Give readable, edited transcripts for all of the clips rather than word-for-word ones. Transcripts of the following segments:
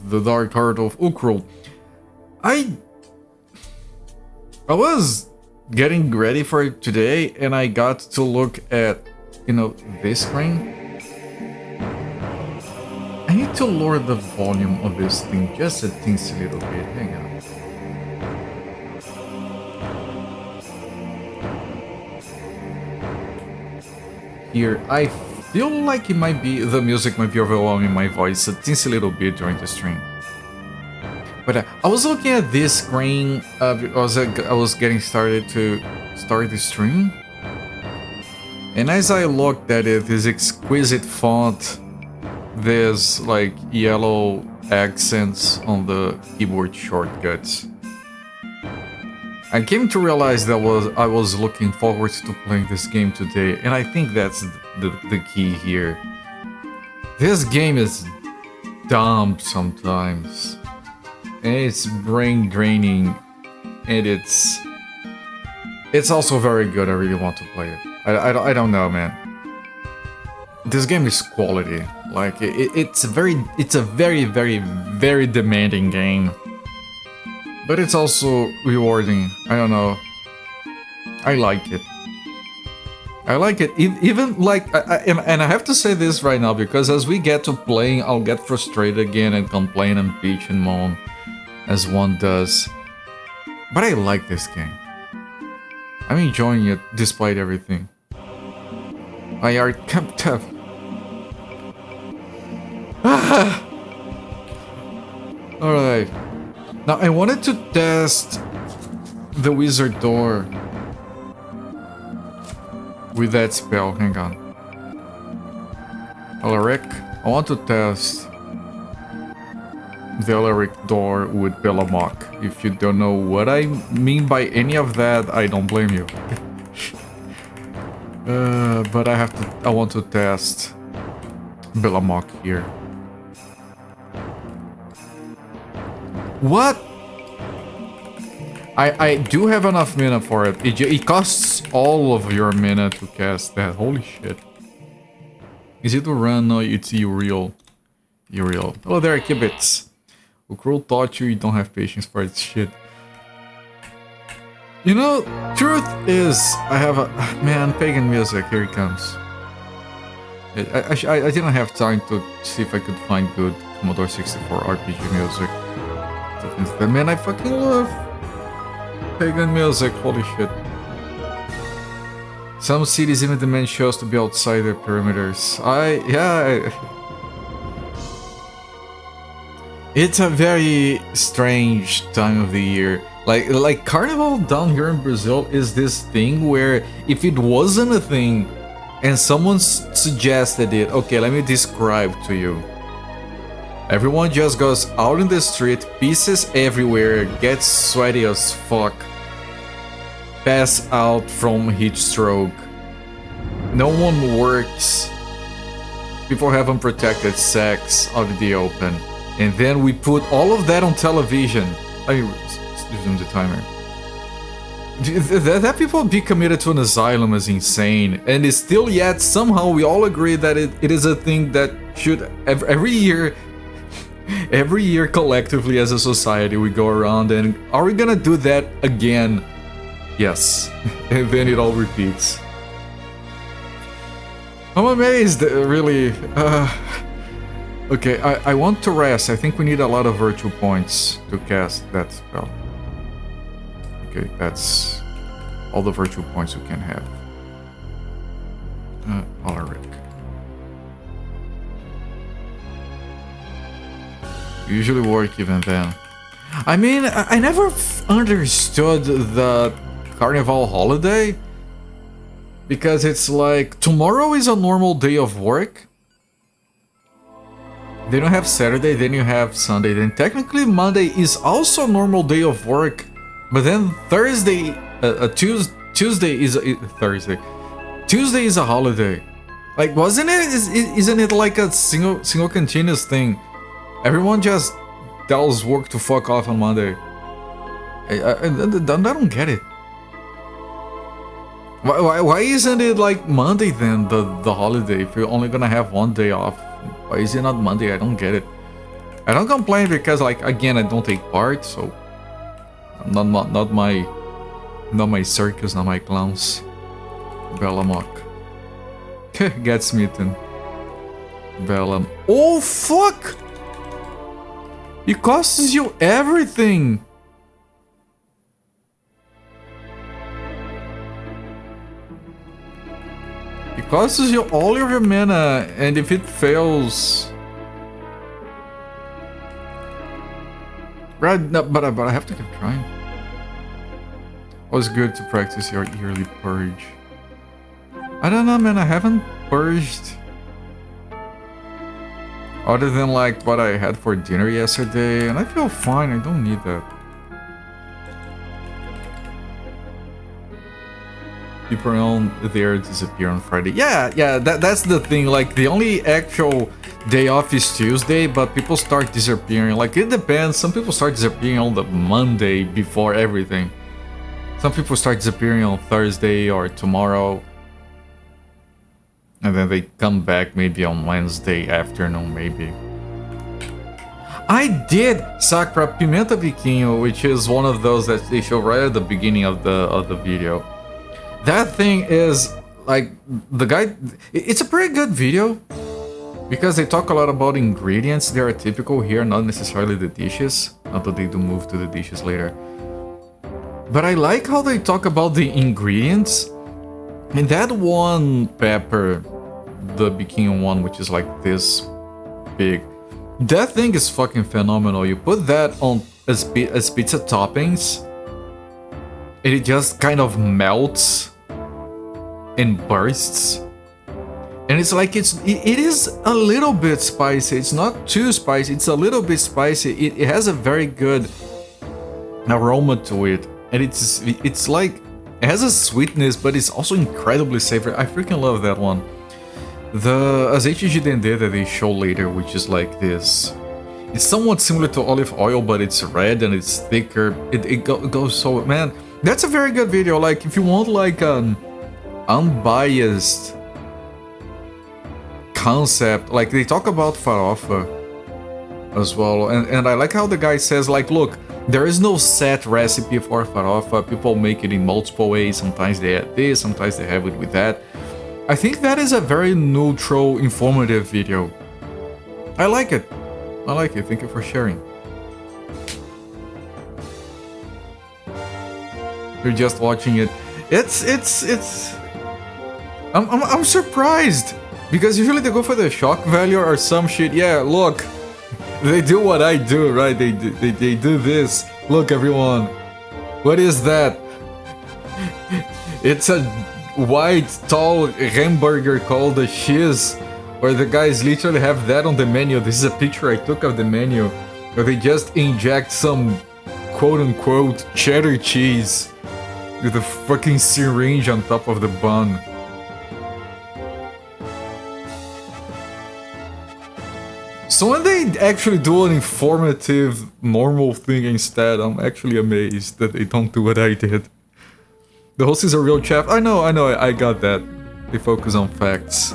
The Dark Heart of Uukrul. I was getting ready for it today and I got to look at, you know, this screen. I need to lower the volume of this thing just a teensy little bit. Hang on. Here, I feel like the music might be overwhelming my voice a teensy little bit during the stream. But I was looking at this screen because I was getting started to start the stream. And as I looked at it, this exquisite font, there's like yellow accents on the keyboard shortcuts. I came to realize that I was looking forward to playing this game today, and I think that's the key here. This game is dumb sometimes, and it's brain draining, and it's also very good. I really want to play it. I don't know, man. This game is quality. Like it's a very very demanding game. But it's also rewarding. I don't know. I like it. I like it. Even like, and I have to say this right now because as we get to playing, I'll get frustrated again and complain and bitch and moan, as one does. But I like this game. I'm enjoying it despite everything. I are kept up. All right. Now, I wanted to test the wizard door with that spell. Hang on. Alaric. I want to test the Alaric door with Belamok. If you don't know what I mean by any of that, I don't blame you. But I want to test Belamok here. What? I do have enough mana for it. It costs all of your mana to cast that. Holy shit. Is it a run? No, it's Uriel. Uriel. Oh, there are Kibits. Uukrul taught you don't have patience for this shit. You know, truth is, I have a... Man, pagan music, here it comes. I didn't have time to see if I could find good Commodore 64 RPG music. Man, I fucking love pagan music, holy shit. Some cities even demand shows to be outside their perimeters. It's a very strange time of the year. Like Carnival down here in Brazil is this thing where if it wasn't a thing and someone suggested it, okay, let me describe to you. Everyone just goes out in the street, pieces everywhere, gets sweaty as fuck, pass out from heat stroke, no one works, people have unprotected sex out in the open, and then we put all of that on television. I resume the timer. That people be committed to an asylum is insane, and it's still yet somehow we all agree that it is a thing that should every year collectively as a society we go around and are we gonna do that again? Yes. And then it all repeats. I'm amazed, really. Okay, I want to rest. I think we need a lot of virtue points to cast that spell. Okay, that's all the virtue points we can have. Alaric. Usually work even then. I mean, I never understood the Carnival holiday. Because it's like, tomorrow is a normal day of work. Then you have Saturday, then you have Sunday. Then technically Monday is also a normal day of work. But then Thursday, Tuesday is Thursday. Tuesday is a holiday. Like, wasn't it? Isn't it like a single continuous thing? Everyone just tells work to fuck off on Monday. I don't get it. Why isn't it like Monday then, the holiday, if you're only gonna have one day off? Why is it not Monday? I don't get it. I don't complain because, like, again, I don't take part, so not my circus, not my clowns. Bellamok. Get smitten. Bellam. Oh fuck! It costs you everything. It costs you all of your mana, and if it fails. Right, no, but I have to keep trying. It was good to practice your yearly purge. I don't know, man, I haven't purged. Other than like what I had for dinner yesterday, and I feel fine, I don't need that. People around there disappear on Friday. Yeah, that's the thing, like the only actual day off is Tuesday, but people start disappearing. Like it depends, some people start disappearing on the Monday before everything. Some people start disappearing on Thursday or tomorrow. And then they come back maybe on Wednesday afternoon, maybe. I did Sacra Pimenta Vikingo, which is one of those that they show right at the beginning of the video. That thing is like the guy. It's a pretty good video because they talk a lot about ingredients. They are typical here, not necessarily the dishes, although they do move to the dishes later. But I like how they talk about the ingredients. And that one pepper, the Vikingo one, which is like this big, that thing is fucking phenomenal. You put that on as pizza toppings, and it just kind of melts and bursts. And it's like it is a little bit spicy. It's not too spicy. It's a little bit spicy. It has a very good aroma to it, and it's like. It has a sweetness, but it's also incredibly savory. I freaking love that one. The azeite de dendê that they show later, which is like this. It's somewhat similar to olive oil, but it's red and it's thicker. It goes so... Man, that's a very good video. Like, if you want like an unbiased concept, like they talk about farofa as well. And I like how the guy says, like, look, there is no set recipe for farofa. People make it in multiple ways. Sometimes they add this, sometimes they have it with that. I think that is a very neutral, informative video. I like it. I like it. Thank you for sharing. You're just watching it. I'm surprised because usually they go for the shock value or some shit. Yeah, look. They do what I do, right? They do this. Look, everyone. What is that? It's a white, tall hamburger called a cheese, where the guys literally have that on the menu. This is a picture I took of the menu, where they just inject some quote-unquote cheddar cheese with a fucking syringe on top of the bun. So when they actually do an informative, normal thing instead, I'm actually amazed that they don't do what I did. The host is a real chef. I know, I got that. They focus on facts.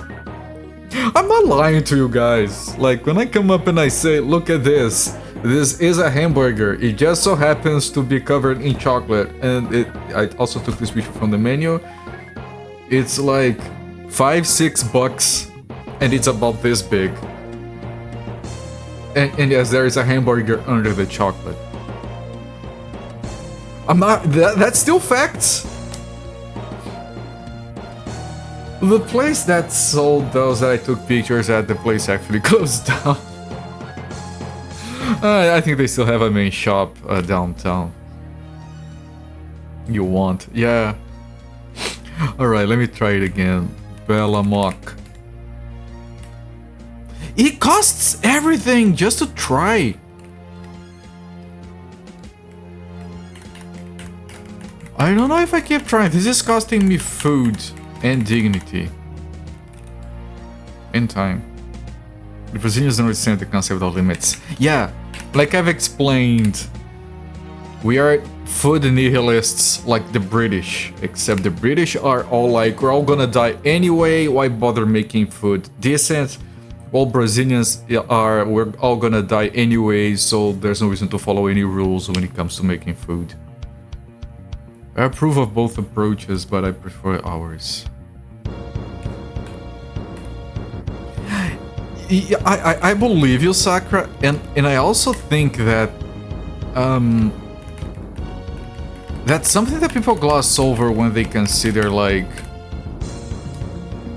I'm not lying to you guys. Like, when I come up and I say, look at this. This is a hamburger. It just so happens to be covered in chocolate. And I also took this picture from the menu. It's like $5-6, and it's about this big. And yes, there is a hamburger under the chocolate. I'm not... That's still facts. The place that sold those that I took pictures at, the place actually closed down. I think they still have a main shop downtown. You want? Yeah. Alright, let me try it again. Bellamok. It costs everything just to try. I don't know if I keep trying. This is costing me food and dignity. And time. The Brazilians don't understand the concept of limits. Yeah, like I've explained, we are food nihilists like the British. Except the British are all like, we're all gonna die anyway, why bother making food decent? Well, Brazilians are, we're all gonna die anyway, so there's no reason to follow any rules when it comes to making food. I approve of both approaches, but I prefer ours. I believe you, Sakura, and I also think that that's something that people gloss over when they consider like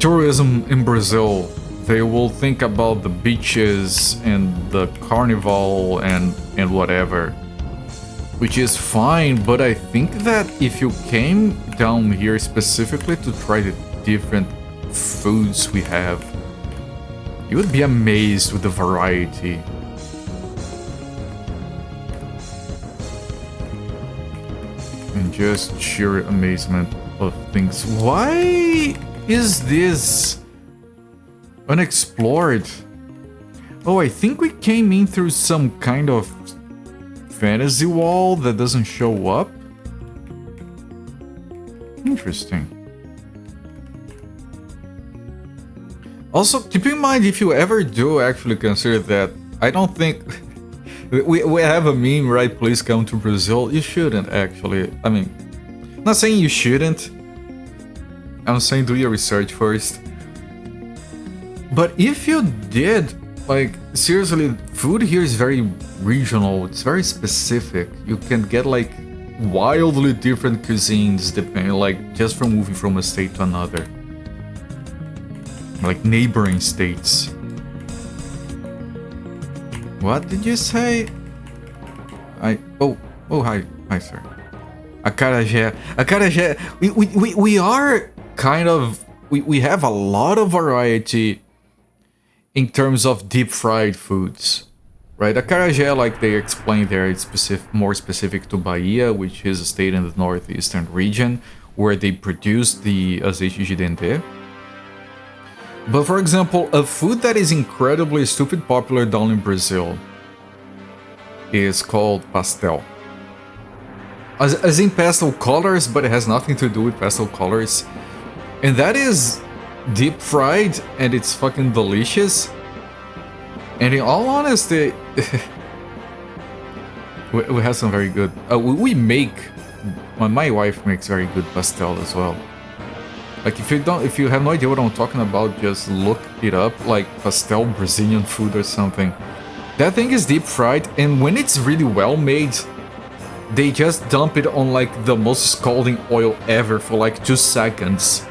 tourism in Brazil. They will think about the beaches and the carnival and whatever, which is fine, but I think that if you came down here specifically to try the different foods we have, you would be amazed with the variety. And just sheer amazement of things. Why is this unexplored? Oh, I think we came in through some kind of fantasy wall that doesn't show up. Interesting. Also, keep in mind, if you ever do actually consider that, I don't think... we have a meme, right? Please come to Brazil. You shouldn't, actually. I mean, I'm not saying you shouldn't. I'm saying do your research first. But if you did, like, seriously, food here is very regional. It's very specific. You can get, like, wildly different cuisines depending, like, just from moving from a state to another. Like neighboring states. What did you say? Oh hi sir. Acarajé. We are kind of we have a lot of variety in terms of deep fried foods, right? Acarajé, like they explained there, it's more specific to Bahia, which is a state in the northeastern region where they produce the azeite de dendê. But for example, a food that is incredibly stupid popular down in Brazil is called pastel. As in pastel colors, but it has nothing to do with pastel colors. And that is deep fried and it's fucking delicious. And in all honesty, we have some very good... we make... my wife makes very good pastel as well. Like if you have no idea what I'm talking about, just look it up, like pastel Brazilian food or something. That thing is deep fried, and when it's really well made, they just dump it on like the most scalding oil ever for like 2 seconds.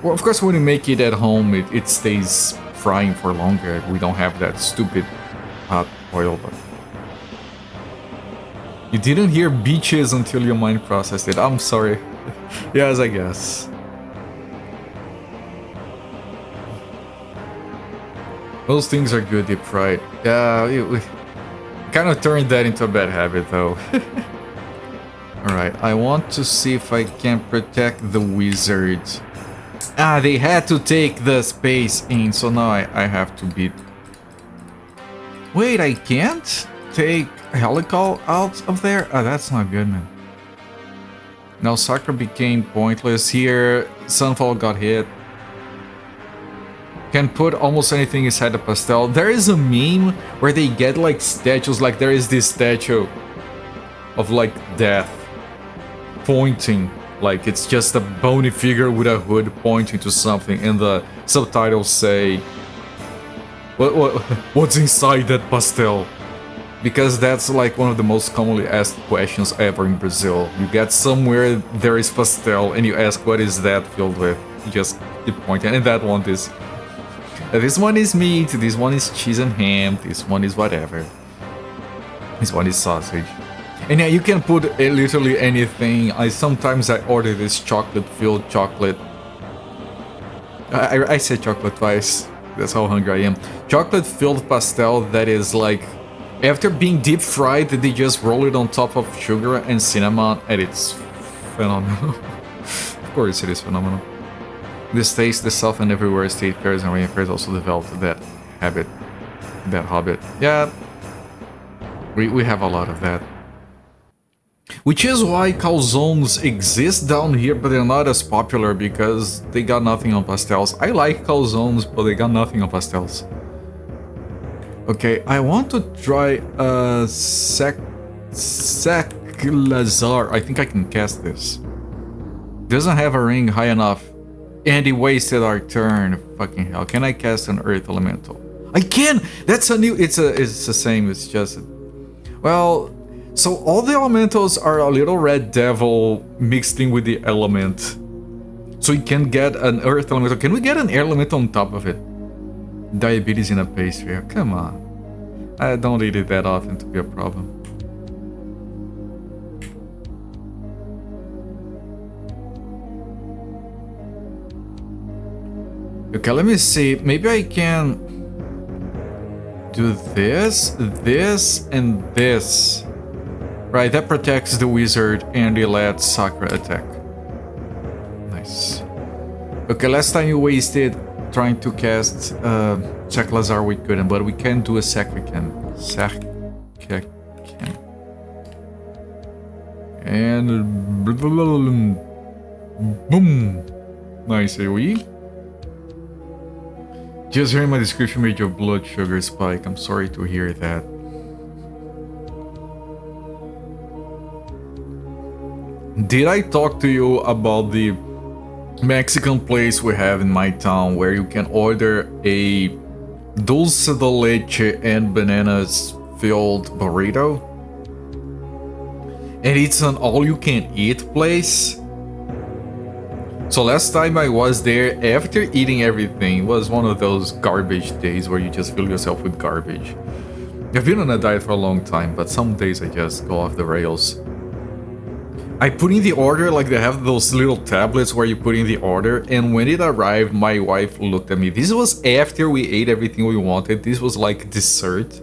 Well, of course, when you make it at home, it stays frying for longer. We don't have that stupid hot oil, but... You didn't hear beaches until your mind processed it. I'm sorry. Yes, I guess. Those things are good deep fried. We kind of turned that into a bad habit though. Alright, I want to see if I can protect the wizard. Ah, they had to take the space in, so now I have to beat... Wait, I can't take Helical out of there? Ah, that's not good, man. Now Sakura became pointless here. Sunfall got hit. Can put almost anything inside the pastel. There is a meme where they get like statues, like there is this statue of like death pointing, like it's just a bony figure with a hood pointing to something, and the subtitles say what's inside that pastel? Because that's like one of the most commonly asked questions ever in Brazil. You get somewhere, there is pastel, and you ask what is that filled with. You just keep pointing, and that one is... This one is meat, this one is cheese and ham, this one is whatever. This one is sausage. And yeah, you can put literally anything. Sometimes I order this chocolate-filled chocolate. I said chocolate twice. That's how hungry I am. Chocolate-filled pastel that is like... After being deep fried, they just roll it on top of sugar and cinnamon, and it's phenomenal. Of course it is phenomenal. This taste, the South and everywhere state fairs and rain fairs also developed that habit, that habit. Yeah, we have a lot of that. Which is why calzones exist down here, but they're not as popular because they got nothing on pastels. I like calzones, but they got nothing on pastels. Okay, I want to try Lazar. I think I can cast this. Doesn't have a ring high enough. And he wasted our turn. Fucking hell. Can I cast an Earth Elemental? I can! That's a new... It's the same. It's just... Well... So all the elementals are a little red devil mixed in with the element. So we can get an Earth Elemental. Can we get an air elemental on top of it? Diabetes in a pastry. Come on. I don't eat it that often to be a problem. Okay, let me see. Maybe I can do this, this, and this. Right, that protects the wizard and it lets Sakura attack. Nice. Okay, last time you wasted trying to cast Check Lazar, we couldn't, but we can do a Sacrican. And boom. Nice, we. Just hearing my description made your blood sugar spike. I'm sorry to hear that. Did I talk to you about the Mexican place we have in my town where you can order a dulce de leche and bananas filled burrito? And it's an all-you-can-eat place? So last time I was there, after eating everything, it was one of those garbage days where you just fill yourself with garbage. I've been on a diet for a long time, but some days I just go off the rails. I put in the order, like they have those little tablets where you put in the order, and when it arrived, my wife looked at me. This was after we ate everything we wanted. This was like dessert.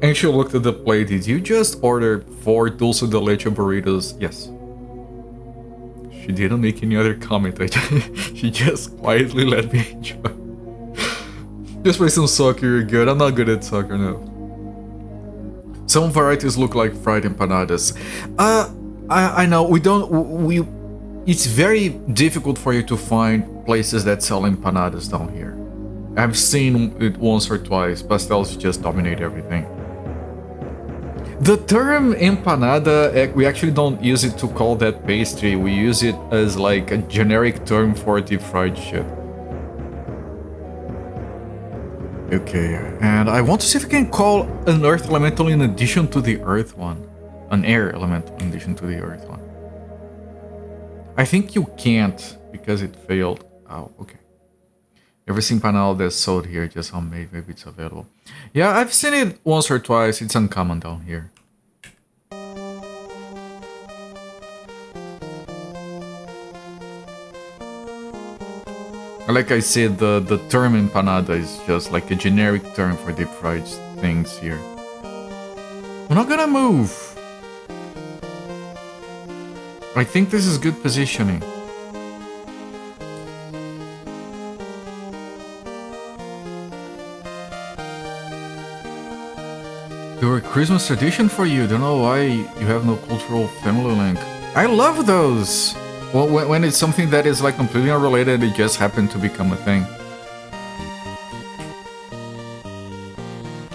And she looked at the plate. Did you just order 4 dulce de leche burritos? Yes. She didn't make any other comment. She just quietly let me enjoy. Just play some soccer, you're good. I'm not good at soccer, no. Some varieties look like fried empanadas. I know, it's very difficult for you to find places that sell empanadas down here. I've seen it once or twice. Pastels just dominate everything. The term empanada, we actually don't use it to call that pastry. We use it as like a generic term for deep fried shit. Okay, and I want to see if I can call an earth elemental in addition to the earth one. An air elemental in addition to the earth one. I think you can't because it failed. Oh, okay. Every panel that's sold here, just homemade, maybe it's available. Yeah, I've seen it once or twice. It's uncommon down here. Like I said, the term empanada is just like a generic term for deep fried things here. We're not gonna move. I think this is good positioning. They're a Christmas tradition for you. Don't know why you have no cultural family link. I love those! Well, when it's something that is like completely unrelated, it just happened to become a thing.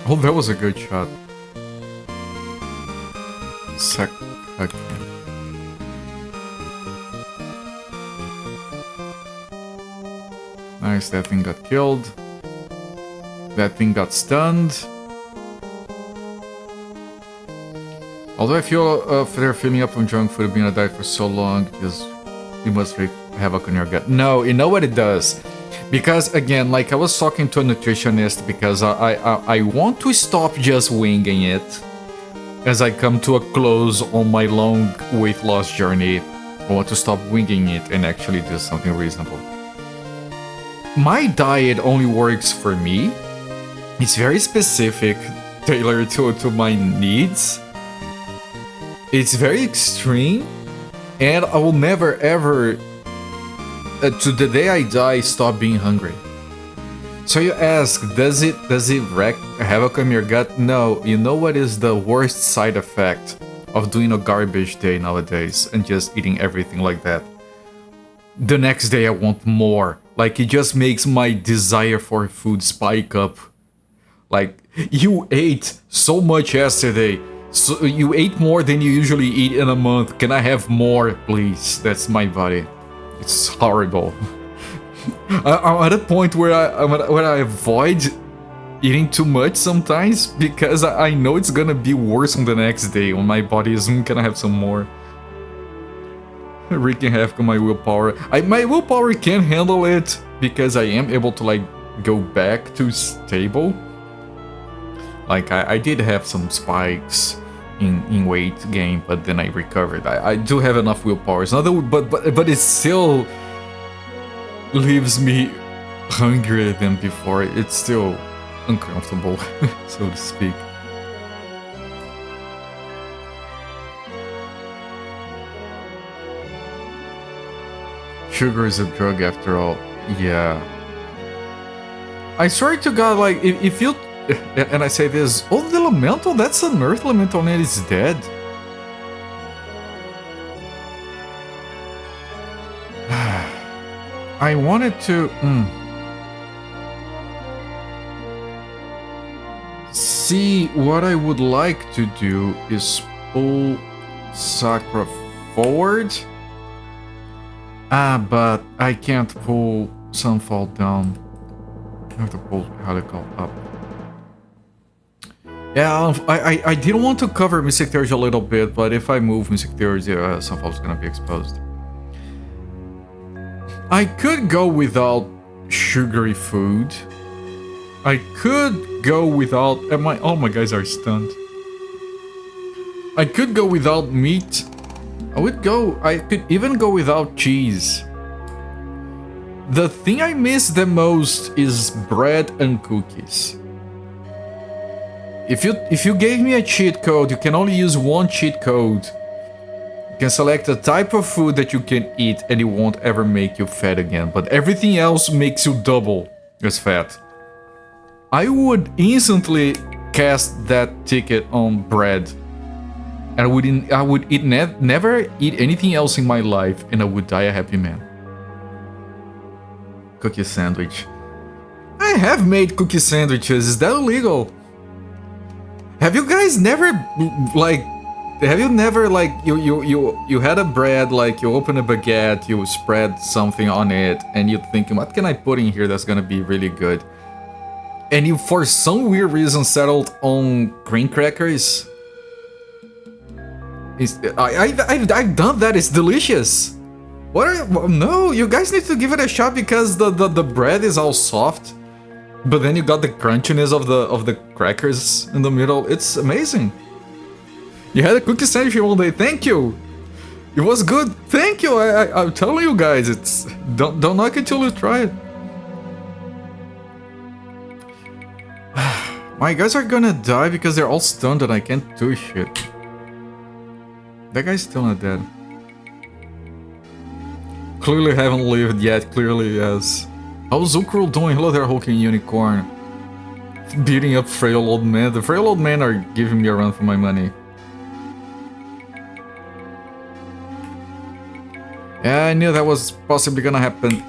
Oh, that was a good shot. Okay. Nice, that thing got killed. That thing got stunned. Although I feel they're filling up on junk food, being a diet for so long, because you must wreak havoc on your gut. No, you know what it does? Because again, like I was talking to a nutritionist, because I want to stop just winging it. As I come to a close on my long weight loss journey, I want to stop winging it and actually do something reasonable. My diet only works for me. It's very specific, tailored to my needs. It's very extreme, and I will never ever, to the day I die, stop being hungry. So you ask, does it wreak havoc on your gut? No. You know what is the worst side effect of doing a garbage day nowadays and just eating everything like that? The next day I want more. Like, it just makes my desire for food spike up. Like, you ate so much yesterday. So you ate more than you usually eat in a month. Can I have more, please? That's my body. It's horrible. I'm at a point where I avoid eating too much sometimes because I know it's gonna be worse on the next day when my body isn't gonna have some more. Wreaking havoc on my willpower. My willpower can handle it because I am able to like go back to stable. Like I did have some spikes in weight gain, but then I recovered. I do have enough willpower. It's not that, but it still leaves me hungrier than before. It's still uncomfortable, so to speak. Sugar is a drug after all. Yeah. I swear to God, like, if you... And I say this, oh, the elemental, that's an earth elemental and it's dead. I wanted to... See, what I would like to do is pull Sakura forward. But I can't pull Sunfall down. I have to pull Helical up. Yeah, I didn't want to cover Mystic Theurgy a little bit, but if I move Mystic Theurgy, Sunfall's gonna be exposed. I could go without sugary food. I could go without... Oh, my guys are stunned. I could go without meat. I could even go without cheese. The thing I miss the most is bread and cookies. If you gave me a cheat code, you can only use one cheat code. You can select a type of food that you can eat and it won't ever make you fat again, but everything else makes you double as fat. I would instantly cast that ticket on bread. And I would never eat anything else in my life and I would die a happy man. Cookie sandwich. I have made cookie sandwiches, is that illegal? Have you guys never, like, you had a bread, like, you open a baguette, you spread something on it, and you think, what can I put in here that's gonna be really good? And you, for some weird reason, settled on green crackers? I've done that, it's delicious! No, you guys need to give it a shot because the bread is all soft. But then you got the crunchiness of the crackers in the middle. It's amazing. You had a cookie sandwich one day. Thank you. It was good. Thank you. I'm telling you guys, it's don't knock it till you try it. My guys are gonna die because they're all stunned and I can't do shit. That guy's still not dead. Clearly haven't lived yet. Clearly, yes. How's Uukrul doing? Hello there, Hulking Unicorn. Beating up frail old men. The frail old men are giving me a run for my money. Yeah, I knew that was possibly gonna happen.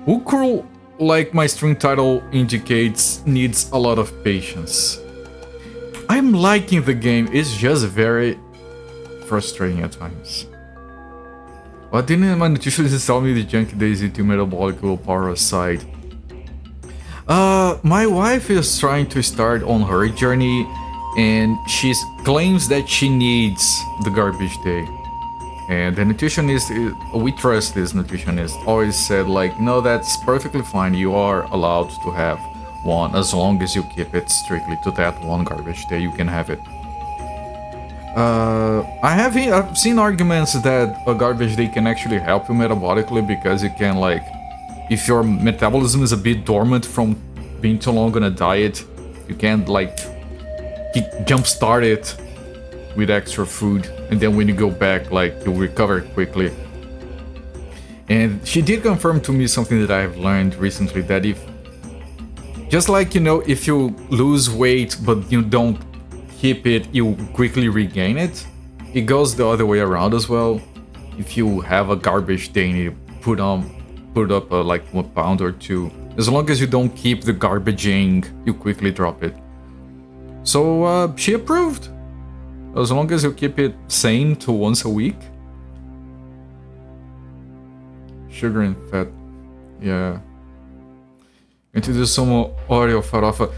Uukrul, like my stream title indicates, needs a lot of patience. I'm liking the game, it's just very frustrating at times. Why didn't my nutritionist tell me the junk days into metabolic willpower aside? My wife is trying to start on her journey and she claims that she needs the garbage day. And the nutritionist, we trust this nutritionist, always said like, no, that's perfectly fine, you are allowed to have one as long as you keep it strictly to that one garbage day, you can have it. I've seen arguments that a garbage day can actually help you metabolically because it can, like, if your metabolism is a bit dormant from being too long on a diet, you can, like, jumpstart it with extra food, and then when you go back, like, you'll recover quickly. And she did confirm to me something that I have learned recently, that just like, you know, if you lose weight but you don't keep it, you quickly regain it. It goes the other way around as well. If you have a garbage day and you put up like 1 pound or 2 As long as you don't keep the garbaging, you quickly drop it. So she approved. As long as you keep it sane to once a week. Sugar and fat. Yeah. Introduce some Oreo farofa.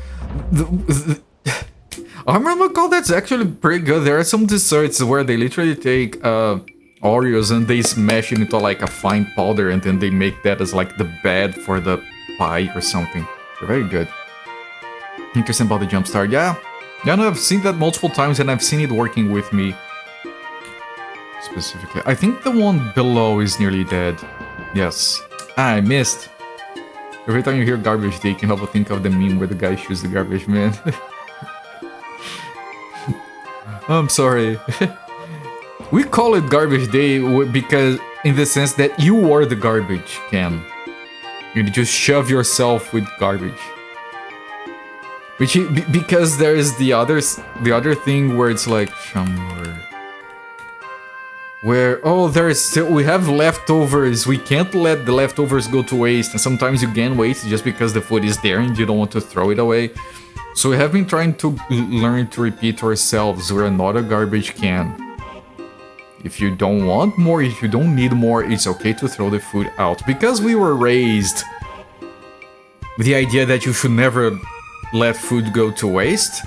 I recall that's actually pretty good. There are some desserts where they literally take Oreos and they smash it into like a fine powder and then they make that as like the bed for the pie or something. They're very good. Interesting about the jumpstart. Yeah. Yeah, no, I've seen that multiple times and I've seen it working with me. Specifically. I think the one below is nearly dead. Yes. I missed. Every time you hear garbage day, you can help but think of the meme where the guy shoots the garbage man. I'm sorry. We call it garbage day because, in the sense that you are the garbage can. You just shove yourself with garbage. Which because there is the other thing where it's like where there is still we have leftovers. We can't let the leftovers go to waste, and sometimes you gain waste just because the food is there and you don't want to throw it away. So we have been trying to learn to repeat to ourselves, we're not a garbage can. If you don't want more, if you don't need more, it's okay to throw the food out. Because we were raised with the idea that you should never let food go to waste.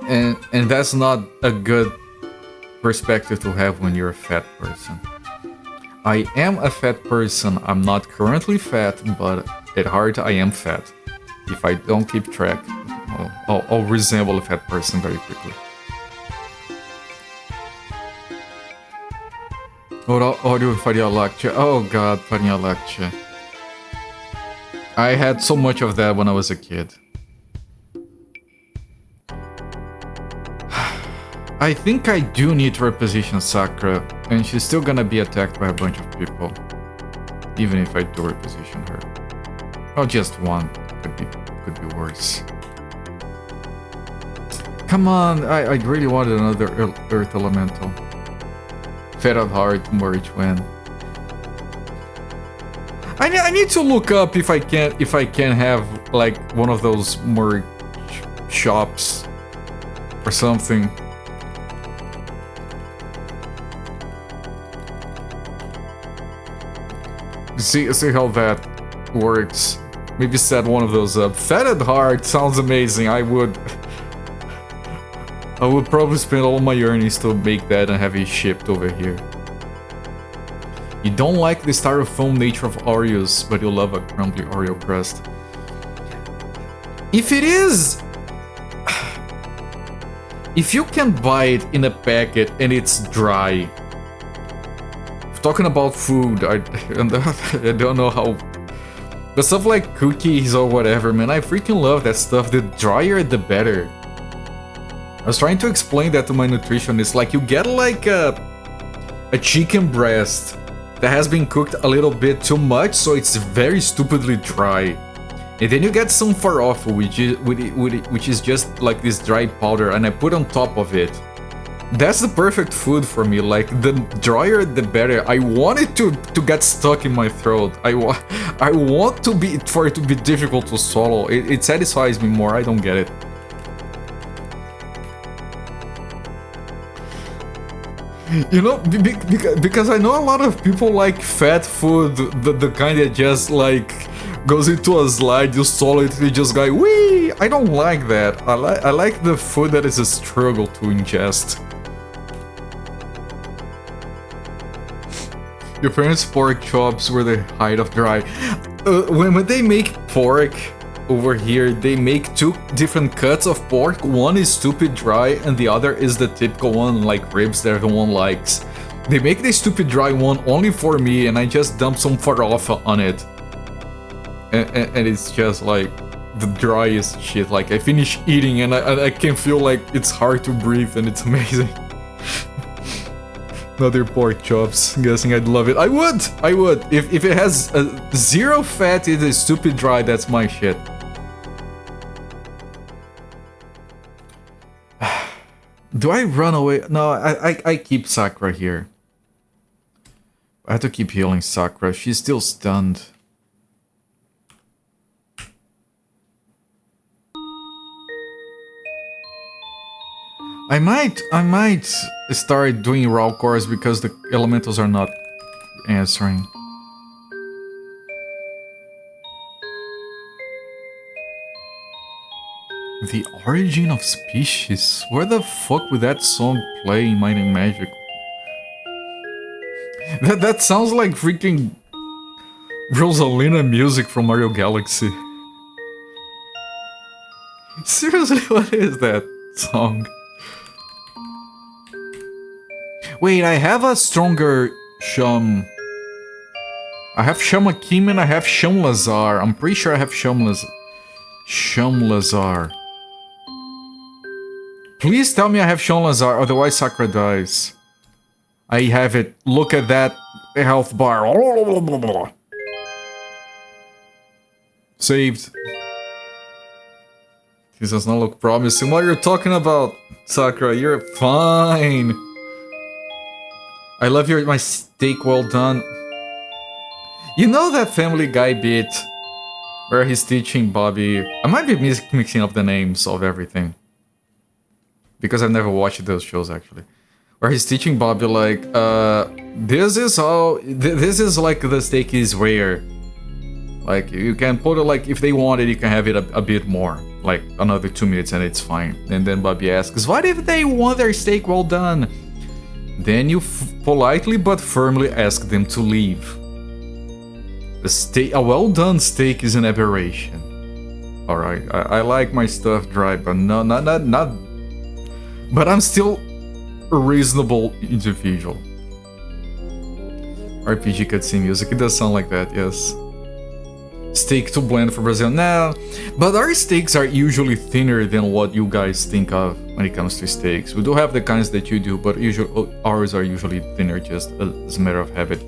And that's not a good perspective to have when you're a fat person. I am a fat person. I'm not currently fat, but at heart I am fat. If I don't keep track, I'll resemble a fat person very quickly. Oreo farinha láctea. Oh god, farinha láctea. I had so much of that when I was a kid. I think I do need to reposition Sakura, and she's still gonna be attacked by a bunch of people. Even if I do reposition her. Oh, just one. Could be worse. Come on, I really wanted another Earth Elemental. Fed at heart, Morich when. I need to look up if I can have like one of those merch shops or something. See how that works. Maybe set one of those up. Fed at heart sounds amazing. I would probably spend all my earnings to make that and have it shipped over here. You don't like the styrofoam nature of Oreos, but you love a crumbly Oreo crust. If it is... If you can buy it in a packet and it's dry... Talking about food, I don't know how... But stuff like cookies or whatever, man, I freaking love that stuff. The drier, the better. I was trying to explain that to my nutritionist. Like, you get like a chicken breast that has been cooked a little bit too much, so it's very stupidly dry. And then you get some farofa, which is just like this dry powder, and I put on top of it. That's the perfect food for me. Like, the drier the better. I want it to get stuck in my throat. I want for it to be difficult to swallow. It satisfies me more. I don't get it. You know, because I know a lot of people like fat food, the kind that just like goes into a slide, you swallow it, you just go, wee! I don't like that. I like the food that is a struggle to ingest. Your parents' pork chops were the height of dry. When they make pork over here, they make two different cuts of pork. One is stupid dry and the other is the typical one, like ribs that everyone likes. They make the stupid dry one only for me and I just dump some farofa on it. And it's just like the driest shit. Like, I finish eating and I can feel like it's hard to breathe and it's amazing. Another pork chops. I'm guessing I'd love it. I would! If it has zero fat, it is stupid dry, that's my shit. Do I run away? No, I keep Sakura here. I have to keep healing Sakura. She's still stunned. I might start doing raw cores because the elementals are not answering. The Origin of Species? Where the fuck would that song play in Might and Magic? That sounds like freaking Rosalina music from Mario Galaxy. Seriously, what is that song? Wait, I have a stronger Shum. I have Shamakim and I have Shamlazar. I'm pretty sure I have Shamlazar. Please tell me I have Shamlazar, otherwise Sakura dies. I have it. Look at that health bar. Saved. This does not look promising. What are you talking about, Sakura? You're fine. I love my steak well done. You know that Family Guy bit where he's teaching Bobby... I might be mixing up the names of everything. Because I've never watched those shows, actually. Where he's teaching Bobby, like, this is like the steak is rare. Like, you can put it, like, if they want it, you can have it a bit more. Like, another 2 minutes and it's fine. And then Bobby asks, what if they want their steak well done? Then you politely but firmly ask them to leave. A well-done steak is an aberration. Alright, I like my stuff dry, but not... But I'm still a reasonable individual. RPG cutscene music, it does sound like that, yes. Steak too bland for Brazil, nah. But our steaks are usually thinner than what you guys think of when it comes to steaks. We do have the kinds that you do, but ours are usually thinner just as a matter of habit.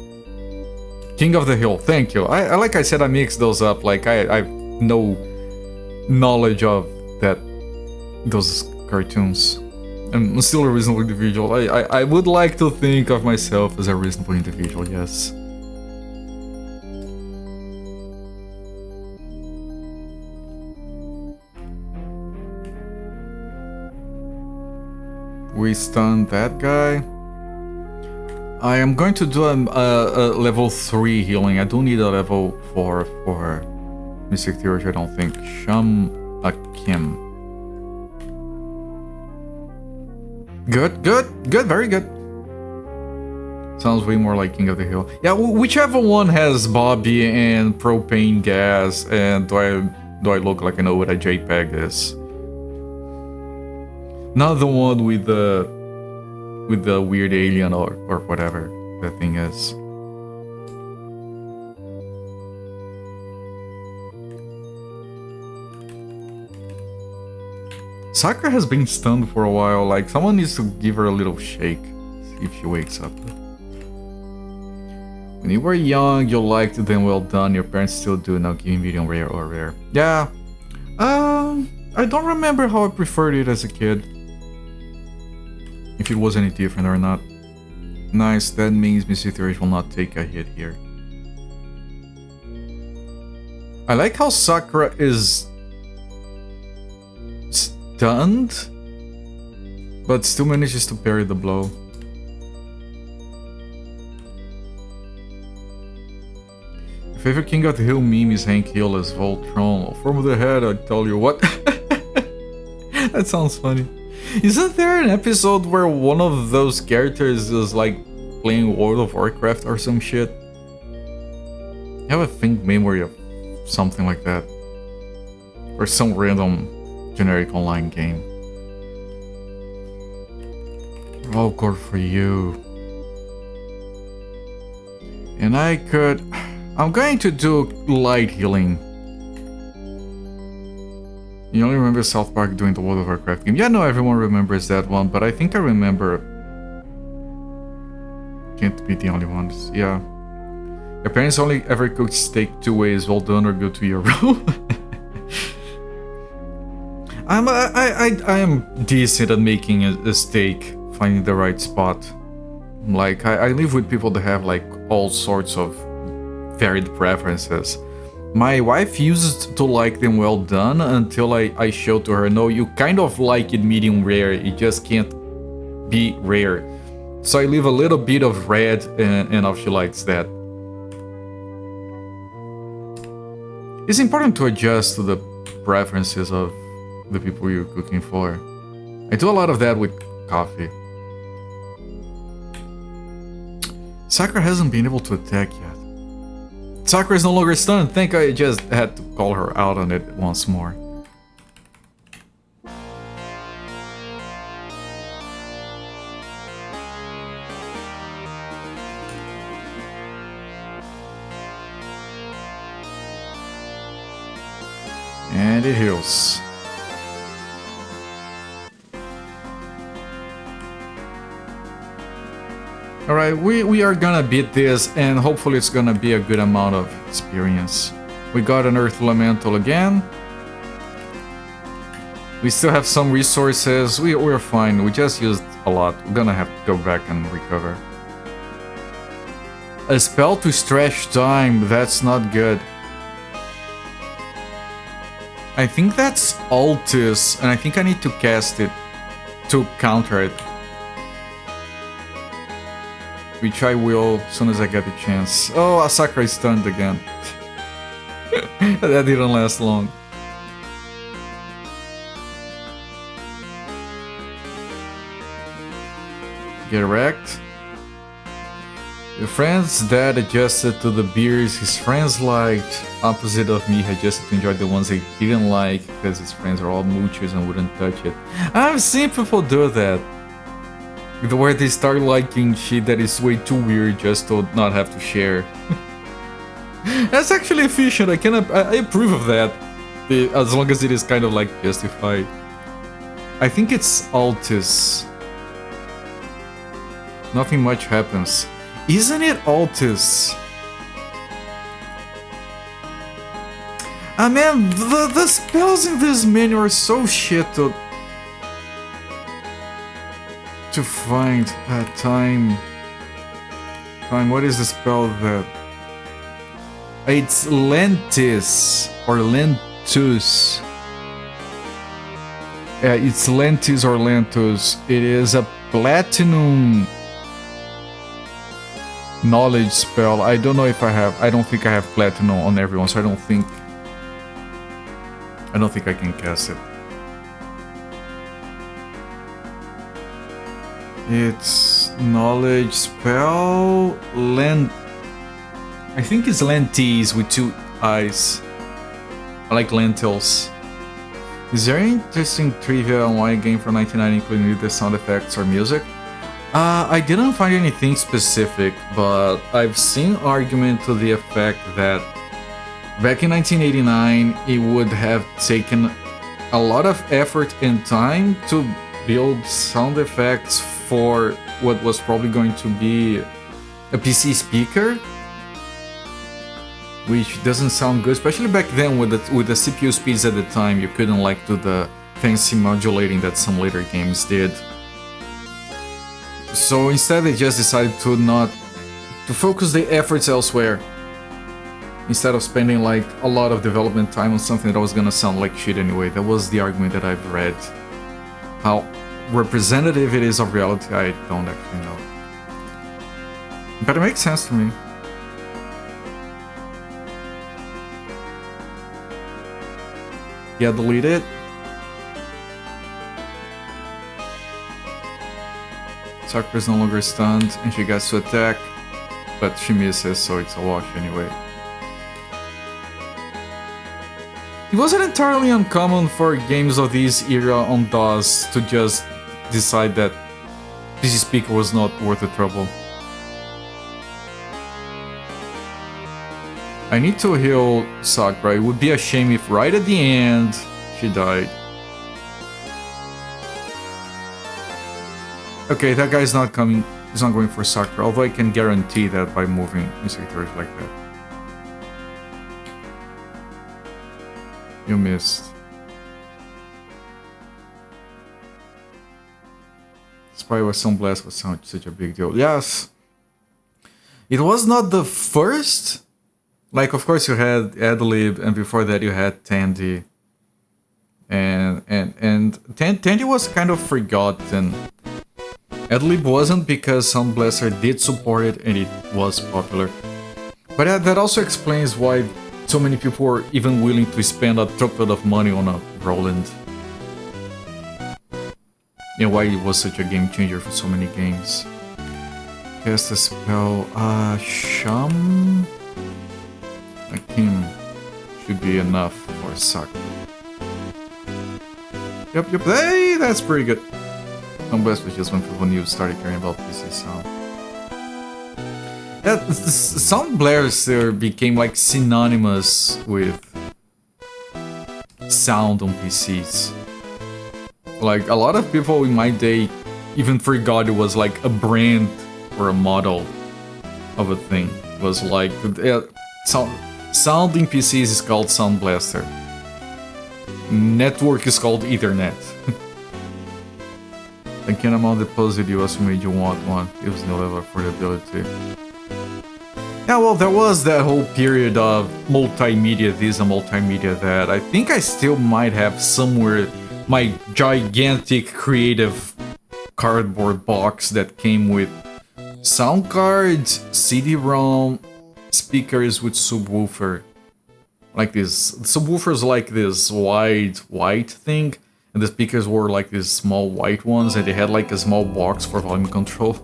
King of the Hill, thank you. I like I said, I mixed those up. Like I have no knowledge of those cartoons. I'm still a reasonable individual. I would like to think of myself as a reasonable individual, yes. We stunned that guy. I am going to do a level 3 healing. I don't need a level 4 for Mystic Theory, I don't think. Sham Akim. Good, very good. Sounds way more like King of the Hill. Yeah, whichever one has Bobby and propane gas, and do I look like I know what a JPEG is? Not the one with the weird alien or whatever that thing is. Sakura has been stunned for a while, like someone needs to give her a little shake, see if she wakes up. When you were young, you liked them well done, your parents still do, now give me medium rare or rare. Yeah, I don't remember how I preferred it as a kid. If it was any different or not. Nice, that means Mystic Theory will not take a hit here. I like how Sakura is stunned, but still manages to parry the blow. Your favorite King of the Hill meme is Hank Hill as Voltron. From the head, I tell you what. That sounds funny. Isn't there an episode where one of those characters is like playing World of Warcraft or some shit? I have a faint memory of something like that. Or some random generic online game. Oh, good for you. And I'm going to do light healing. You only remember South Park doing the World of Warcraft game. Yeah, no, everyone remembers that one, but I think I remember... Can't be the only ones, yeah. Your parents only ever cooked steak 2 ways, well done or go to your room. I am decent at making a steak, finding the right spot. Like, I live with people that have like all sorts of varied preferences. My wife used to like them well done until I showed to her, no, you kind of like it medium rare, it just can't be rare. So I leave a little bit of red and now she likes that. It's important to adjust to the preferences of the people you're cooking for. I do a lot of that with coffee. Sakura hasn't been able to attack yet. Sakura is no longer stunned. I think I just had to call her out on it once more. And it heals. Alright, we are gonna beat this, and hopefully it's gonna be a good amount of experience. We got an Earth Elemental again. We still have some resources. We're fine. We just used a lot. We're gonna have to go back and recover. A spell to stretch time. That's not good. I think that's Altis, and I think I need to cast it to counter it. Which I will as soon as I get the chance. Oh, Sakura is stunned again. That didn't last long. Get wrecked. The friends that adjusted to the beers his friends liked, opposite of me, adjusted to enjoy the ones they didn't like because his friends are all moochers and wouldn't touch it. I've seen people do that. Where they start liking shit that is way too weird just to not have to share. That's actually efficient. I approve of that, as long as it is kind of like justified. I think it's Altis. Nothing much happens. Isn't it Altis? Ah man, the spells in this menu are so shit to find. Time, what is the spell that... It's Lentis or Lentus. Yeah, it's Lentis or Lentus. It is a platinum knowledge spell. I don't know if I have. I don't think I have platinum on everyone, so I don't think I can cast it. It's knowledge spell I think it's Lentis with 2 eyes. I like lentils. Is there any interesting trivia on why a game from 1990 including either sound effects or music? I didn't find anything specific, but I've seen argument to the effect that back in 1989 it would have taken a lot of effort and time to build sound effects for what was probably going to be a PC speaker, which doesn't sound good, especially back then with the CPU speeds at the time. You couldn't like do the fancy modulating that some later games did. So instead they just decided to focus the efforts elsewhere, instead of spending like a lot of development time on something that was gonna sound like shit anyway. That was the argument that I've read. How representative it is of reality, I don't actually know. But it makes sense to me. Yeah, delete it. Sakura's no longer stunned and she gets to attack, but she misses, so it's a wash anyway. It wasn't entirely uncommon for games of this era on DOS to just decide that PC speaker was not worth the trouble. I need to heal Sakura. It would be a shame if right at the end she died. Okay, that guy's not coming. He's not going for Sakura, although I can guarantee that by moving in sectors like that. You missed. Spy was so blessed was such a big deal. Yes. It was not the first Like, of course, you had Adlib, and before that, you had Tandy. And Tandy was kind of forgotten. Adlib wasn't because Sound Blaster did support it and it was popular. But that also explains why so many people were even willing to spend a truckload of money on a Roland. And why it was such a game changer for so many games. Cast a spell, Sham? Akim should be enough for Sakura. Yep. Hey, that's pretty good. Sound Blast was just when people knew started caring about PC sound. Yeah, Sound Blaster became like synonymous with sound on PCs. Like a lot of people in my day even forgot it was like a brand or a model of a thing. It was like sound in PCs is called Sound Blaster. Network is called Ethernet. I can amount deposit you also made you want one. It was no level of affordability. Yeah, well, there was that whole period of multimedia this and multimedia that. I think I still might have somewhere my gigantic creative cardboard box that came with sound cards, CD-ROM, speakers with subwoofer. Like this, subwoofers like this wide white thing, and the speakers were like these small white ones, and they had like a small box for volume control.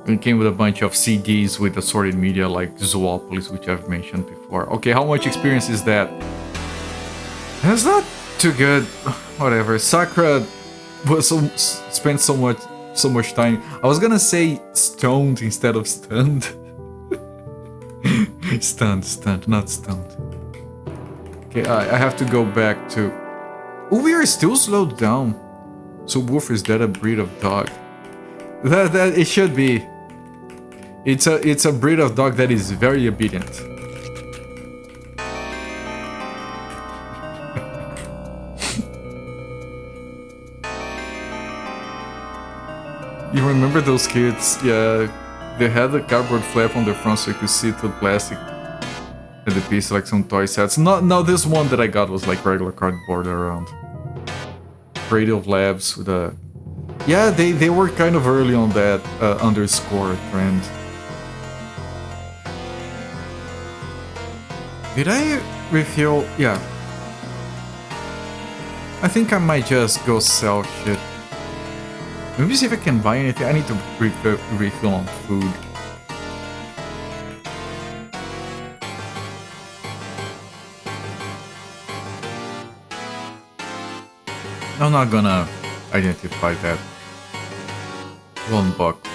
It came with a bunch of CDs with assorted media like Zoopolis, which I've mentioned before. Okay, how much experience is that? It's not too good. Whatever. Sakura was spent so much time. I was gonna say stoned instead of stunned. Stunned, not stoned. Okay, I have to go back to... Oh, we are still slowed down. So wolf, is that a breed of dog? That it should be. It's a breed of dog that is very obedient. You remember those kids? Yeah. They had a cardboard flap on the front so you could see through plastic and the piece like some toy sets. No, this one that I got was like regular cardboard around. Radio Labs with a... Yeah, they were kind of early on that underscore trend. Did I refill? Yeah. I think I might just go sell shit. Maybe see if I can buy anything. I need to refill on food. I'm not gonna identify that. $1, whatever.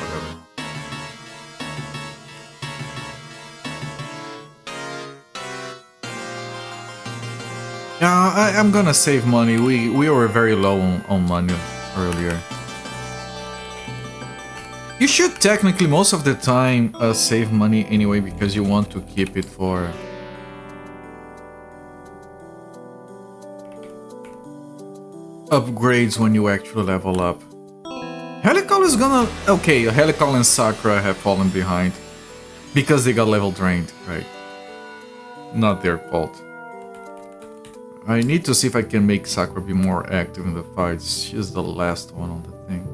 Yeah, I'm gonna save money. We were very low on money earlier. You should technically most of the time save money anyway because you want to keep it for... upgrades when you actually level up. Helical is gonna... Okay, Helical and Sakura have fallen behind. Because they got level drained, right? Not their fault. I need to see if I can make Sakura be more active in the fights. She's the last one on the thing.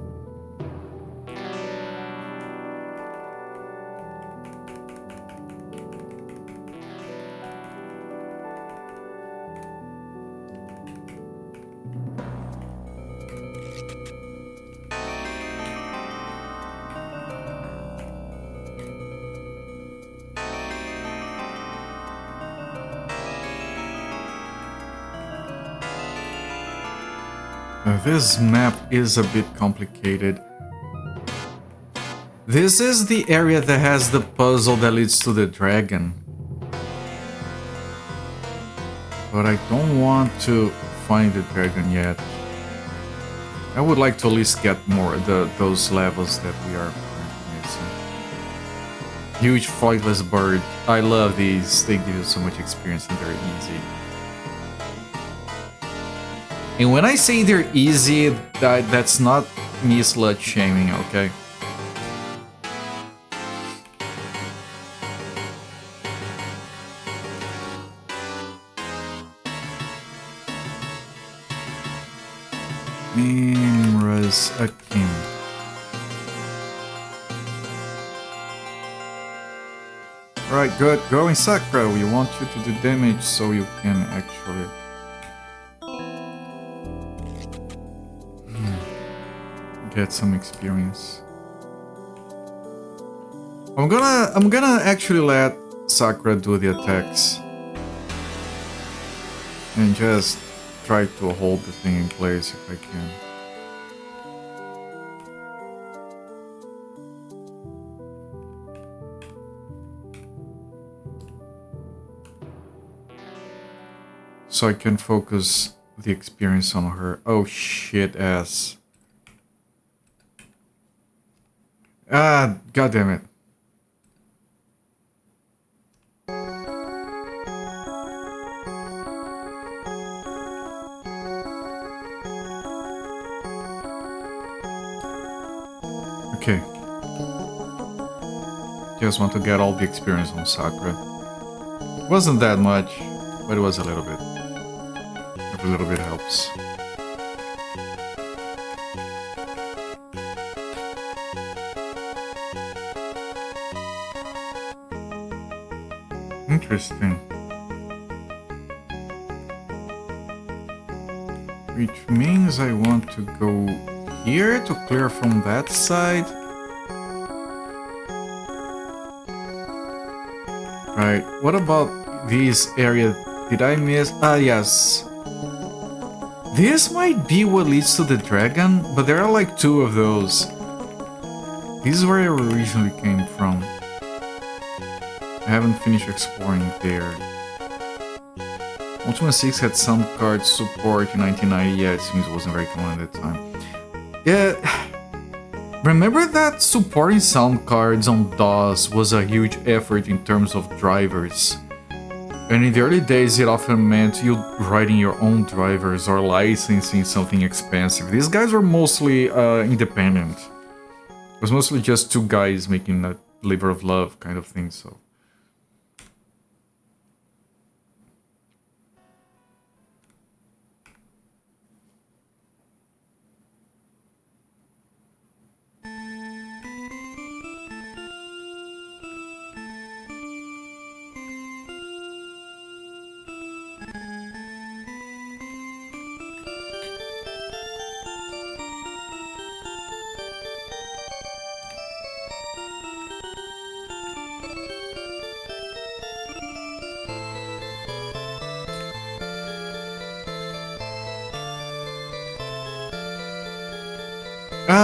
This map is a bit complicated. This is the area that has the puzzle that leads to the dragon. But I don't want to find the dragon yet. I would like to at least get more those levels that we are missing. Huge flightless bird. I love these. They give you so much experience and they're easy. And when I say they're easy, that's not me slut shaming, okay? Imraz Akim. Right, good. Going Sakura, we want you to do damage so you can actually... get some experience. I'm gonna actually let Sakura do the attacks. And just try to hold the thing in place if I can. So I can focus the experience on her. Oh shit ass. Ah, god damn it. Okay. Just want to get all the experience on Sakura. Wasn't that much, but it was a little bit. Every little bit helps. Interesting. Which means I want to go here to clear from that side. Right, what about this area? Did I miss? Ah, yes. This might be what leads to the dragon, but there are like 2 of those. This is where I originally came from. I haven't finished exploring there. Ultima 6 had some card support in 1990, yeah, it seems it wasn't very common at the time. Yeah, remember that supporting sound cards on DOS was a huge effort in terms of drivers. And in the early days it often meant you writing your own drivers or licensing something expensive. These guys were mostly independent. It was mostly just 2 guys making a labor of love kind of thing, so...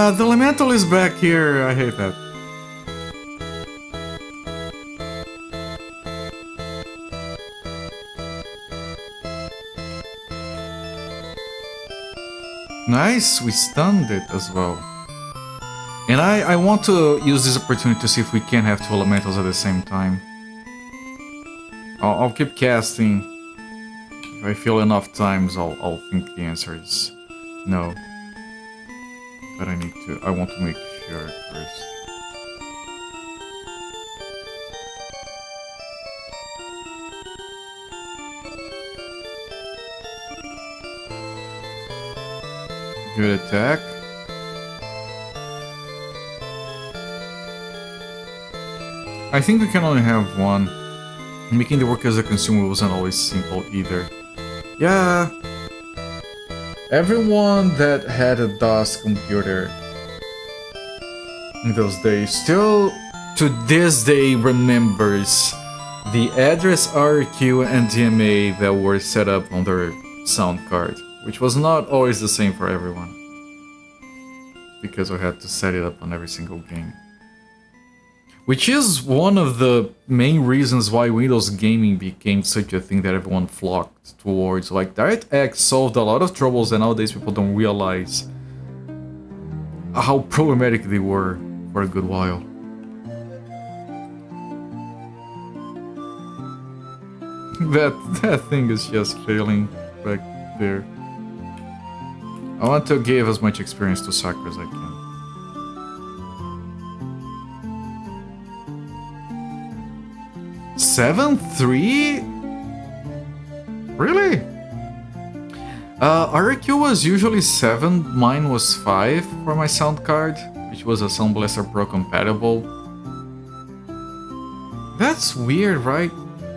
The elemental is back here. I hate that. Nice, we stunned it as well. And I want to use this opportunity to see if we can have 2 elementals at the same time. I'll keep casting. If I feel enough times, I'll think the answer is no. But I want to make sure first. Good attack. I think we can only have 1. Making the work as a consumer wasn't always simple either. Yeah. Everyone that had a DOS computer in those days still to this day remembers the address RQ and DMA that were set up on their sound card, which was not always the same for everyone, because I had to set it up on every single game. Which is one of the main reasons why Windows gaming became such a thing that everyone flocked towards. Like, DirectX solved a lot of troubles that nowadays people don't realize how problematic they were for a good while. That thing is just failing back there. I want to give as much experience to Sakura as I can. Seven 3? Really? RQ was usually 7, mine was 5 for my sound card, which was a Sound Blaster Pro compatible. That's weird, right?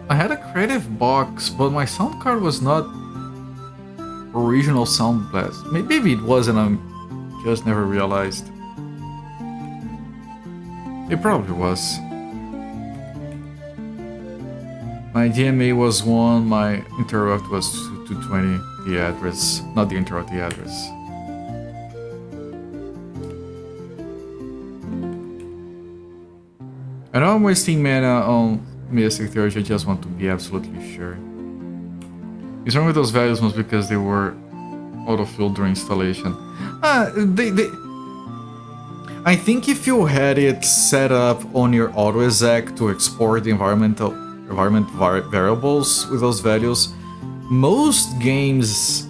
I had a creative box, but my sound card was not original Sound Blast. Maybe it was and I just never realized. It probably was. My DMA was 1, my interrupt was 220, the address, not the interrupt, the address. I know I'm wasting mana on Mystic Theurgy, I just want to be absolutely sure. It's wrong with those values was because they were auto-filled during installation. I think if you had it set up on your auto-exec to export the environment variables with those values, most games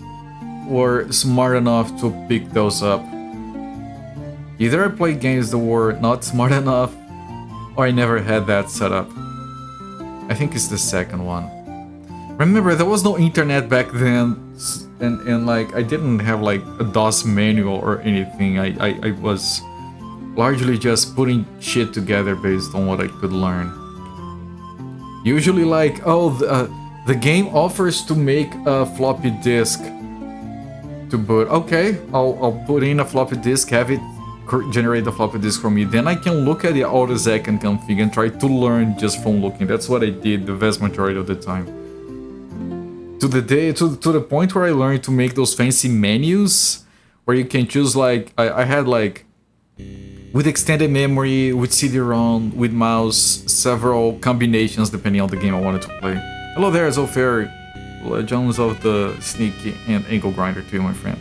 were smart enough to pick those up. Either I played games that were not smart enough, or I never had that set up. I think it's the second one. Remember, there was no internet back then, and like I didn't have like a DOS manual or anything. I was largely just putting shit together based on what I could learn. Usually like, oh, the game offers to make a floppy disk to boot. Okay, I'll put in a floppy disk, have it generate the floppy disk for me. Then I can look at the AutoExec and config and try to learn just from looking. That's what I did the vast majority of the time. To the point where I learned to make those fancy menus where you can choose like, I had like, with extended memory, with CD-ROM, with mouse, several combinations depending on the game I wanted to play. Hello there, Zolfair, Legends of the Sneaky and Angle Grinder to you, my friend.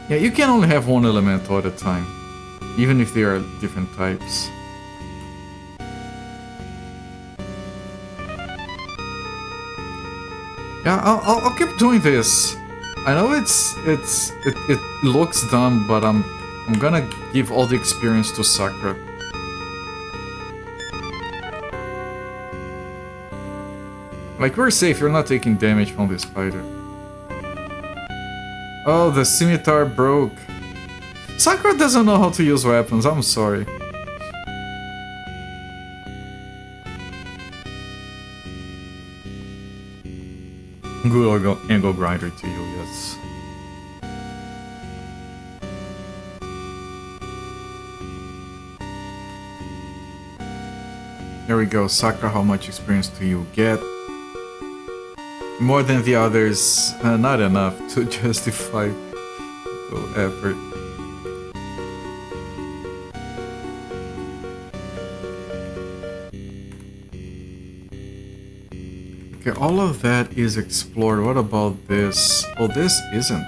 Yeah, you can only have one element all at a time, even if they are different types. Yeah, I'll keep doing this. I know it looks dumb, but I'm gonna give all the experience to Sakura. Like, we're safe, you're not taking damage from this spider. Oh, the scimitar broke. Sakura doesn't know how to use weapons, I'm sorry. Good angle grinder to you, yes. There we go, Sakura, how much experience do you get? More than the others, not enough to justify the effort. Okay, all of that is explored. What about this? Oh, this isn't.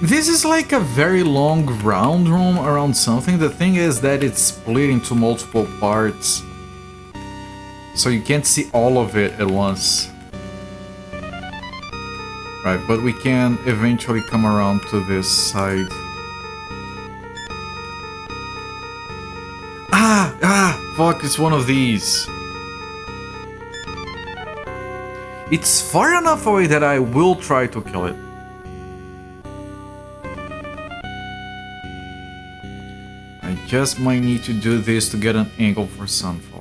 This is like a very long round room around something. The thing is that it's split into multiple parts, so you can't see all of it at once. Right, but we can eventually come around to this side. Fuck, it's one of these. It's far enough away that I will try to kill it. I just might need to do this to get an angle for Sunfall.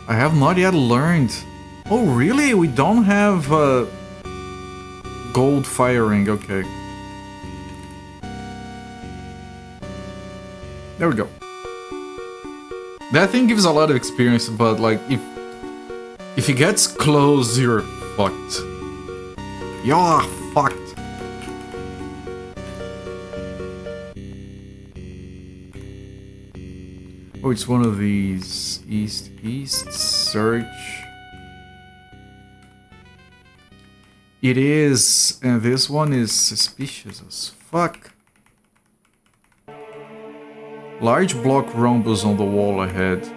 I have not yet learned. Oh really? We don't have gold firing, okay. There we go. That thing gives a lot of experience, but like if it gets close, you're fucked. You're fucked. Oh, it's one of these. East, search. It is, and this one is suspicious as fuck. Large block rhombus on the wall ahead.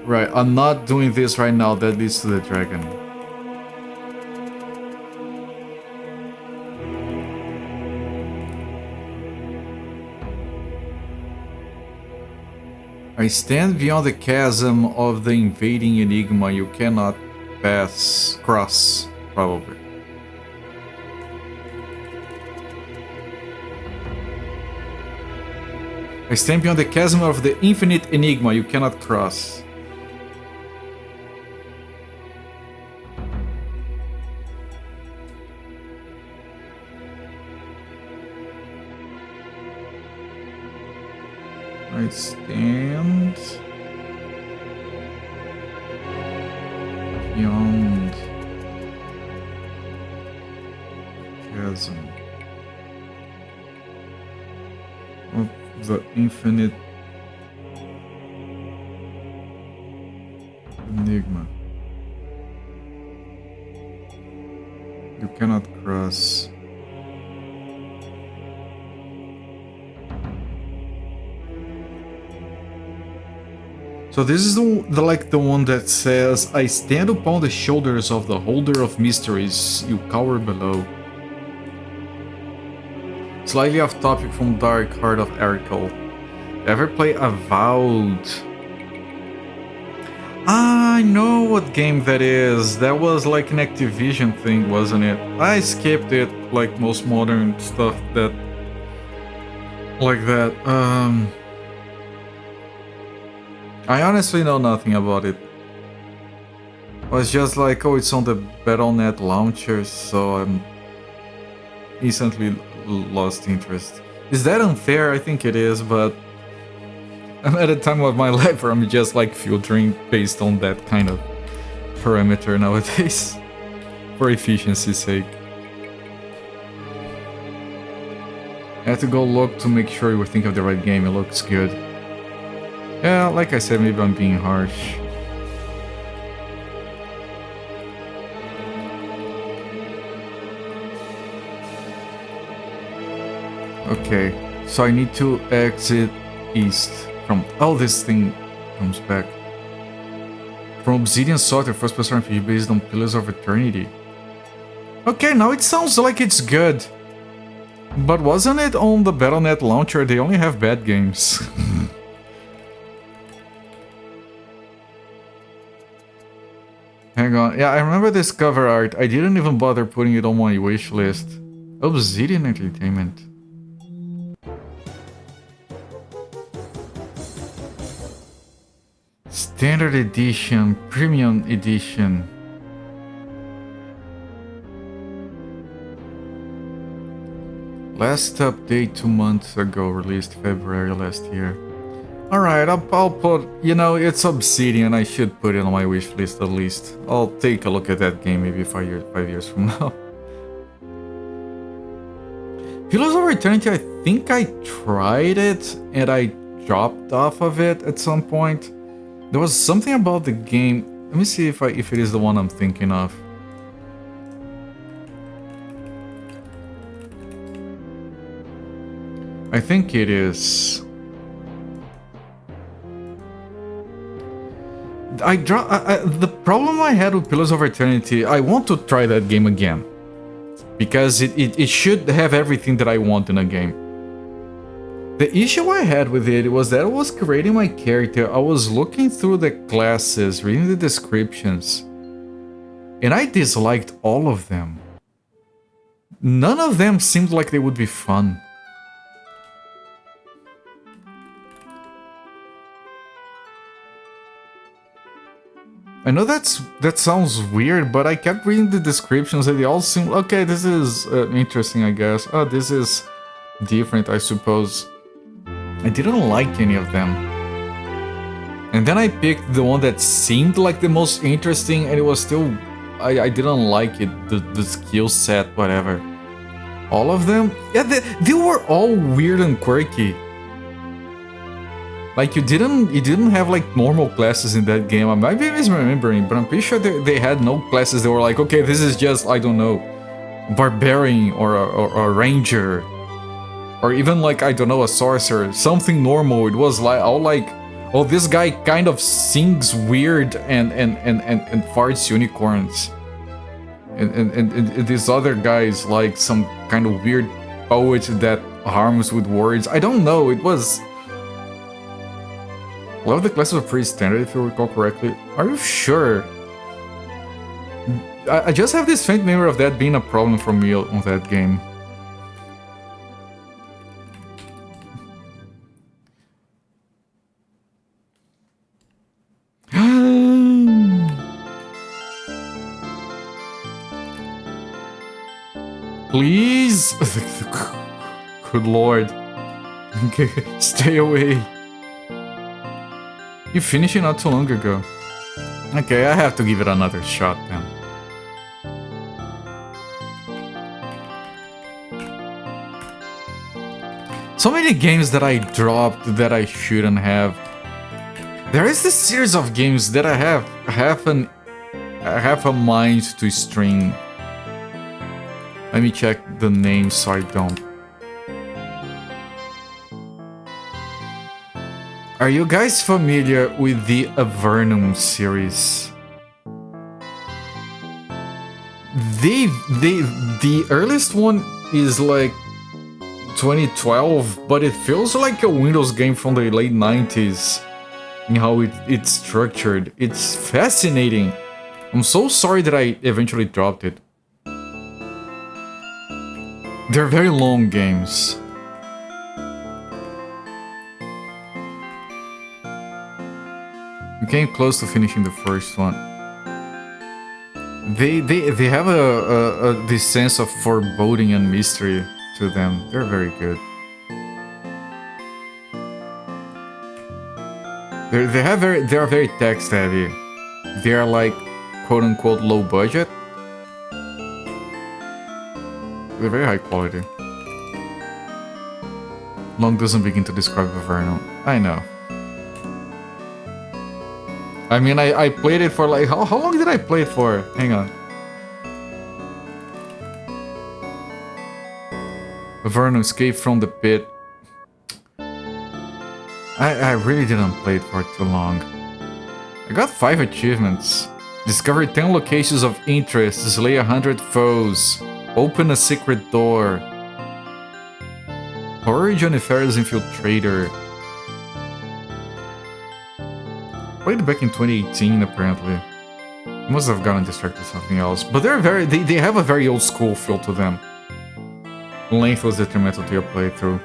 Right, I'm not doing this right now, that leads to the dragon. I stand beyond the chasm of the invading enigma you cannot cross, probably. I stand beyond the chasm of the infinite enigma you cannot cross. I stand beyond chasm of the infinite enigma you cannot cross. So this is the one that says, I stand upon the shoulders of the holder of mysteries, you cower below. Slightly off topic from Dark Heart of Arakel. Ever play Avowed? I know what game that is. That was like an Activision thing, wasn't it? I skipped it, like most modern stuff that... like that. I honestly know nothing about it. I was just like, oh, it's on the Battle.net launcher, so I'm instantly lost interest. Is that unfair? I think it is, but I'm at a time of my life where I'm just like filtering based on that kind of parameter nowadays, for efficiency's sake. I have to go look to make sure we think of the right game. It looks good. Yeah, like I said, maybe I'm being harsh. Okay, so I need to exit east from... Oh, this thing comes back. From Obsidian Sorter, first-person RPG based on Pillars of Eternity. Okay, now it sounds like it's good. But wasn't it on the Battle.net launcher? They only have bad games. Hang on, yeah, I remember this cover art. I didn't even bother putting it on my wish list. Obsidian Entertainment. Standard Edition, Premium Edition. Last update 2 months ago, released February last year. Alright, I'll put, you know, it's Obsidian, I should put it on my wish list at least. I'll take a look at that game maybe 5 years from now. Pillars of Eternity, I think I tried it and I dropped off of it at some point. There was something about the game. Let me see if it is the one I'm thinking of. I think it is. The problem I had with Pillars of Eternity, I want to try that game again. Because it should have everything that I want in a game. The issue I had with it was that I was creating my character, I was looking through the classes, reading the descriptions, and I disliked all of them. None of them seemed like they would be fun. I know that sounds weird, but I kept reading the descriptions and they all seemed, okay, this is interesting, I guess. Oh, this is different, I suppose. I didn't like any of them. And then I picked the one that seemed like the most interesting and it was still... I didn't like it, the skill set, whatever. All of them? Yeah, they were all weird and quirky. Like, you didn't have, like, normal classes in that game. I might be misremembering, but I'm pretty sure they had no classes. They were like, okay, this is just, I don't know, barbarian or a ranger. Or even, like, I don't know, a sorcerer. Something normal. It was like, all like, oh, this guy kind of sings weird and farts unicorns. And this other guy is like some kind of weird poet that harms with words. I don't know, it was... A lot of the classes were pretty standard, if you recall correctly. Are you sure? I just have this faint memory of that being a problem for me on that game. Please? Good lord. Okay, stay away. You finished it not too long ago. Okay, I have to give it another shot then. So many games that I dropped that I shouldn't have. There is this series of games that I have a mind to stream. Let me check the name so I don't. Are you guys familiar with the Avernum series? The earliest one is like 2012, but it feels like a Windows game from the late 90s in how it's structured. It's fascinating. I'm so sorry that I eventually dropped it. They're very long games. I'm getting close to finishing the first one. They have this sense of foreboding and mystery to them. They're very good. They are very text heavy. They are like quote unquote low budget. They're very high quality. Long doesn't begin to describe Avernum. I know. I mean, I played it for like... How long did I play it for? Hang on. Avernum Escape from the Pit. I really didn't play it for too long. I got 5 achievements. Discover 10 locations of interest. Slay 100 foes. Open a secret door. Horror Johnnyfer's Infiltrator. Played back in 2018, apparently. Must have gotten distracted with something else. But they have a very old school feel to them. Length was detrimental to your playthrough.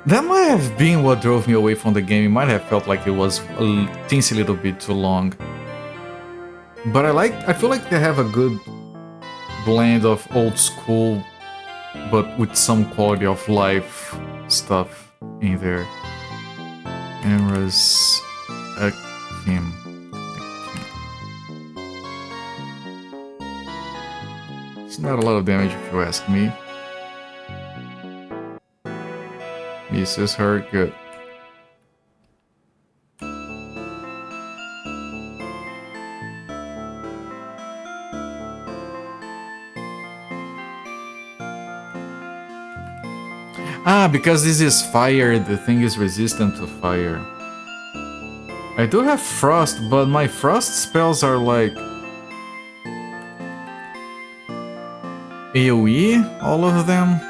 That might have been what drove me away from the game. It might have felt like it was a teensy little bit too long. But I feel like they have a good blend of old school, but with some quality of life stuff in there. Emra's Akim. It's not a lot of damage if you ask me. Misses her, good. Ah, because this is fire, the thing is resistant to fire. I do have frost, but my frost spells are like... AoE, all of them?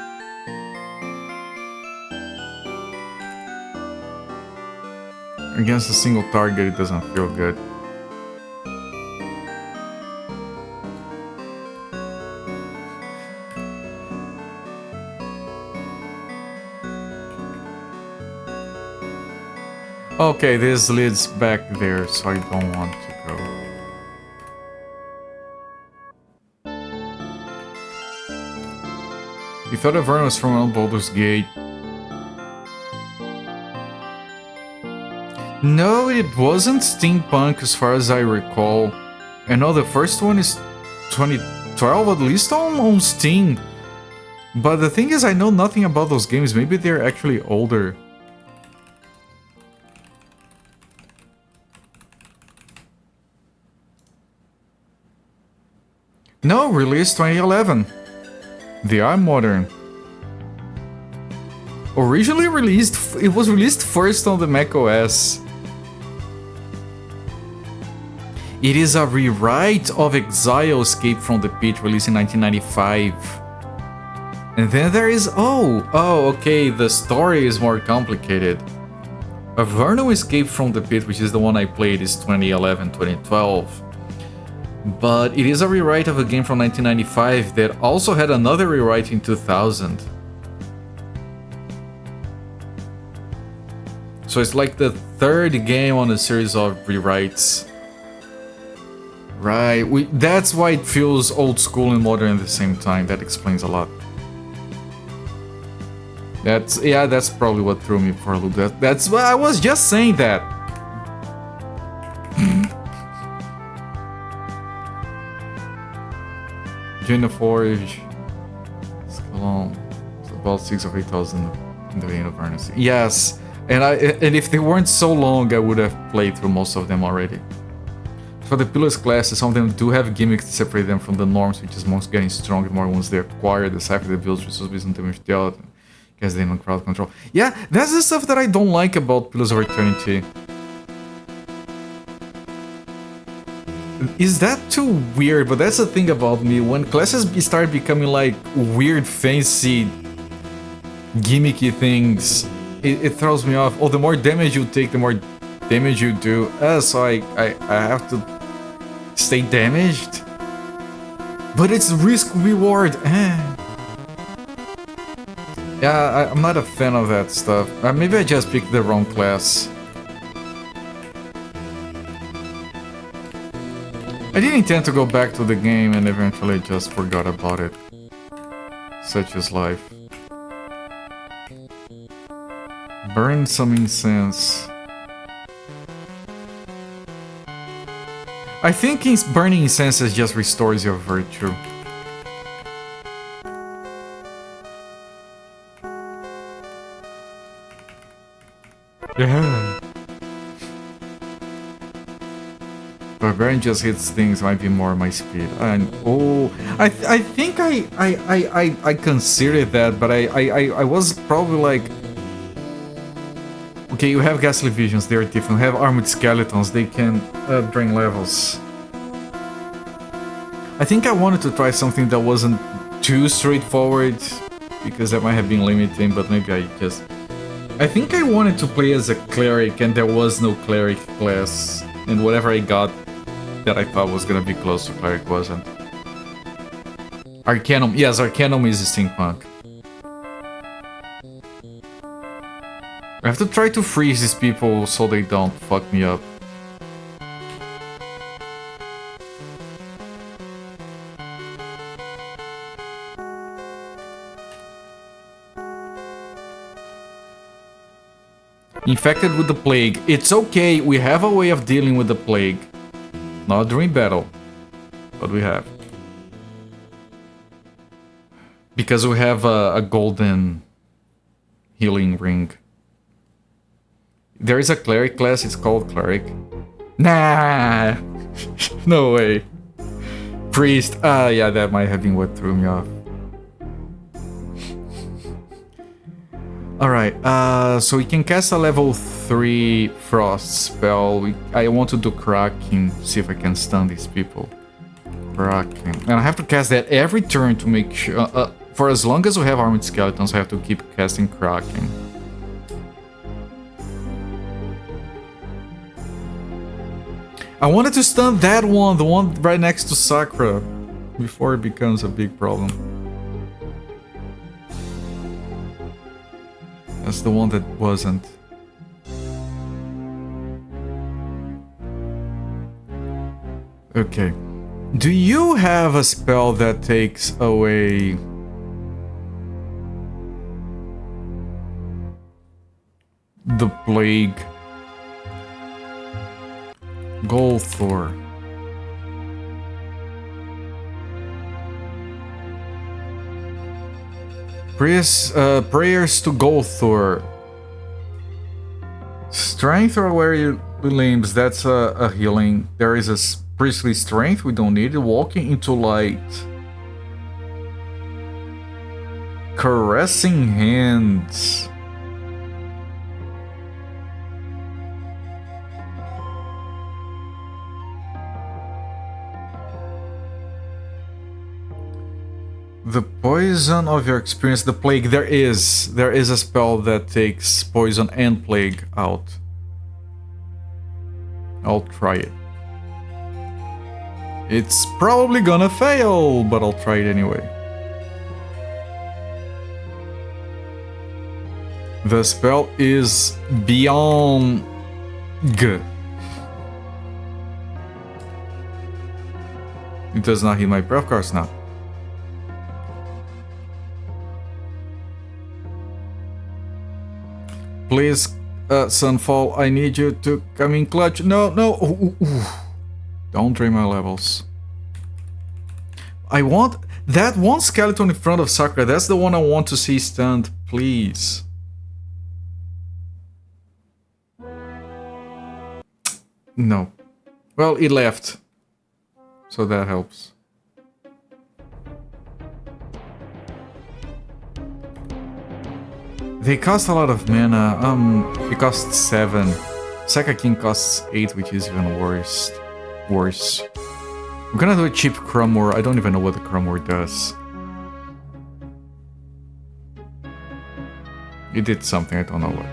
Against a single target, it doesn't feel good. Okay, this leads back there, so I don't want to go. You thought Avernum was from around Baldur's Gate. No, it wasn't steampunk as far as I recall. I know the first one is 2012, at least on Steam. But the thing is, I know nothing about those games. Maybe they're actually older. No, released 2011. They are modern. Originally released, it was released first on the macOS. It is a rewrite of Exile Escape from the Pit, released in 1995. And then there is... okay, the story is more complicated. Avernal Escape from the Pit, which is the one I played, is 2011-2012. But it is a rewrite of a game from 1995 that also had another rewrite in 2000. So it's like the third game on a series of rewrites. Right, that's why it feels old school and modern at the same time. That explains a lot. That's probably what threw me for a loop. That's why I was just saying that. Jenna Forge, Scalon, it's about 6 or 8,000 in the vein of Ernest. Yes, and if they weren't so long, I would have played through most of them already. For the Pillars classes, some of them do have gimmicks to separate them from the norms, which is monks getting stronger more once they acquire the cypher that builds resources and damage dealt, because they don't crowd control. Yeah, that's the stuff that I don't like about Pillars of Eternity. Is that too weird? But that's the thing about me. When classes start becoming like weird, fancy, gimmicky things, it throws me off. Oh, the more damage you take, the more damage you do. So I have to stay damaged? But it's risk-reward. Yeah, I'm not a fan of that stuff. Maybe I just picked the wrong class. I didn't intend to go back to the game and eventually just forgot about it. Such is life. Burn some incense. I think burning incense just restores your virtue. Yeah. Barbarian just hits things, might be more my speed. And I think I considered that, but I was probably like, okay, you have ghastly visions, they're different. You have armored skeletons, they can drain levels. I think I wanted to try something that wasn't too straightforward, because that might have been limiting, but maybe I think I wanted to play as a cleric, and there was no cleric class, and whatever I got that I thought was gonna be close to cleric wasn't. Arcanum, yes, Arcanum is a steampunk. I have to try to freeze these people so they don't fuck me up. Infected with the plague. It's okay, we have a way of dealing with the plague. Not during battle, but we have. Because we have a golden healing ring. There is a cleric class, it's called cleric. Nah! No way. Priest, yeah, that might have been what threw me off. Alright, so we can cast a level 3 frost spell. I want to do Cracking, see if I can stun these people. Cracking. And I have to cast that every turn to make sure... for as long as we have armored skeletons, I have to keep casting Cracking. I wanted to stun that one, the one right next to Sakura, before it becomes a big problem. That's the one that wasn't. Okay. Do you have a spell that takes away... the plague? Golthor. Prayers to Golthor. Strength or weary limbs, that's a healing. There is Priestly strength, we don't need it. Walking into light. Caressing hands. The poison of your experience, the plague, there is a spell that takes poison and plague out. I'll try it. It's probably gonna fail, but I'll try it anyway. The spell is beyond good. It does not hit my breath, of course not. Please, Sunfall, I need you to come in clutch. No, no. Ooh, ooh. Don't drain my levels. I want that one skeleton in front of Sakura. That's the one I want to see stunned, please. No. Well, it left. So that helps. They cost a lot of mana. It costs 7. Saka King costs 8, which is even worse. I'm gonna do a cheap Crumor. I don't even know what the Crumor does. It did something, I don't know what.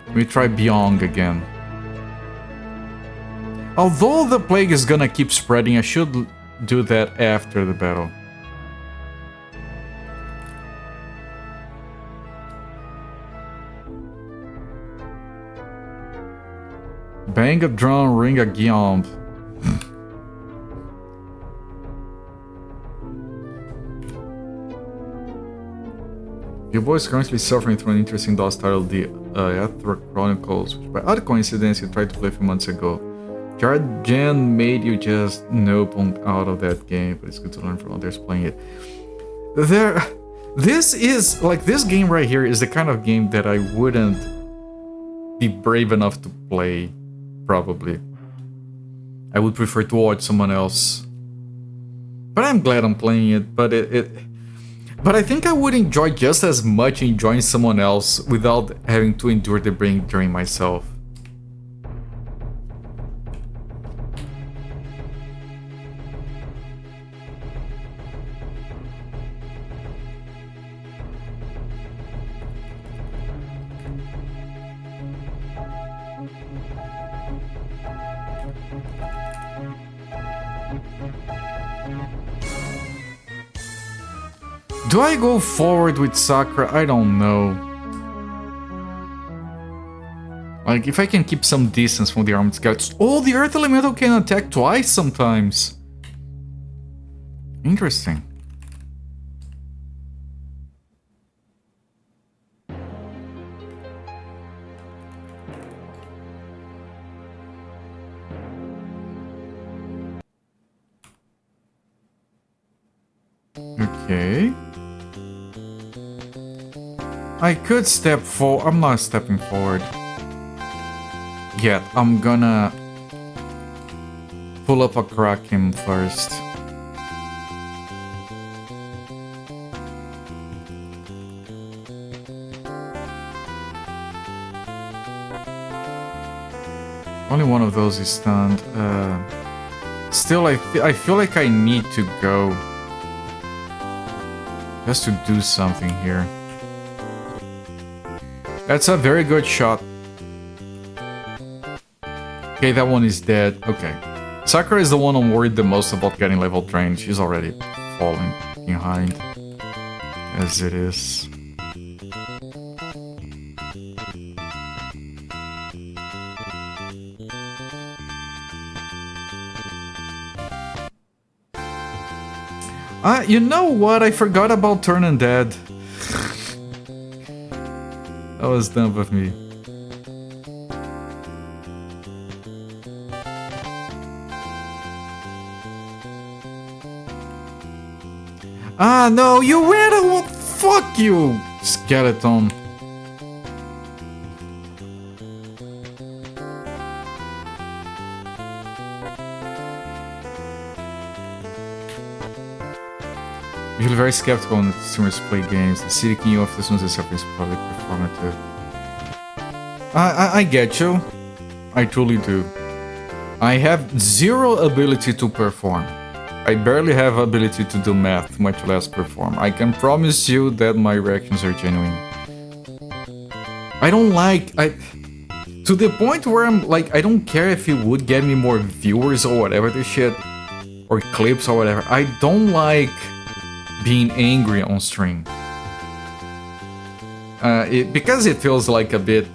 Let me try Byong again. Although the plague is gonna keep spreading, I should do that after the battle. Bang a drum, ring a gyomb. Your boy is currently suffering through an interesting DOS titled The Aethra Chronicles, which by odd coincidence you tried to play a few months ago. Jarjan made you just nope out of that game, but it's good to learn from others playing it. This game right here is the kind of game that I wouldn't be brave enough to play, probably. I would prefer to watch someone else. But I'm glad I'm playing it, but but I think I would enjoy just as much enjoying someone else without having to endure the brain drain myself. Do I go forward with Sakura? I don't know. Like, if I can keep some distance from the armed scouts. Oh, the Earth Elemental can attack twice sometimes. Interesting. Okay. I could step forward. I'm not stepping forward yet. I'm gonna pull up a Kraken first. Only one of those is stunned. Still, I feel like I need to go just to do something here. That's a very good shot. Okay, that one is dead. Okay. Sakura is the one I'm worried the most about getting level drained. She's already falling behind, as it is. You know what? I forgot about turning dead. That was dumb with me. Ah, no, you ran away! Fuck you, skeleton. Usually very skeptical when streamers play games. The city king of the soon as is public performative. I get you. I truly do. I have zero ability to perform. I barely have ability to do math, much less perform. I can promise you that my reactions are genuine. I don't like... to the point where I'm like, I don't care if it would get me more viewers or whatever this shit. Or clips or whatever. I don't like being angry on stream. Because it feels like a bit...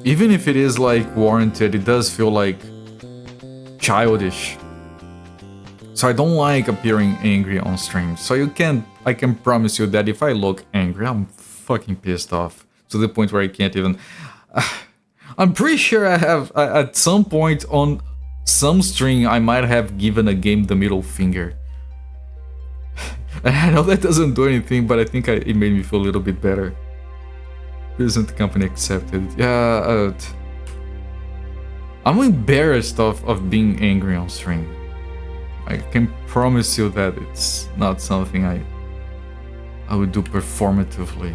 Even if it is like warranted, it does feel like childish. So I don't like appearing angry on stream. So I can promise you that if I look angry, I'm fucking pissed off. To the point where I can't even... I'm pretty sure I have, at some point on some stream, I might have given a game the middle finger. I know that doesn't do anything, but I think it made me feel a little bit better. Isn't the company accepted? Yeah, I'm embarrassed of being angry on stream. I can promise you that it's not something I would do performatively.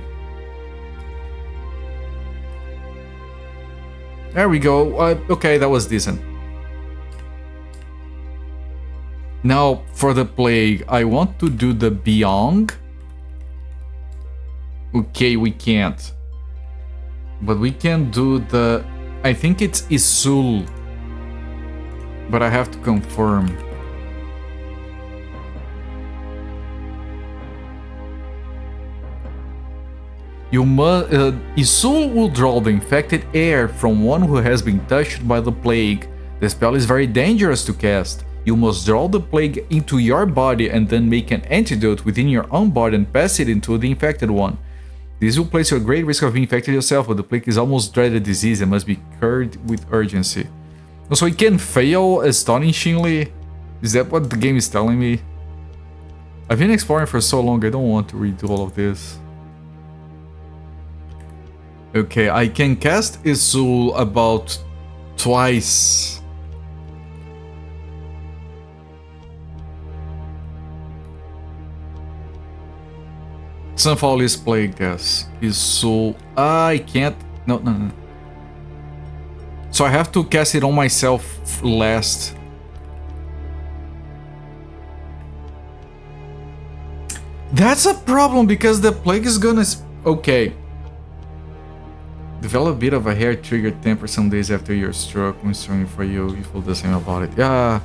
There we go. Okay, that was decent. Now, for the plague, I want to do the Beyond. Okay, we can't. But we can do the... I think it's Isul. But I have to confirm. Isul will draw the infected air from one who has been touched by the plague. The spell is very dangerous to cast. You must draw the plague into your body and then make an antidote within your own body and pass it into the infected one. This will place you at great risk of being infected yourself, but the plague is almost dreaded disease and must be cured with urgency. So it can fail astonishingly? Is that what the game is telling me? I've been exploring for so long, I don't want to redo all of this. Okay, I can cast Isul about twice. Sunfall is plague, yes. Isul... I can't... No. So I have to cast it on myself last. That's a problem because the plague is gonna... Okay. Develop a bit of a hair trigger temper some days after your stroke. When streaming for you, you feel the same about it. Yeah.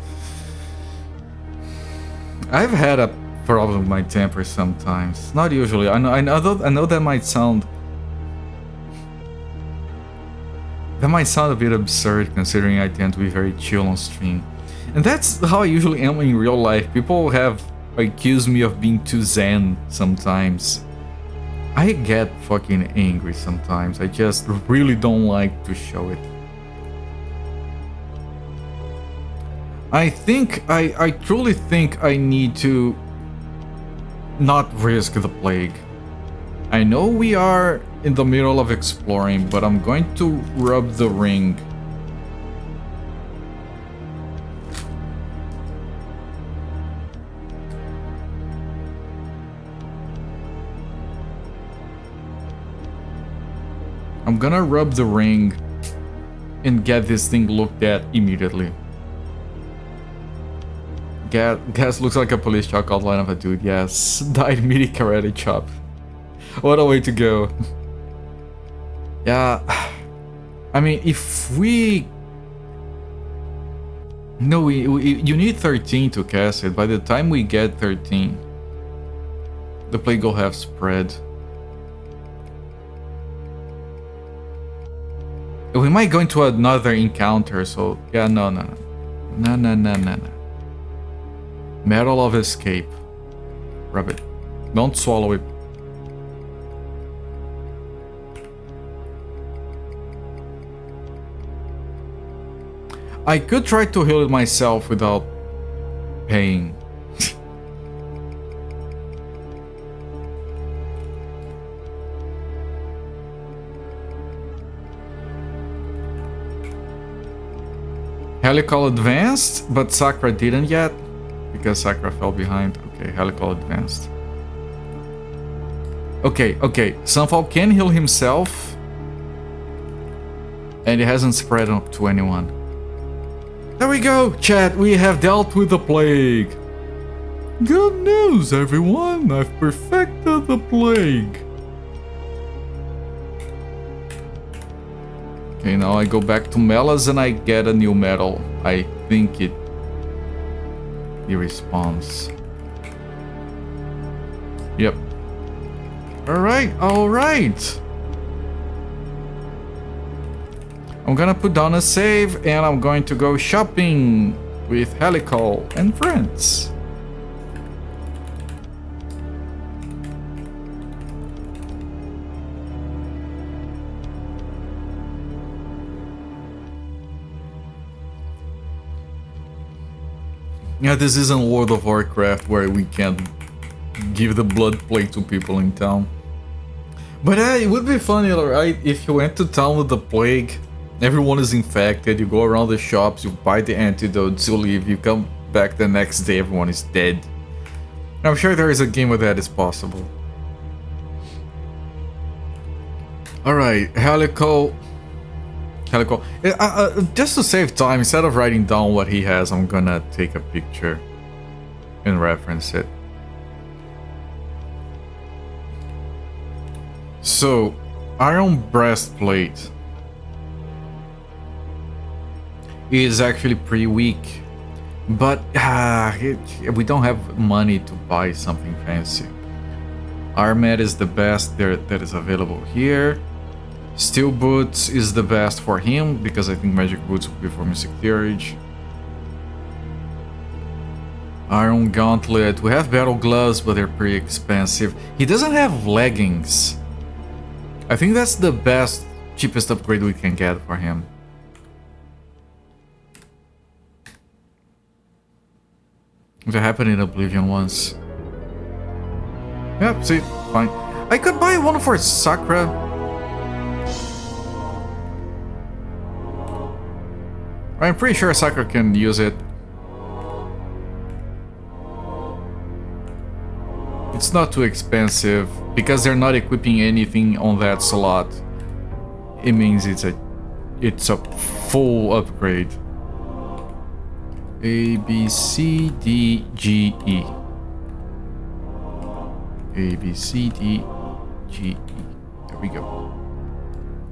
I've had a problem with my temper sometimes. Not usually. I know that might sound... That might sound a bit absurd considering I tend to be very chill on stream. And that's how I usually am in real life. People have accused me of being too zen sometimes. I get fucking angry sometimes. I just really don't like to show it. I truly think I need to not risk the plague. I know we are in the middle of exploring, but I'm going to rub the ring. I'm gonna rub the ring and get this thing looked at immediately. Gas looks like a police chalk outline of a dude, yes. Died midi karate chop. What a way to go. Yeah. I mean, if we... No, you need 13 to cast it. By the time we get 13, the plague will have spread. We might go into another encounter, so... Yeah, no. Metal of escape. Rub it. Don't swallow it. I could try to heal it myself without paying. Helical advanced, but Sakura didn't yet. Because Sakura fell behind. Okay, Helical advanced. Okay. Sunfall can heal himself. And it hasn't spread up to anyone. There we go, chat. We have dealt with the plague. Good news, everyone. I've perfected the plague. Okay, now I go back to Melas and I get a new medal. I think he respawns. Yep. Alright. I'm gonna put down a save and I'm going to go shopping with Helical and friends. Yeah, this isn't World of Warcraft where we can give the blood plague to people in town. But it would be funny, right? If you went to town with the plague, everyone is infected, you go around the shops, you buy the antidotes, you leave, you come back the next day, everyone is dead. I'm sure there is a game where that is possible. Alright, Helical. Just to save time, instead of writing down what he has, I'm gonna take a picture and reference it. So, Iron Breastplate is actually pretty weak, but we don't have money to buy something fancy. Armed is the best that is available here. Steel Boots is the best for him, because I think Magic Boots will be for Mystic Theurge. Iron Gauntlet. We have Battle Gloves, but they're pretty expensive. He doesn't have Leggings. I think that's the best, cheapest upgrade we can get for him. It happened in Oblivion once. Yep, see, fine. I could buy one for Sakura. I'm pretty sure Sakura can use it. It's not too expensive, because they're not equipping anything on that slot. It means it's a full upgrade. A, B, C, D, G, E. A, B, C, D, G, E. There we go.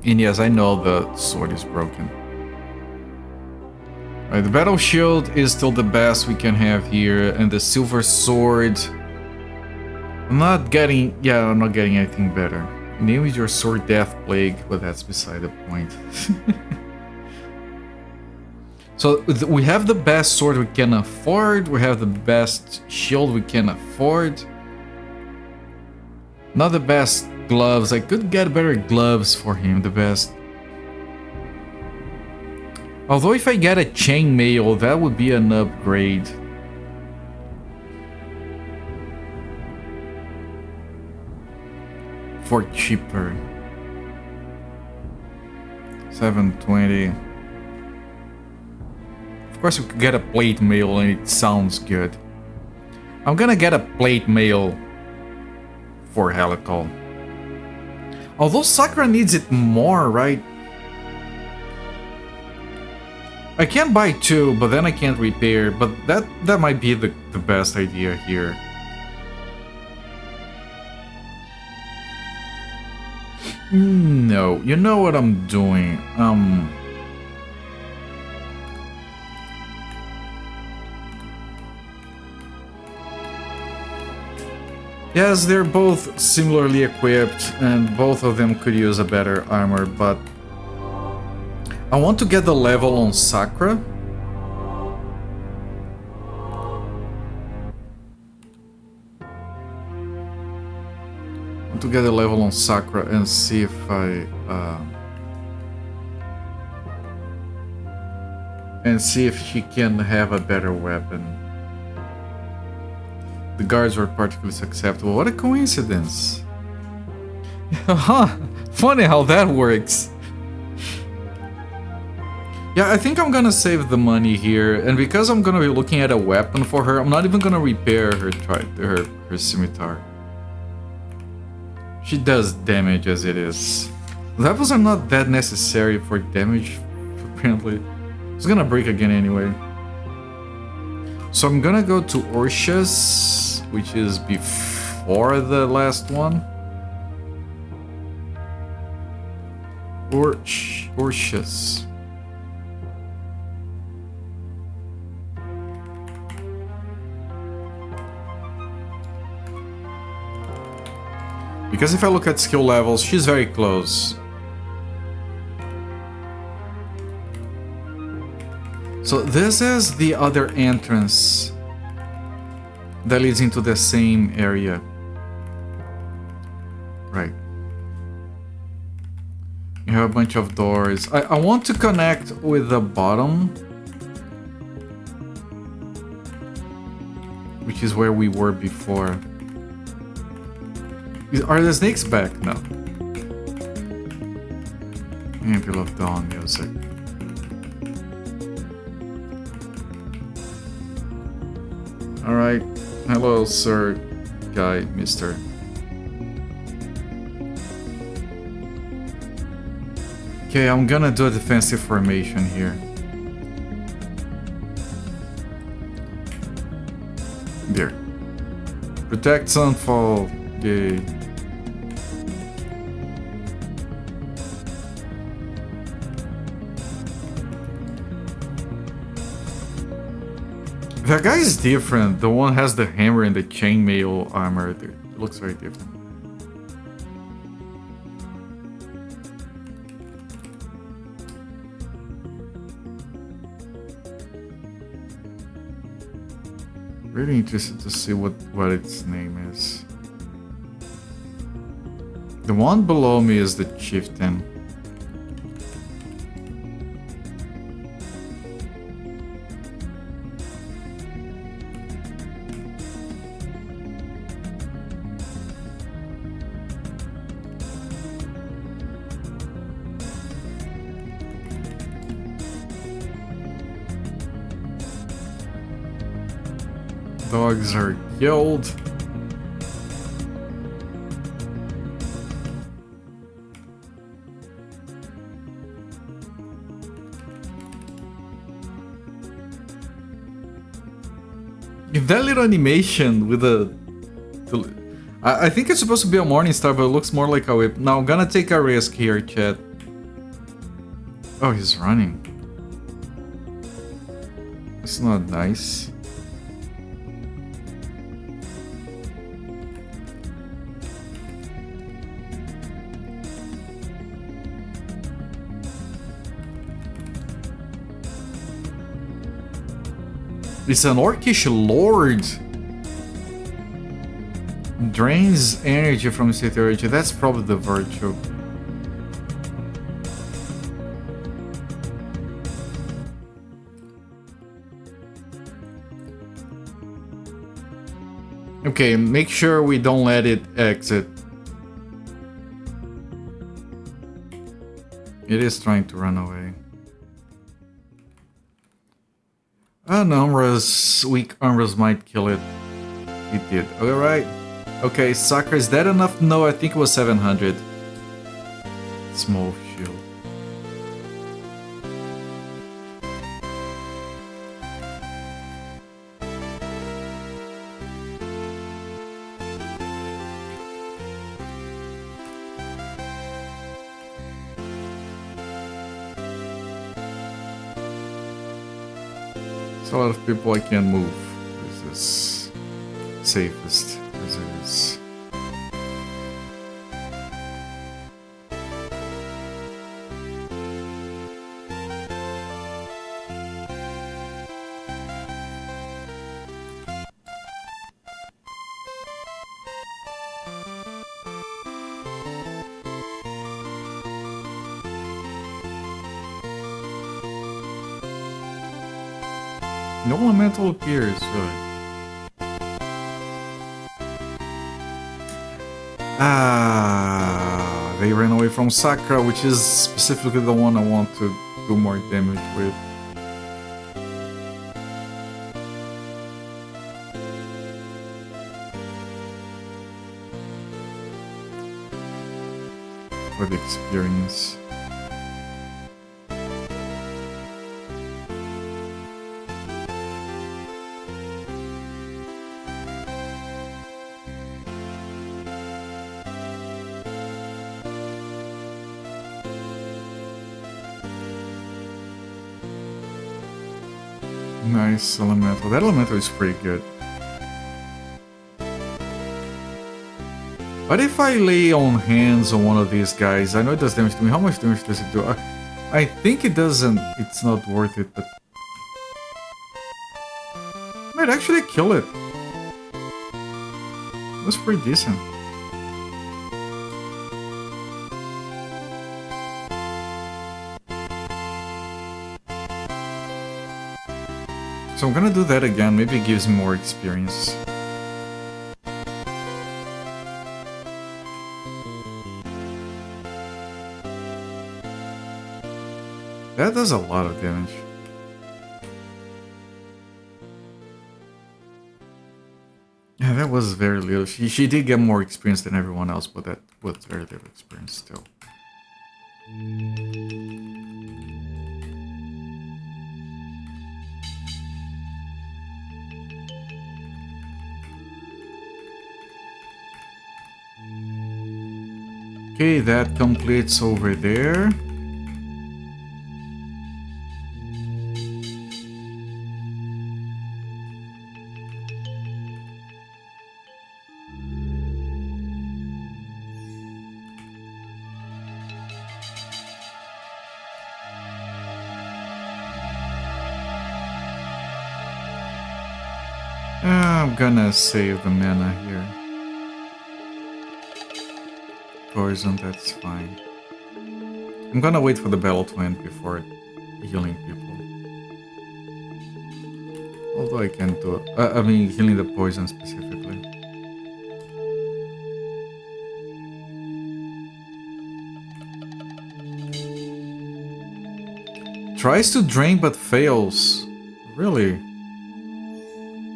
And yes, I know the sword is broken. Alright, the Battle Shield is still the best we can have here, and the Silver Sword... I'm not getting anything better. Name is your sword Death Plague, but that's beside the point. So we have the best sword we can afford, we have the best shield we can afford. Not the best gloves. I could get better gloves for him, the best. Although if I get a chainmail, that would be an upgrade. For cheaper. 720. Of course, we could get a plate mail and it sounds good. I'm gonna get a plate mail for Helical. Although Sakura needs it more, right? I can buy two, but then I can't repair. But that might be the best idea here. No, you know what I'm doing. Yes, they're both similarly equipped, and both of them could use a better armor, but I want to get the level on Sakura. To get a level on Sakura and see if I and see if she can have a better weapon. The guards were particularly acceptable. What a coincidence! Huh? Funny how that works. Yeah, I think I'm gonna save the money here, and because I'm gonna be looking at a weapon for her, I'm not even gonna repair her scimitar. She does damage as it is. Levels are not that necessary for damage, apparently. It's gonna break again anyway. So I'm gonna go to Orcius, which is before the last one. Orcius. Because if I look at skill levels, she's very close. So this is the other entrance that leads into the same area. Right. You have a bunch of doors. I want to connect with the bottom, which is where we were before. Are the snakes back? No. Ample of Dawn music. Alright. Hello, sir. Guy, mister. Okay, I'm gonna do a defensive formation here. There. Protect Sunfall. Yay. That guy is different. The one has the hammer and the chainmail armor. It looks very different. Really interested to see what its name is. The one below me is the chieftain. Dogs are killed. If that little animation with I think it's supposed to be a morning star, but it looks more like a whip. Now I'm gonna take a risk here, chat. Oh, he's running. It's not nice. It's an orcish lord. Drains energy from security. That's probably the virtue. Okay, make sure we don't let it exit. It is trying to run away. Weak Umbras might kill it. It did. Alright. Okay, Sakura, is that enough? No, I think it was 700. Small shield. There's a lot of people I can't move. This is safest as it is. No elemental appears, really. They ran away from Sakura, which is specifically the one I want to do more damage with. For the experience. Nice elemental. That elemental is pretty good. What if I lay on hands on one of these guys? I know it does damage to me. How much damage does it do? I think it doesn't. It's not worth it, but might actually kill it. That's pretty decent. So I'm gonna do that again. Maybe it gives me more experience. That does a lot of damage. Yeah, that was very little. She did get more experience than everyone else, but that was very little experience still. Okay, that completes over there. I'm gonna save the mana here. Poison, that's fine. I'm gonna wait for the battle to end before healing people. Although I can't do it. I mean, healing the poison specifically. Tries to drain but fails. Really?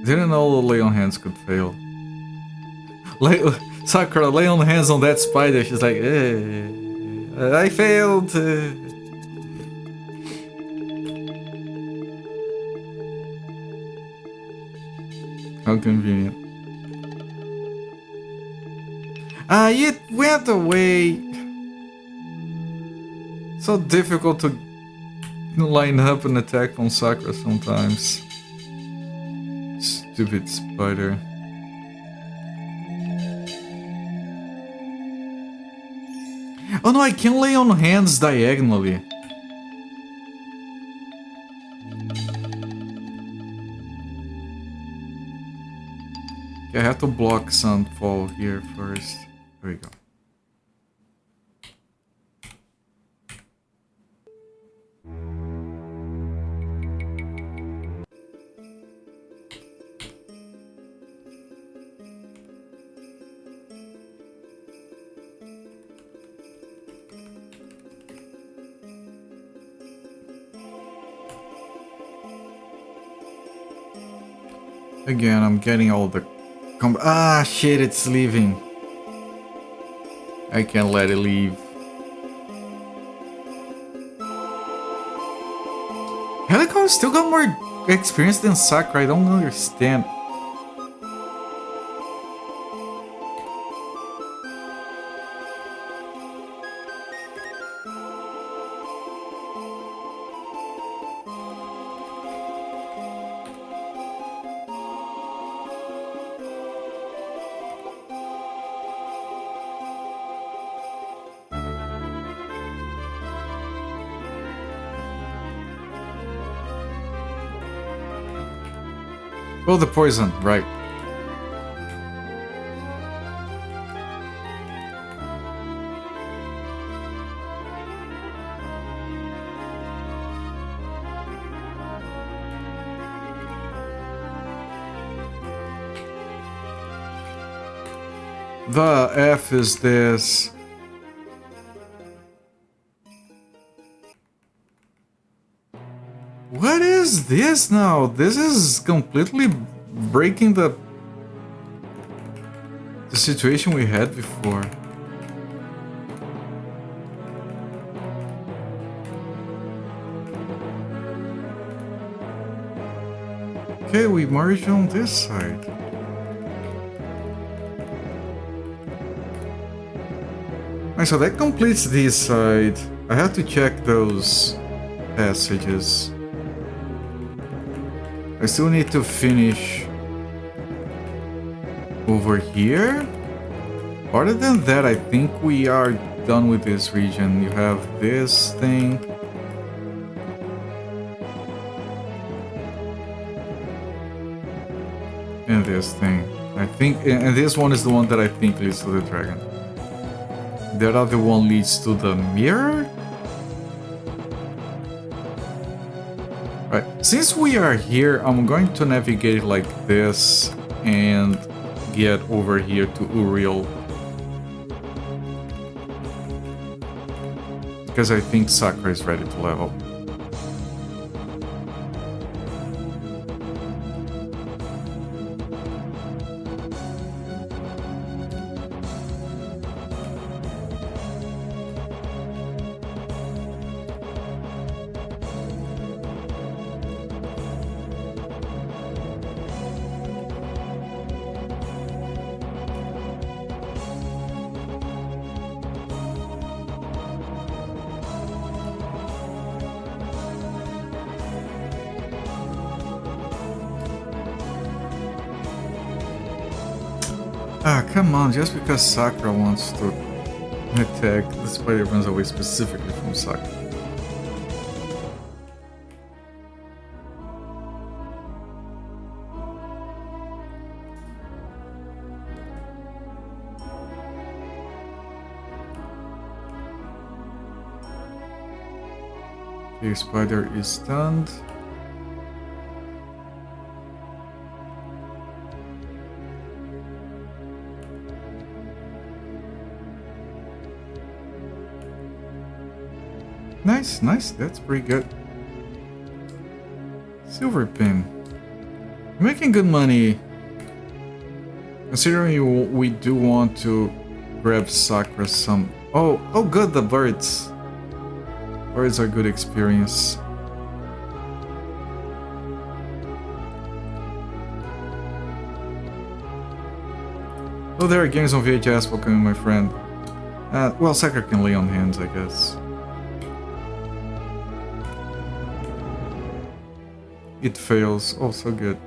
Didn't know lay on hands could fail. Sakura, lay on hands on that spider. She's like, I failed. How convenient. It went away. So difficult to line up an attack on Sakura sometimes. Stupid spider. Oh no, I can lay on hands diagonally. Okay, I have to block Sunfall here first. There we go. Again, I'm getting all the shit, it's leaving. I can't let it leave. Helicon still got more experience than Sakura, I don't understand. Oh, the poison, right. The F is this. is this now? This is completely breaking the situation we had before. Okay, we merged on this side. Alright, so that completes this side. I have to check those passages. I still need to finish over here. Other than that, I think we are done with this region. You have this thing. And this thing. I think, and this one is the one that I think leads to the dragon. The other one leads to the mirror? Right, since we are here, I'm going to navigate like this and get over here to Uriel. Because I think Sakura is ready to level. Ah, come on, just because Sakura wants to attack, the spider runs away specifically from Sakura. The spider is stunned. Nice, nice, that's pretty good. Silver pin. You're making good money. Considering we do want to grab Sakura some... Oh good, the birds. Birds are good experience. Oh, there are games on VHS, welcome my friend. Well, Sakura can lay on hands, I guess. It fails. Oh, so good.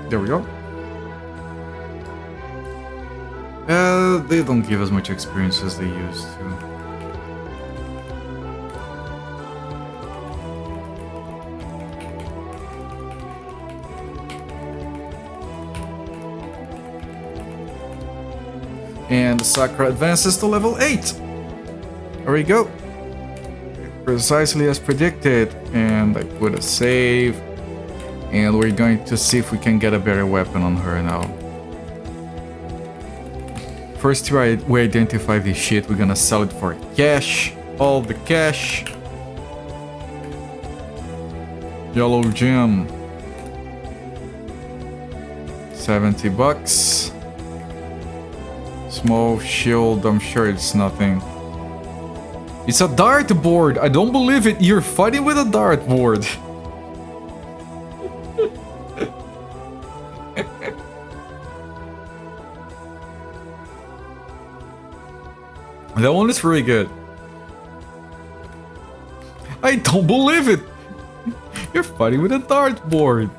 There we go. They don't give as much experience as they used to. And Sakura advances to level 8. There we go. Precisely as predicted. And I put a save. And we're going to see if we can get a better weapon on her now. First we identify this shit, we're gonna sell it for cash. All the cash. Yellow gem. 70 bucks. Small shield, I'm sure it's nothing. It's a dartboard! I don't believe it! You're fighting with a dartboard! That one is really good. I don't believe it! You're fighting with a dartboard!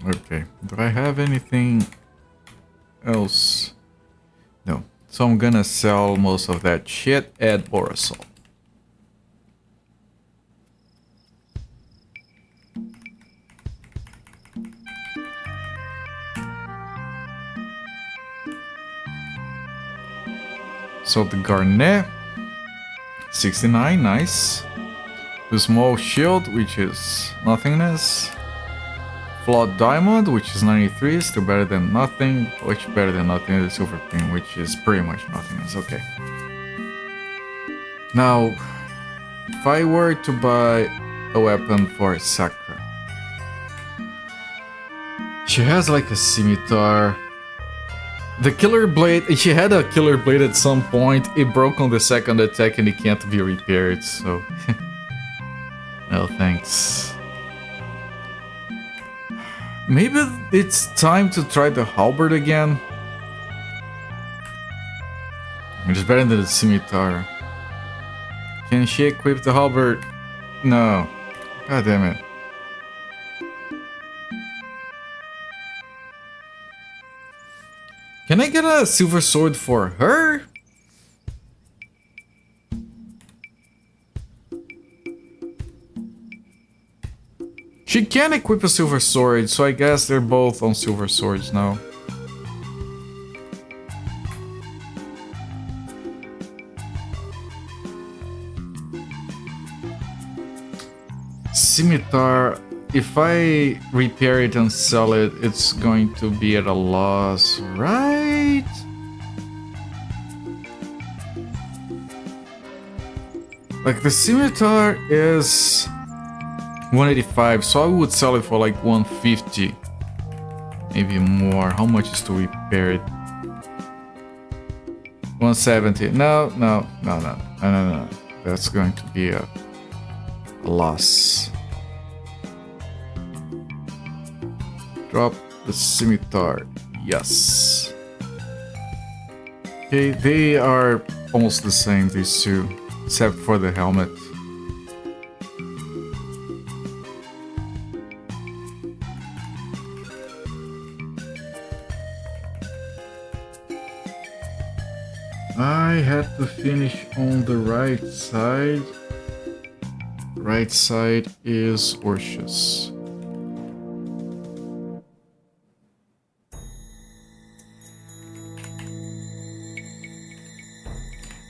Okay, do I have anything else? No. So I'm gonna sell most of that shit at Borisol. So the Garnet, 69, nice. The small shield, which is nothingness. Flawed diamond, which is 93, still better than nothing. Much better than nothing. The silver pin, which is pretty much nothingness. Okay. Now, if I were to buy a weapon for Sakura, she has like a scimitar. The killer blade, she had a killer blade at some point. It broke on the second attack and it can't be repaired, so no thanks. Maybe it's time to try the halberd again. It's better than the scimitar. Can she equip the halberd? No. God damn it. Can I get a silver sword for her? She can equip a silver sword, so I guess they're both on silver swords now. Scimitar, if I repair it and sell it, it's going to be at a loss, right? Like the scimitar is 185, so I would sell it for like 150. Maybe more. How much is to repair it? 170. No. That's going to be a loss. Drop the scimitar. Yes. Okay, they are almost the same, these two, except for the helmet. I had to finish on the right side. Right side is Orcius.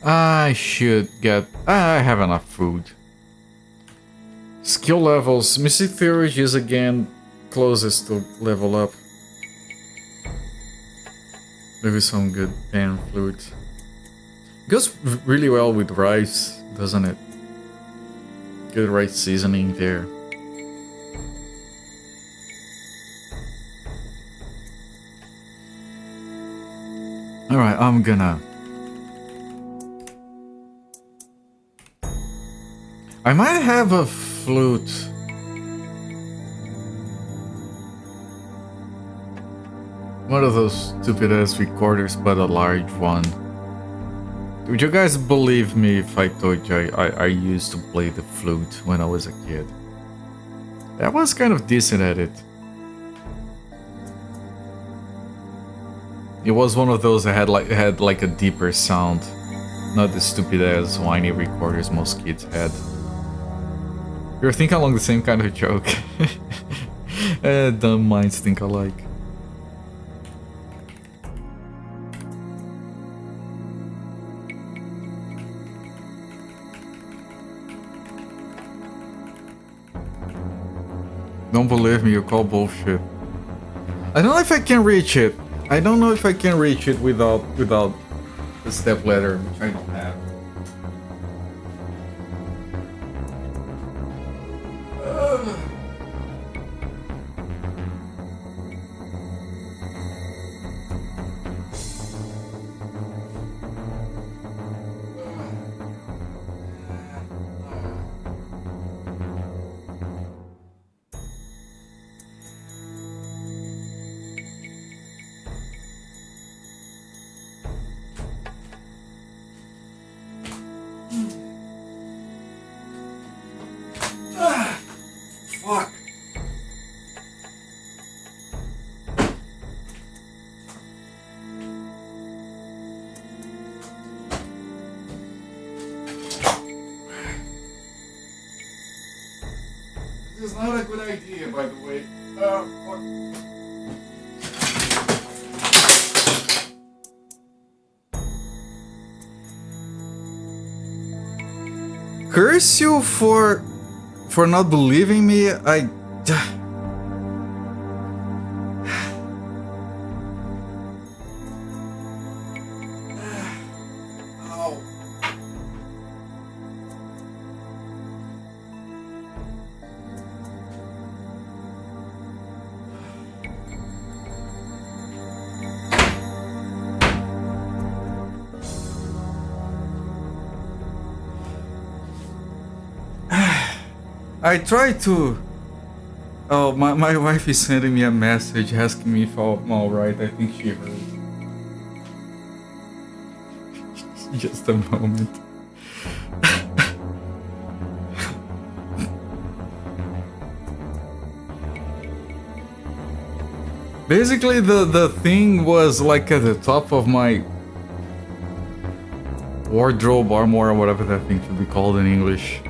I should get... I have enough food. Skill levels. Mystic Theurgy is again closest to level up. Maybe some good pan flute. Goes really well with rice, doesn't it? Good rice seasoning there. Alright, I'm gonna... I might have a flute. One of those stupid ass recorders, but a large one. Would you guys believe me if I told you I used to play the flute when I was a kid? I was kind of decent at it. It was one of those that had like a deeper sound, not the stupid ass whiny recorders most kids had. You're thinking along the same kind of joke. Dumb minds think alike. Don't believe me, you call bullshit. I don't know if I can reach it. I don't know if I can reach it without the step ladder, which I don't have. Fuck. is not a good idea, by the way. Curse you for not believing me. I tried to. Oh, my wife is sending me a message asking me if I'm alright. I think she heard. Just a moment. Basically, the thing was like at the top of my wardrobe, armor, or whatever that thing should be called in English.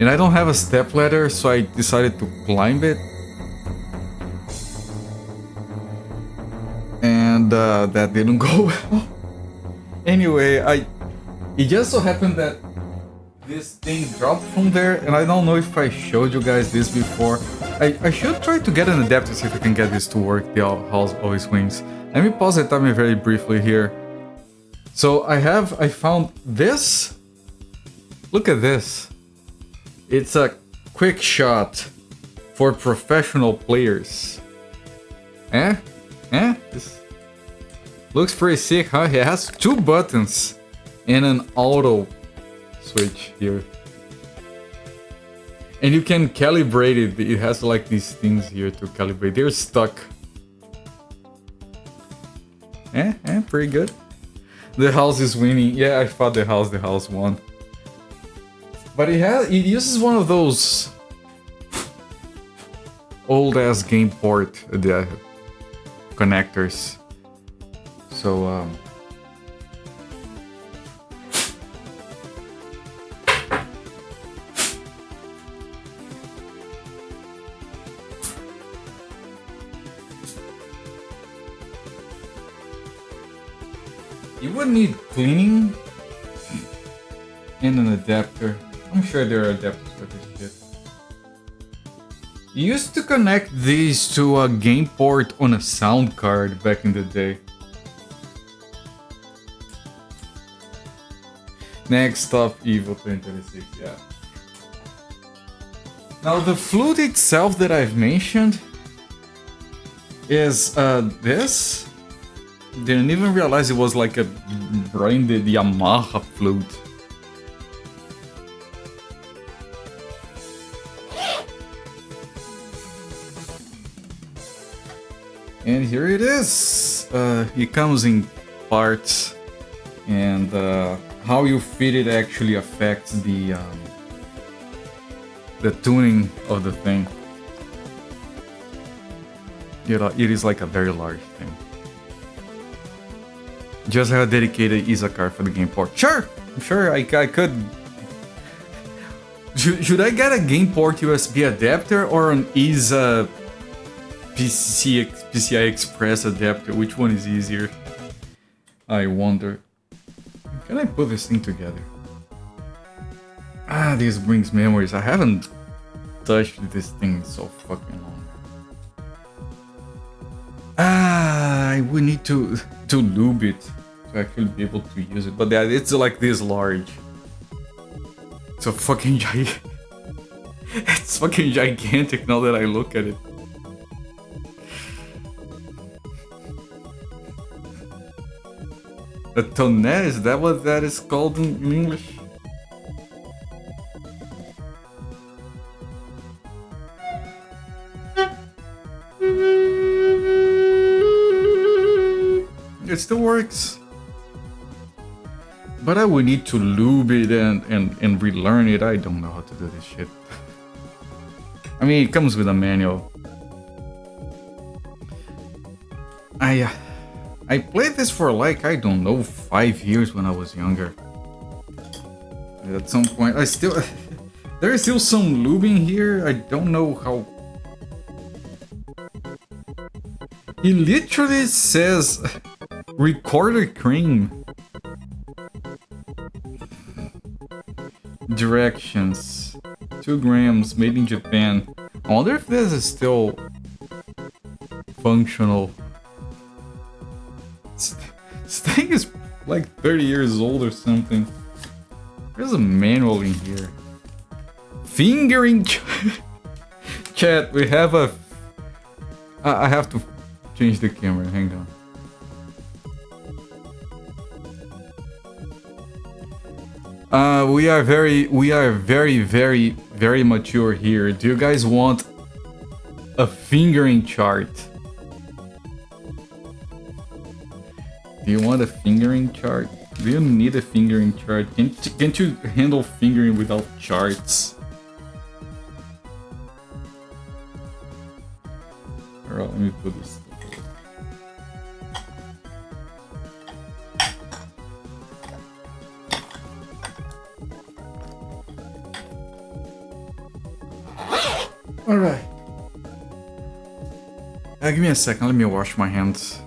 And I don't have a stepladder, so I decided to climb it. And that didn't go well. Anyway, it just so happened that this thing dropped from there, and I don't know if I showed you guys this before. I should try to get an adapter, see if I can get this to work, the house always wins. Let me pause the timer very briefly here. So I found this. Look at this. It's a quick shot for professional players. This looks pretty sick, huh? It has 2 buttons and an auto switch here. And you can calibrate it. It has like these things here to calibrate. They're stuck. Pretty good. The house is winning. Yeah, I thought the house won. But it uses one of those old ass game port connectors. So you would need cleaning and an adapter. I'm sure there are adapters for this shit. You used to connect these to a game port on a sound card back in the day. Next up, Evil 2026, yeah. Now the flute itself that I've mentioned is this. Didn't even realize it was like a branded Yamaha flute. And here it is. It comes in parts, and how you fit it actually affects the tuning of the thing. It is like a very large thing. Just how dedicated is a card for the game port? Sure, I'm sure I could. Should I get a game port USB adapter or an ISA PCI Express adapter? Which one is easier? I wonder. Can I put this thing together? This brings memories. I haven't touched this thing in so fucking long. I would need to lube it to actually be able to use it. But yeah, it's like this large. It's a fucking giant. It's fucking gigantic now that I look at it. A tonnet, is that what that is called in English? It still works. But I would need to lube it and relearn it. I don't know how to do this shit. I mean, it comes with a manual. I played this for like, I don't know, 5 years when I was younger. At some point, There is still some lube in here. I don't know how. He literally says recorder cream. Directions. 2 grams, made in Japan. I wonder if this is still functional. This thing is like 30 years old or something. There's a manual in here. Fingering chat, we have a... I have to change the camera, hang on. We are very mature here. Do you guys want a fingering chart? Do you want a fingering chart? Do you need a fingering chart? Can't you handle fingering without charts? Alright, let me put this. Alright. Give me a second, let me wash my hands.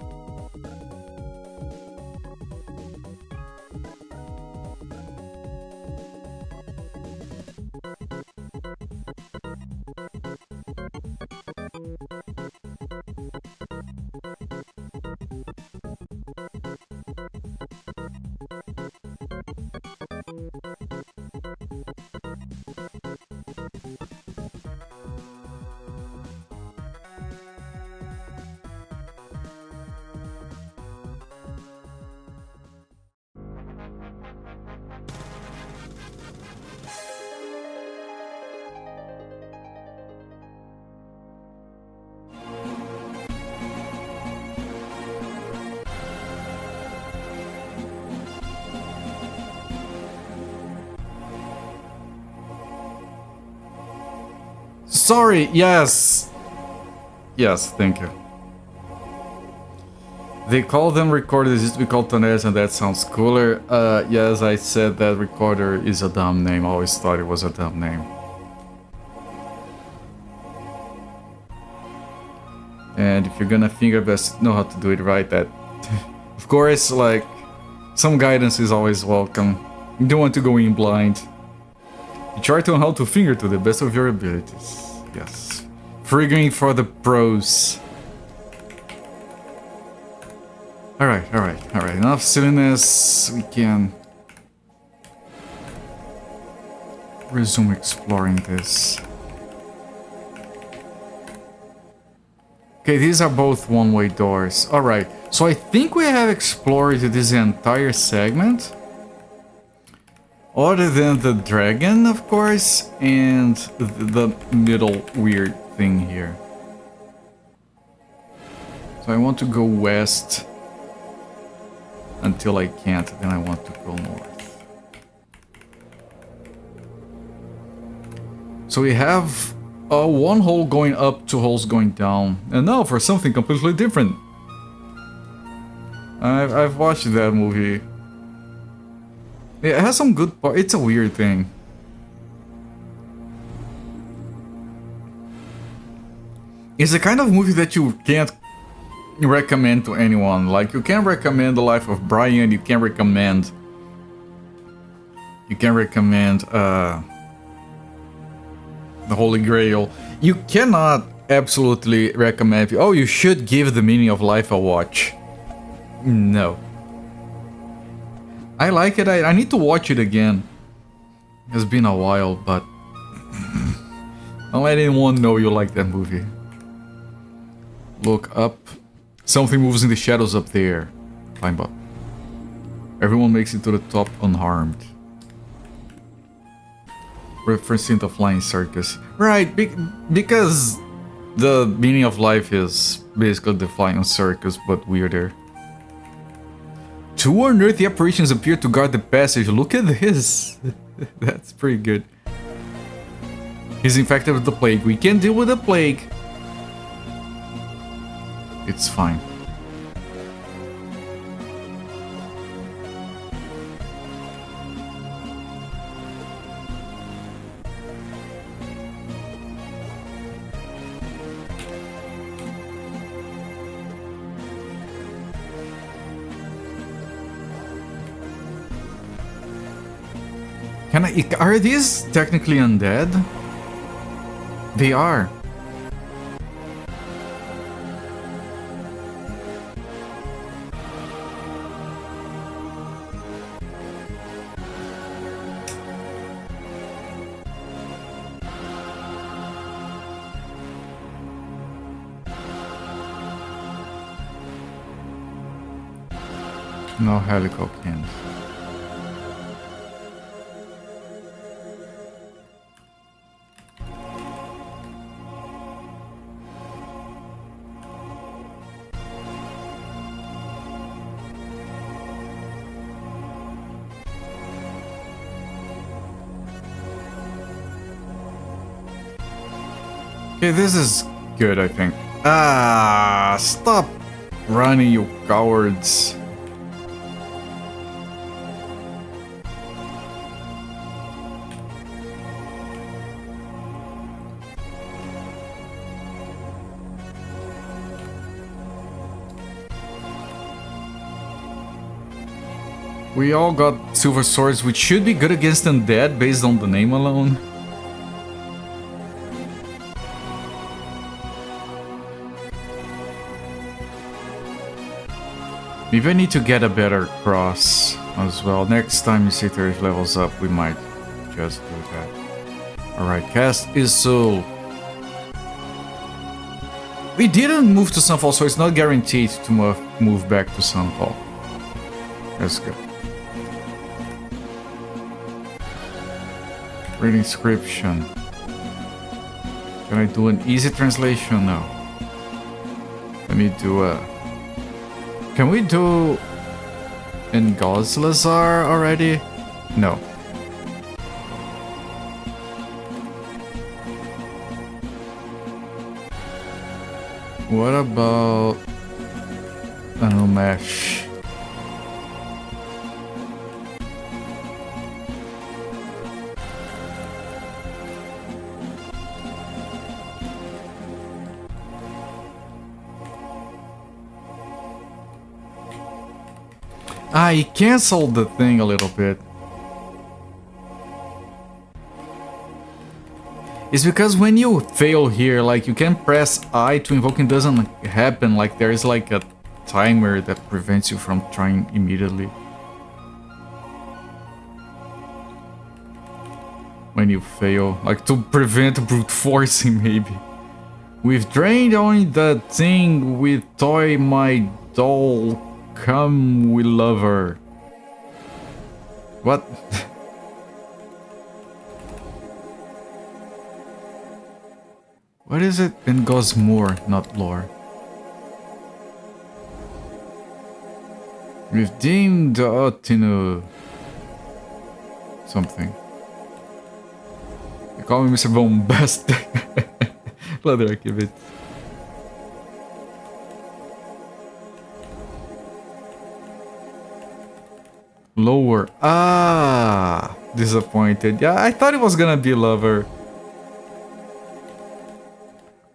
Sorry, yes. Yes, thank you. They call them recorders, used to be called toners, and that sounds cooler. Yes, I said that recorder is a dumb name. I always thought it was a dumb name. And if you're gonna finger, best know how to do it right. That, of course, like, some guidance is always welcome. You don't want to go in blind. You try to know how to finger to the best of your abilities. Yes. Fingering for the pros. Alright. Enough silliness. We can resume exploring this. Okay, these are both one-way doors. Alright, so I think we have explored this entire segment. Other than the dragon, of course, and the middle weird thing here. So I want to go west until I can't, then I want to go north. So we have one hole going up, 2 holes going down. And now for something completely different. I've watched that movie. Yeah, it has some good parts. It's a weird thing. It's the kind of movie that you can't recommend to anyone. Like, you can't recommend The Life of Brian, you can't recommend... The Holy Grail. You cannot absolutely recommend... Oh, you should give The Meaning of Life a watch. No. I like it. I need to watch it again. It's been a while, but... Don't let anyone know you like that movie. Look up. Something moves in the shadows up there. Climb up. Everyone makes it to the top unharmed. Referencing the flying circus. Right, because the meaning of life is basically the flying circus, but weirder. 2 unearthly apparitions appear to guard the passage. Look at this. That's pretty good. He's infected with the plague. We can deal with the plague. It's fine. Can I? Are these technically undead? They are. No helical cans. Okay, this is good, I think. Ah, stop running, you cowards. We all got silver swords, which should be good against undead based on the name alone. Maybe I need to get a better cross as well. Next time you see 30 levels up, we might just do that. Alright, cast is so. We didn't move to Sunfall, so it's not guaranteed to move back to Sunfall. That's good. Read inscription. Can I do an easy translation? No. Let me do a... Can we do in Gozlazar already? No. What about... I don't know, Mesh? I canceled the thing a little bit. It's because when you fail here, like you can press I to invoke and it doesn't happen. Like there is like a timer that prevents you from trying immediately. When you fail, like to prevent brute forcing maybe. We've drained on the thing with toy my doll. Come, we love her. What? What is it in Gosmore, not lore? We've deemed Otino something. You call me Mr. Bombastic. Leather Archivist. Lower. Ah, disappointed. Yeah, I thought it was gonna be lover.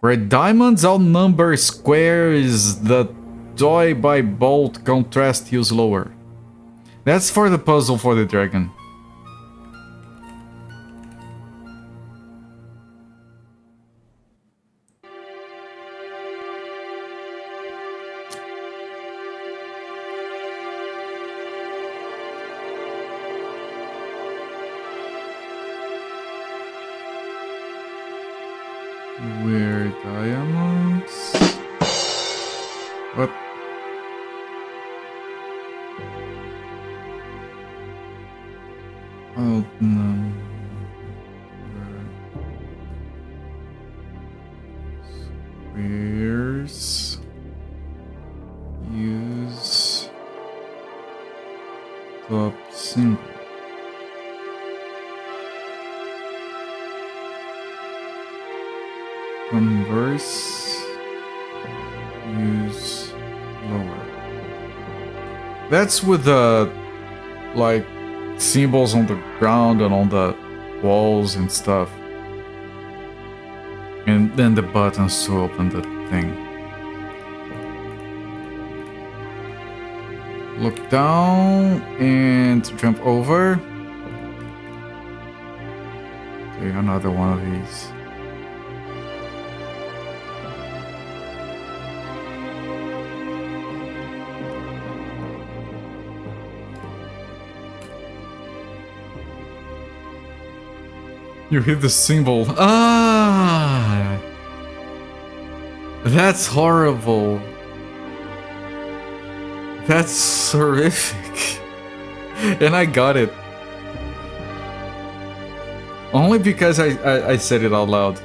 Where diamonds outnumber squares, the toy by bolt contrast use lower. That's for the puzzle for the dragon. Where diamonds? What? Oh no. Squares. Use top symbol. Converse, use lower. That's with the like symbols on the ground and on the walls and stuff. And then the buttons to open the thing. Look down and jump over. Okay, another one of these. You hit the symbol. Ah! That's horrible. That's horrific. And I got it. Only because I said it out loud.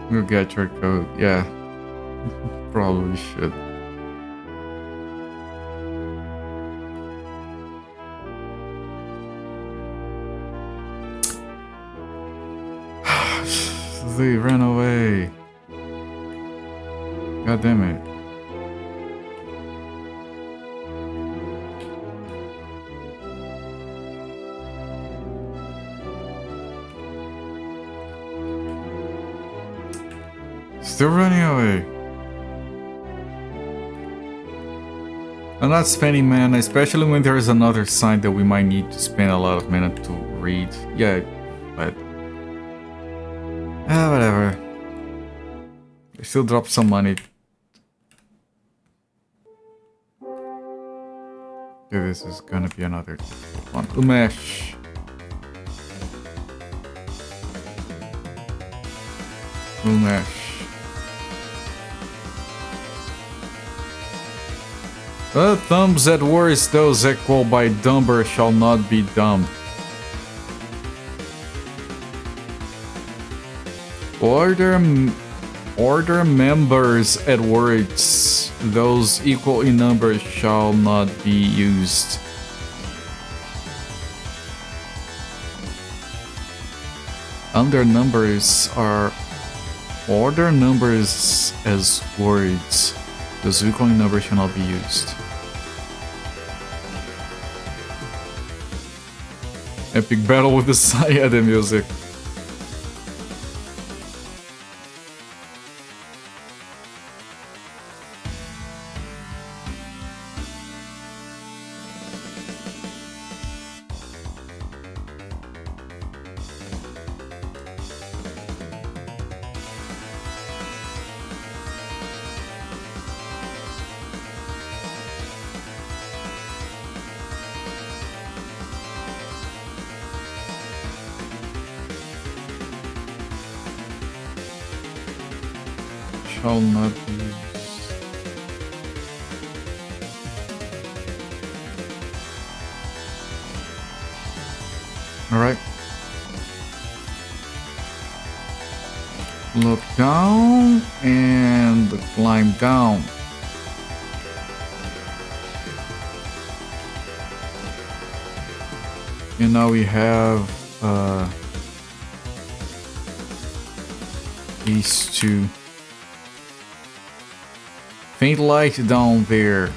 You'll get your code, yeah. Probably should. They ran away. God damn it. Still running away. I'm not spending mana, especially when there is another sign that we might need to spend a lot of mana to read. Yeah, but... whatever. I still drop some money. Okay, this is gonna be another one. Umesh. Umesh. Thumbs at worst, those equal by dumber shall not be dumb. Order members at words, those equal in number shall not be used. Under numbers are order numbers as words, those equal in number shall not be used. Epic battle with the Sayada music. Shall not be used. Alright. Look down and climb down. And now we have these two. Faint light down there.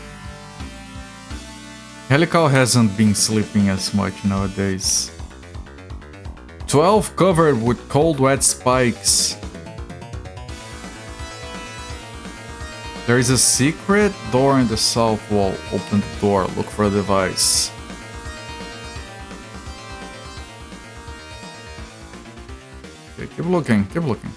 Helical hasn't been sleeping as much nowadays. 12 covered with cold wet spikes. There is a secret door in the south wall. Open the door, look for a device. Okay, keep looking, keep looking.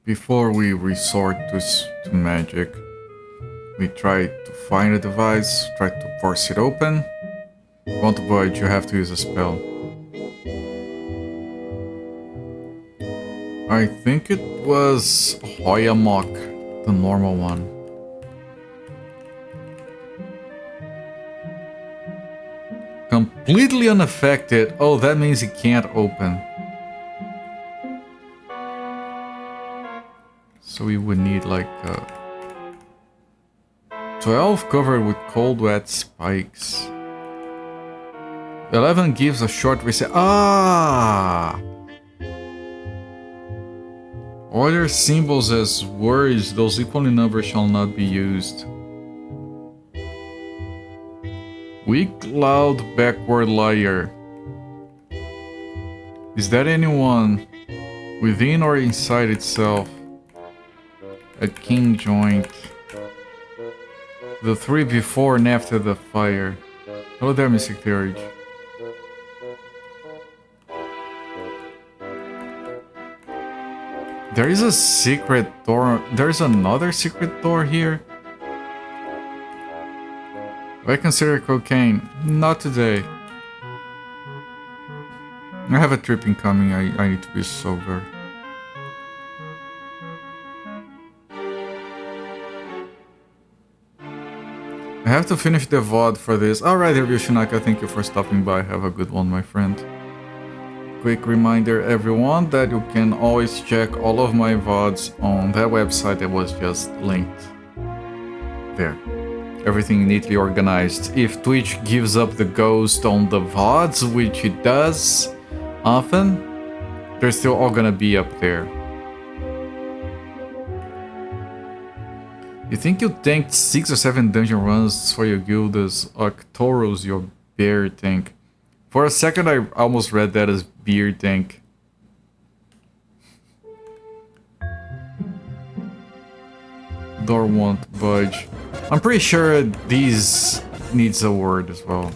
Before we resort to magic, we try to find a device, try to force it open. Want to avoid, you have to use a spell. I think it was Hoyamok, the normal one. Completely unaffected. Oh, that means it can't open. So we would need like 12 covered with cold wet spikes. 11 gives a short reset. Ah! Order symbols as words, those equal in number shall not be used. Weak, loud, backward liar. Is that anyone within or inside itself? A king joint. The three before and after the fire. Hello there, Mystic Theurge. There is a secret door. There's another secret door here. I consider cocaine. Not today. I have a trip incoming. I need to be sober. I have to finish the VOD for this. Alright, Shinaka, thank you for stopping by. Have a good one, my friend. Quick reminder, everyone, that you can always check all of my VODs on that website that was just linked. There. Everything neatly organized. If Twitch gives up the ghost on the VODs, which it does often, they're still all gonna be up there. You think you tanked 6 or 7 dungeon runs for your guild as Arcturus, your bear tank? For a second I almost read that as beer tank. Door won't budge. I'm pretty sure these needs a word as well.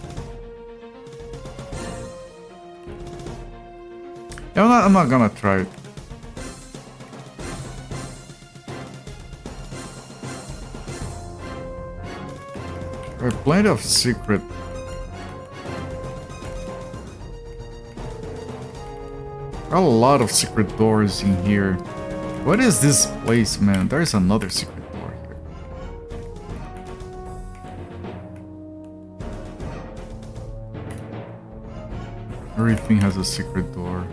I'm not gonna try it. There are plenty of secret. A lot of secret doors in here. What is this place, man? There's another secret door here. Everything has a secret door.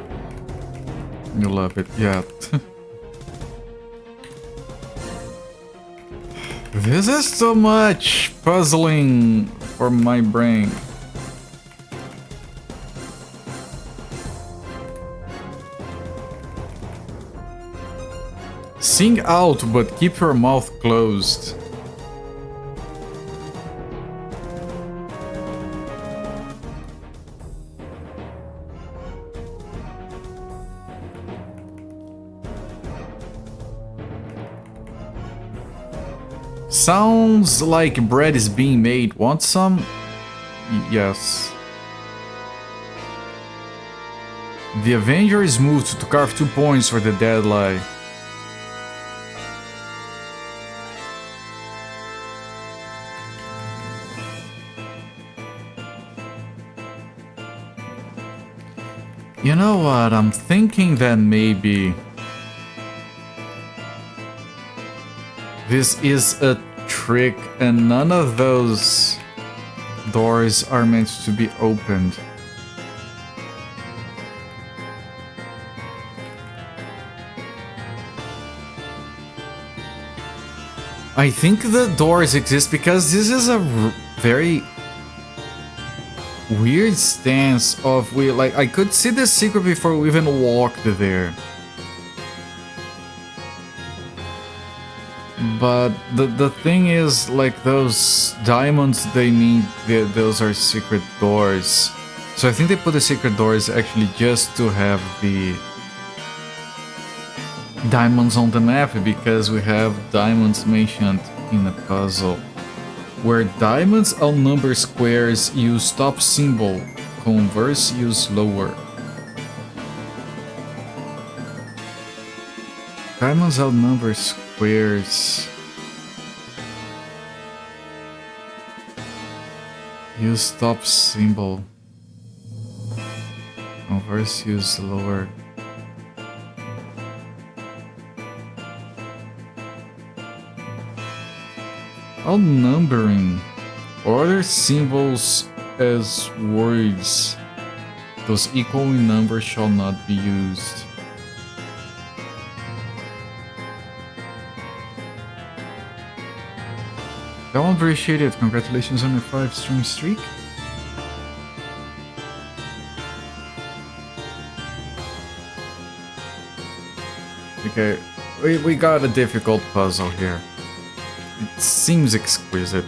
You love it, yeah. This is too much puzzling for my brain. Sing out, but keep your mouth closed. Sounds like bread is being made. Want some? Yes. The Avenger is moved to carve 2 points for the dead lie. You know what? I'm thinking that maybe this is a trick and none of those doors are meant to be opened. I think the doors exist because this is a very weird stance of like I could see the secret before we even walked there. But the thing is, like, those diamonds, they mean those are secret doors. So I think they put the secret doors actually just to have the diamonds on the map, because we have diamonds mentioned in the puzzle. Where diamonds outnumber squares, use top symbol. Converse, use lower. Diamonds outnumber squares. Use top symbol. Converse, use lower. Outnumbering. Order symbols as words. Those equal in number shall not be used. That one appreciate it. Congratulations on your 5 stream streak. Okay, we got a difficult puzzle here. It seems exquisite.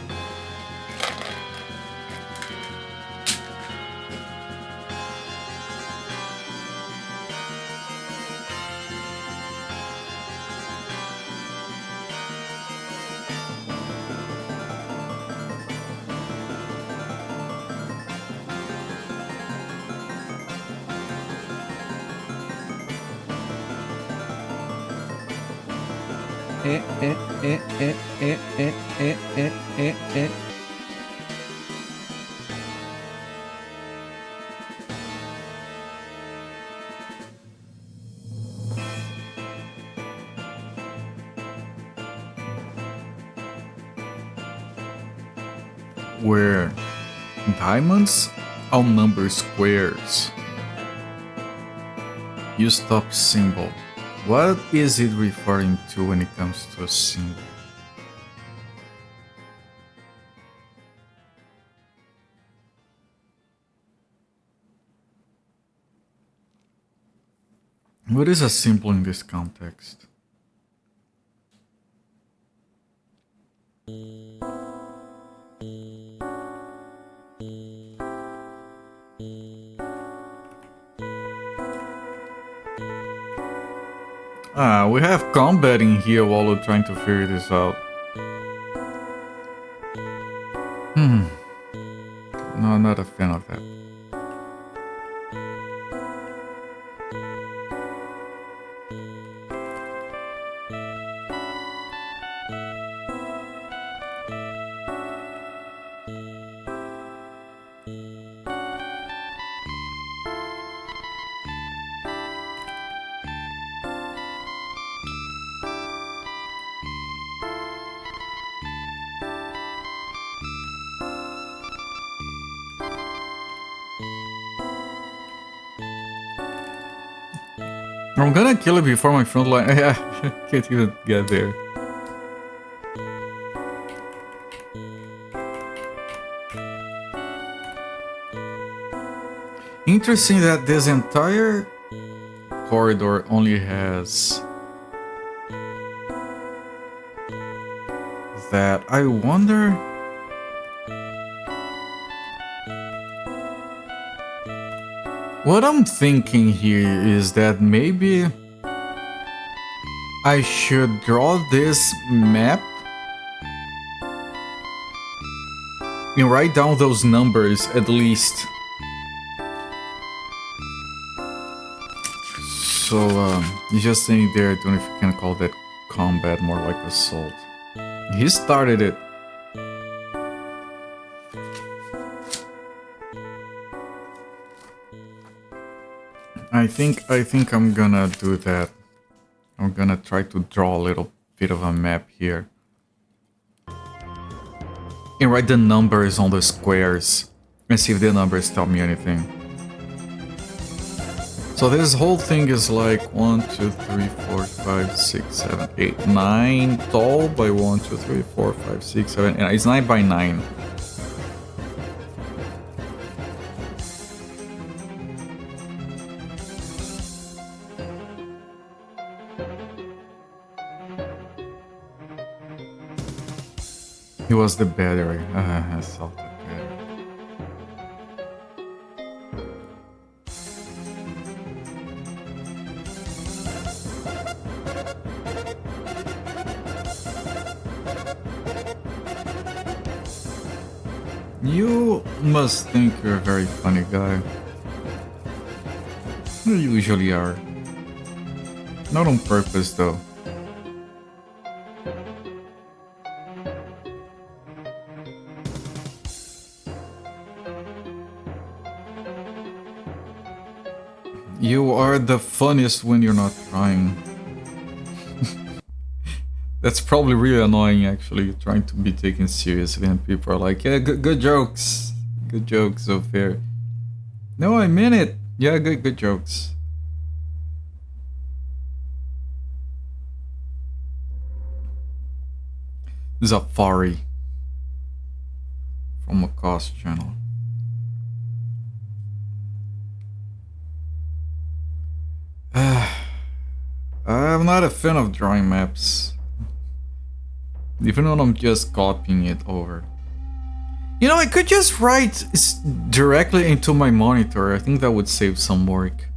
Where diamonds outnumber squares. Use top symbol. What is it referring to when it comes to a symbol? What is a symbol in this context? Ah, we have combat in here while we're trying to figure this out. No, I'm not a fan of that. I'm gonna kill it before my front line. I can't even get there. Interesting that this entire corridor only has that. I wonder. What I'm thinking here is that maybe I should draw this map and write down those numbers at least. So, he's just saying there, I don't know if you can call that combat, more like assault. He started it. I think I'm gonna do that. I'm gonna try to draw a little bit of a map here. And write the numbers on the squares. And see if the numbers tell me anything. So this whole thing is like 1, 2, 3, 4, 5, 6, 7, 8, 9 tall by 1, 2, 3, 4, 5, 6, 7, and it's 9 by 9. It was the battery. I saw the battery. You must think you're a very funny guy. You usually are. Not on purpose, though. You are the funniest when you're not trying. That's probably really annoying, actually, trying to be taken seriously and people are like, yeah, good jokes. Good jokes over there. No, I mean it. Yeah, good jokes. Zafari from a cost channel. I'm not a fan of drawing maps. Even when I'm just copying it over. You know, I could just write directly into my monitor. I think that would save some work.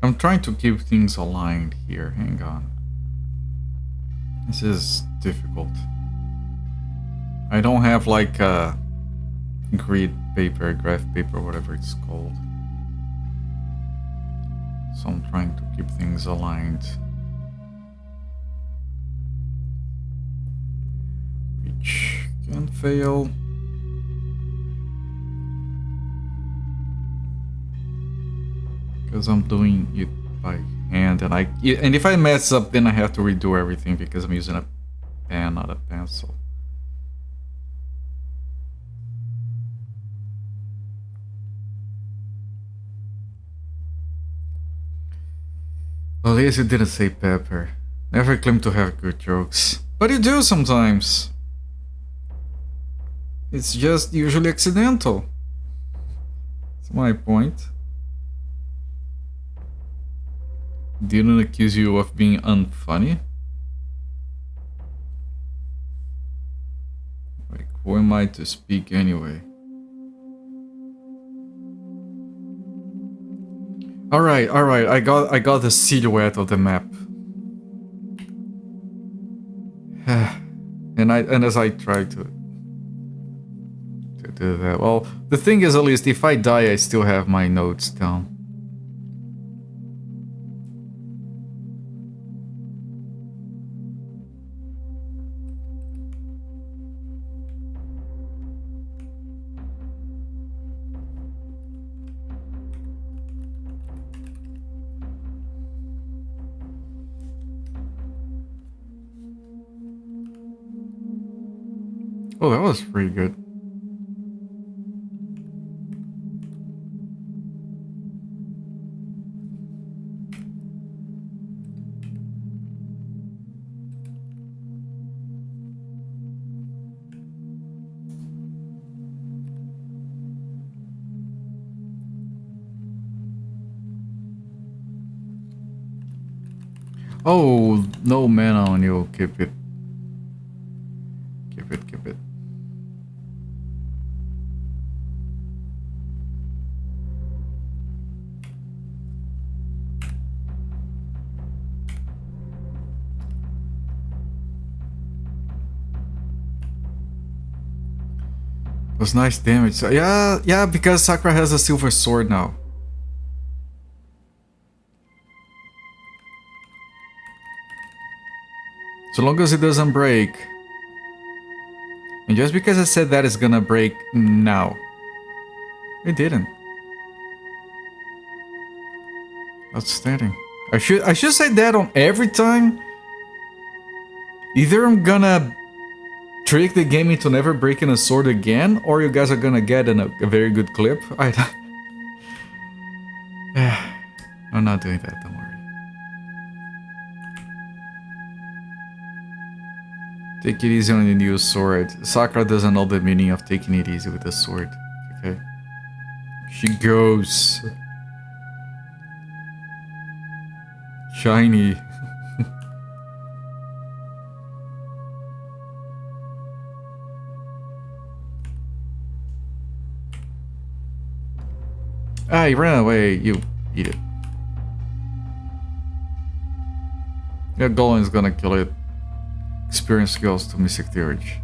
I'm trying to keep things aligned here. Hang on. This is difficult. I don't have like a grid paper, graph paper, whatever it's called. So I'm trying to keep things aligned. Which can fail. Because I'm doing it by hand, and if I mess up, then I have to redo everything because I'm using a pen, not a pencil. Well, at least you didn't say pepper. Never claim to have good jokes, but you do sometimes. It's just usually accidental. That's my point. Didn't accuse you of being unfunny? Like, who am I to speak anyway? Alright, I got the silhouette of the map. and as I try to do that. Well, the thing is, at least if I die, I still have my notes down. Oh, that was pretty good. Oh, no mana on you. Keep it. Keep it, keep it. Was nice damage. So, yeah, because Sakura has a silver sword now. So long as it doesn't break. And just because I said that it's gonna break now. It didn't. Outstanding. I should say that on every time. Either I'm gonna trick the game into never breaking a sword again, or you guys are gonna get a very good clip. I'm not doing that, don't worry. Take it easy on the new sword. Sakura doesn't know the meaning of taking it easy with the sword. Okay. She goes. Shiny. Ah, he ran away. You eat it. Yeah, Golem is gonna kill it. Experience goes to Mystic Theurge.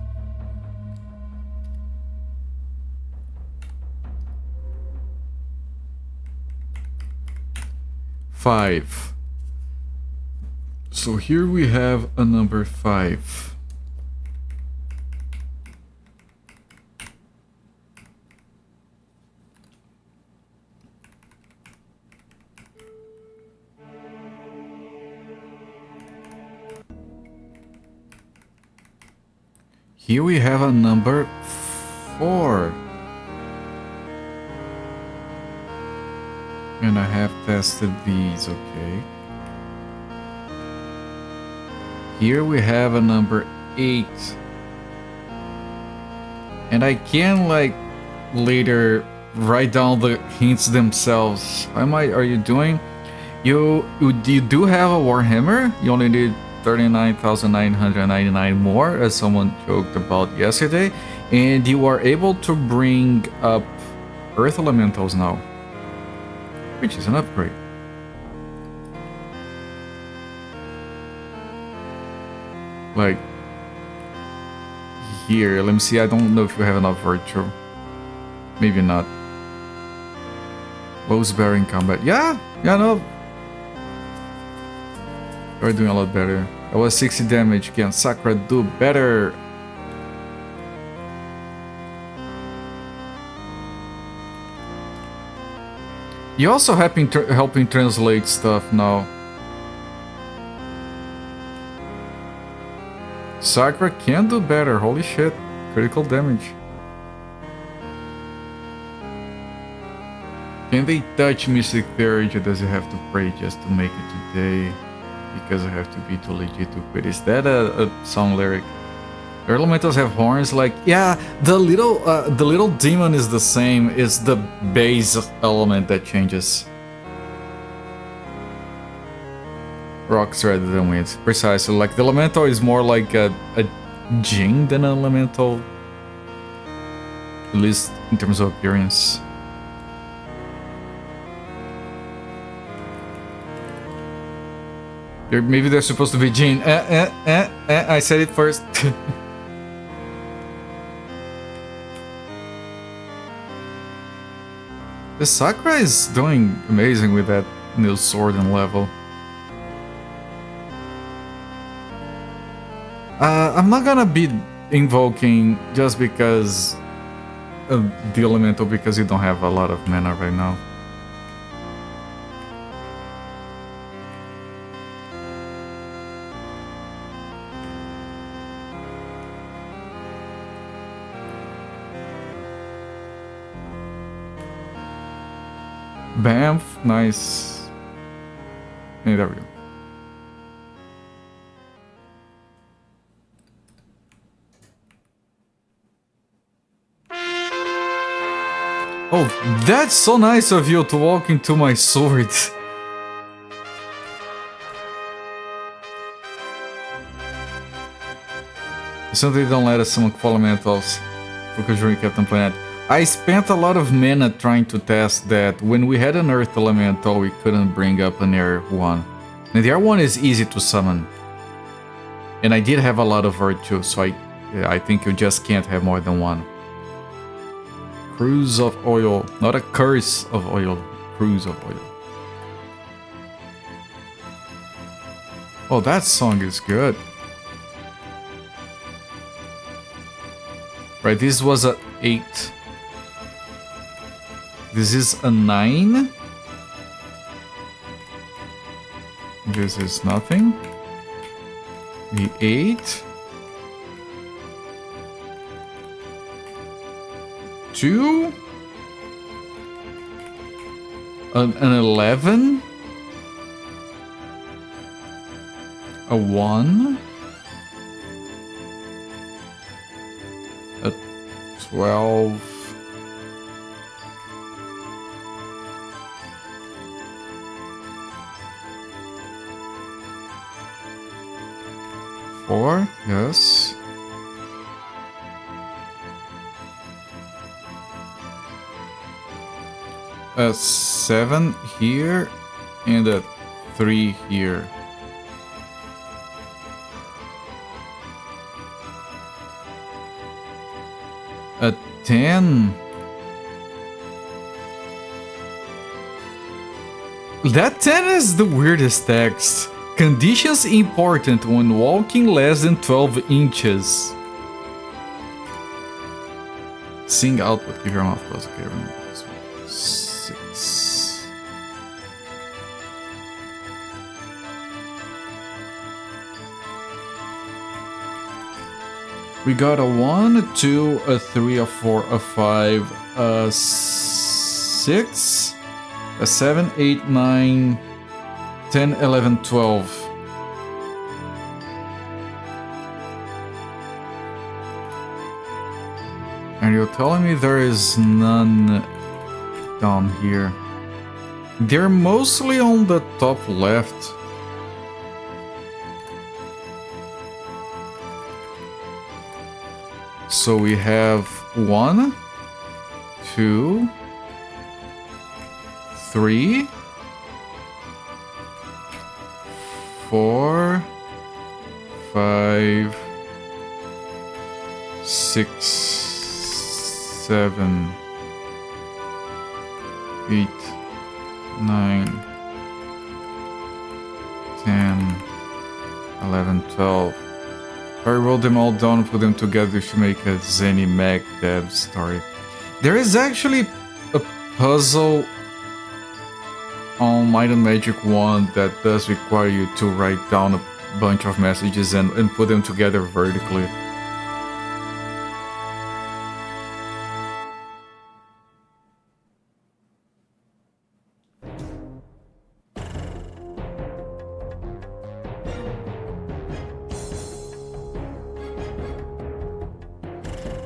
Five. So here we have a number 5. Here we have a number 4. And I have tested these, okay. Here we have a number 8. And I can like later write down the hints themselves. Are you doing? You do have a Warhammer. You only need 39,999 more, as someone joked about yesterday, and you are able to bring up Earth Elementals now, which is an upgrade. Like here, let me see. I don't know if you have enough virtue. Maybe not. Lows bearing combat. Yeah, no. You're doing a lot better. That was 60 damage. Can Sakura do better? You also helping translate stuff now. Sakura can do better. Holy shit. Critical damage. Can they touch Mystic Theurge, or does it have to pray just to make it today? Because I have to be too legit to quit. Is that a song lyric? The elementals have horns, like, yeah, the little demon is the same. It's the base element that changes. Rocks rather than winds. Precisely. Like, the elemental is more like a Jing than an elemental. At least in terms of appearance. Maybe they're supposed to be Jin. I said it first. The Sakura is doing amazing with that new sword and level. I'm not gonna be invoking just because of the elemental, because you don't have a lot of mana right now. Bamf, nice. Hey, there we go. Oh, that's so nice of you to walk into my sword. Something don't let us summon elementals. Focus during Captain Planet. I spent a lot of mana trying to test that. When we had an Earth Elemental, we couldn't bring up an Air one. And the Air one is easy to summon. And I did have a lot of virtue, so I think you just can't have more than one. Cruise of Oil. Not a curse of oil. Cruise of Oil. Oh, that song is good. Right, this was a 8. This is a 9. This is nothing. The 8. 2. An 11. A 1. A 12. Four, yes. A 7 here and a 3 here. A 10. That 10 is the weirdest text. Conditions important when walking less than 12 inches. Sing output, give your mouth close. Okay, remember this one. 6. We got a 1, a 2, a 3, a 4, a 5, a 6, a 7, 8, 9, 10, 11, 12. And you're telling me there is none down here. They're mostly on the top left. So we have 1, 2, 3, 4, 5, 6, 7, 8, 9, 10, 11, 12. If I roll them all down and put them together to make a Zenny Mag Deb story. There is actually a puzzle on Might and Magic 1 that does require you to write down a bunch of messages and put them together vertically.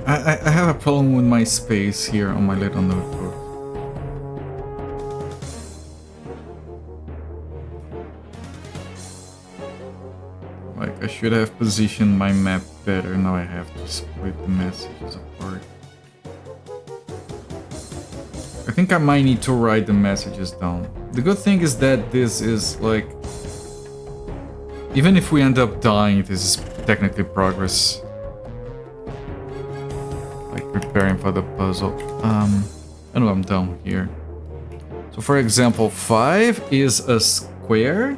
I have a problem with my space here on my little notebook. Like, I should have positioned my map better. Now I have to split the messages apart. I think I might need to write the messages down. The good thing is that this is like... Even if we end up dying, this is technically progress. Preparing for the puzzle. I know I'm down here. So for example, 5 is a square,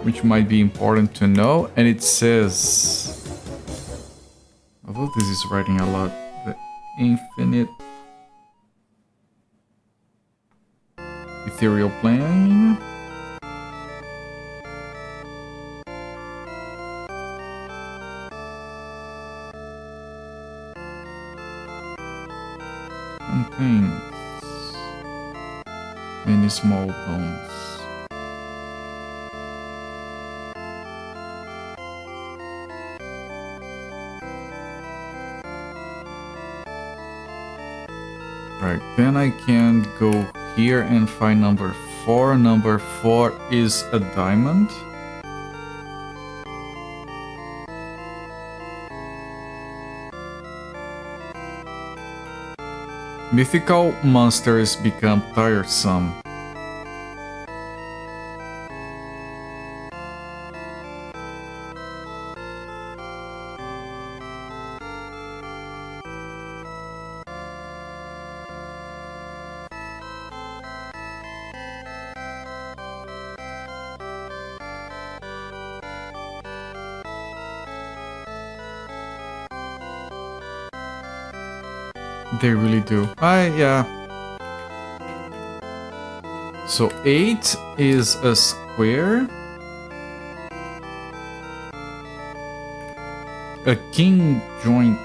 which might be important to know, and it says, although this is writing a lot, the infinite ethereal plane. Contains many small bones. Right, then I can go here and find number 4. Number 4 is a diamond. Mythical monsters become tiresome. They really do. Yeah. So 8 is a square. A king joint.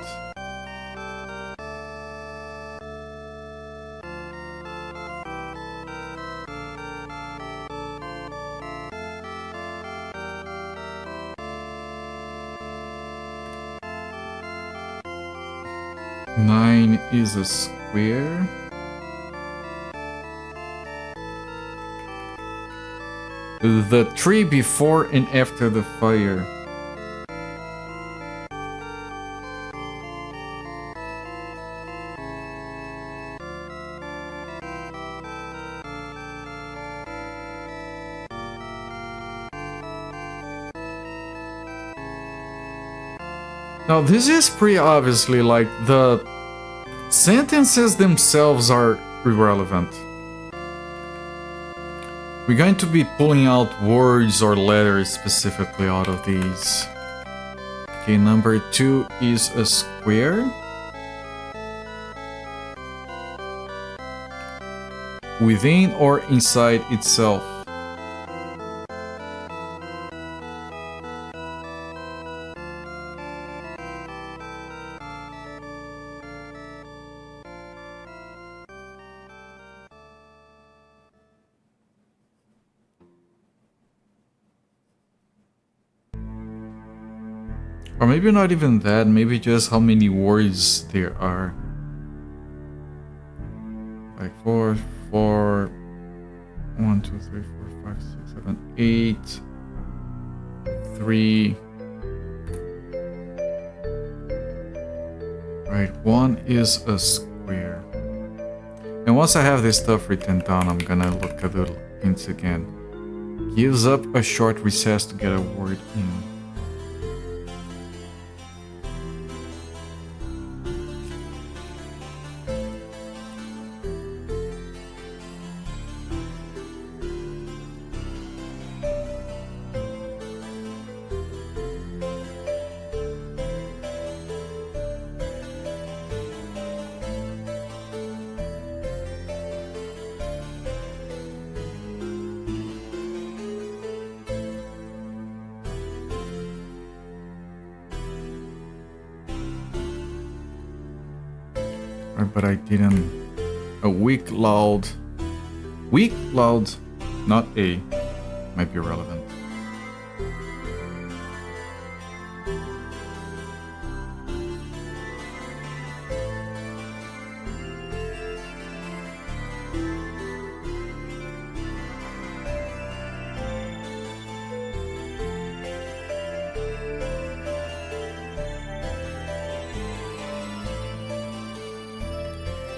Nine is a square. The tree before and after the fire. Now this is pretty obviously like the sentences themselves are irrelevant. We're going to be pulling out words or letters specifically out of these. Okay, number 2 is a square. Within or inside itself. Or maybe not even that, maybe just how many words there are. Like 4, 4, 1, 2, 3, 4, 5, 6, 7, 8, 3. Right, 1 is a square. And once I have this stuff written down, I'm gonna look at the hints again. Gives up a short recess to get a word in. But I didn't. A weak, loud, not a, might be relevant.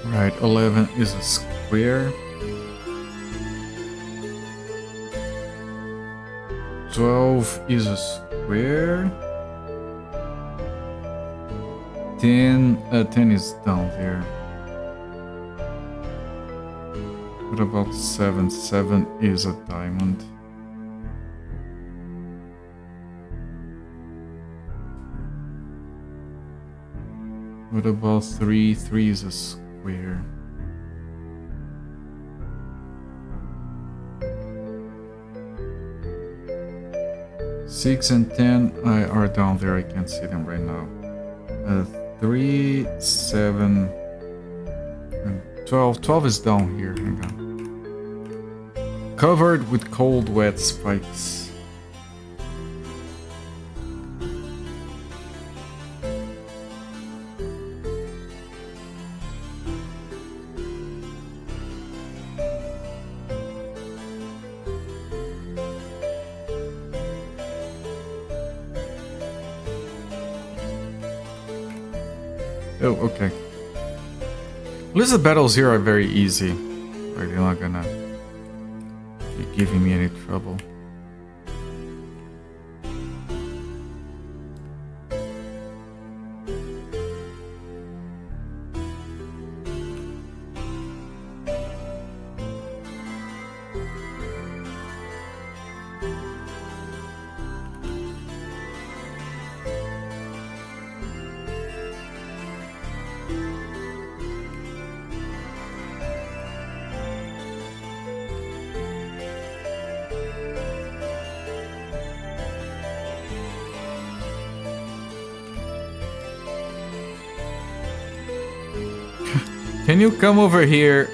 Right, 11 is a square. 12 is a square. 10 is down there. What about 7? 7 is a diamond. What about 3? 3 is a square. Six and 10 are down there. I can't see them right now. 3, 7, and 12. 12 is down here. Hang on. Covered with cold, wet spikes. Oh, okay. At least the battles here are very easy. Right, they're not gonna be giving me any trouble. Can you come over here?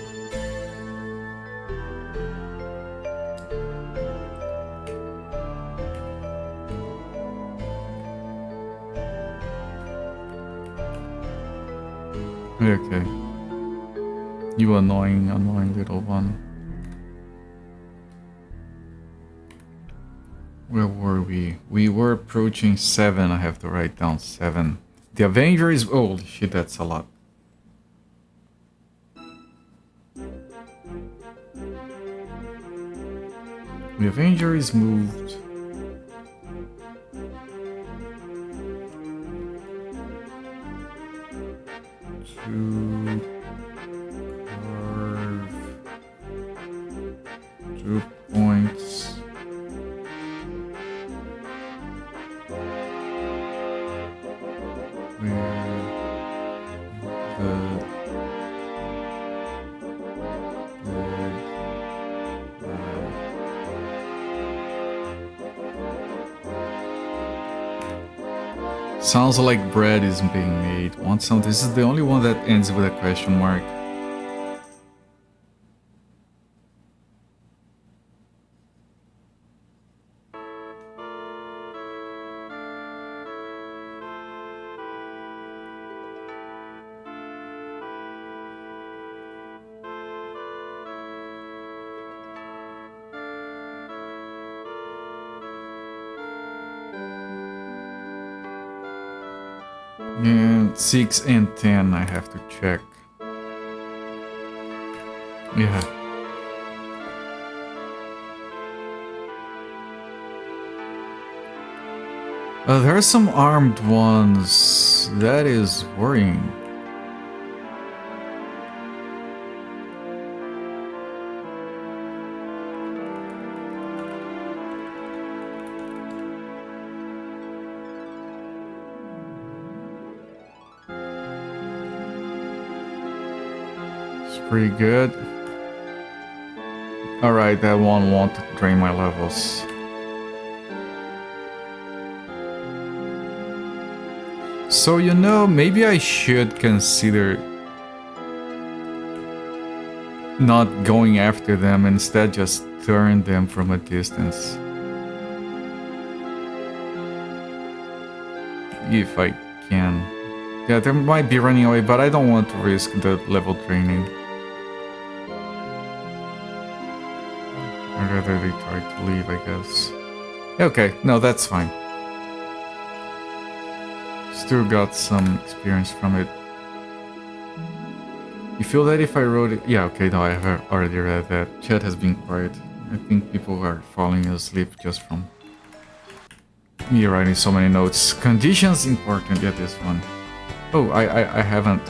Okay. You annoying little one. Where were we? We were approaching 7. I have to write down 7. The Avenger is... Holy shit, that's a lot. The Avenger is moved. To carve 2 points. Sounds like bread is being made. Want some? This is the only one that ends with a question mark. And 6 and 10 I have to check. Yeah. There are some armed ones. That is worrying. Pretty good. Alright, that one won't drain my levels. So, you know, maybe I should consider not going after them, instead just turn them from a distance. If I can. Yeah, they might be running away, but I don't want to risk the level draining. I'd rather they try to leave, I guess. Okay, no, that's fine. Still got some experience from it. You feel that if I wrote it... Yeah, okay, no, I have already read that. Chat has been quiet. I think people are falling asleep just from me writing so many notes. Conditions important, yeah, this one. Oh, I haven't.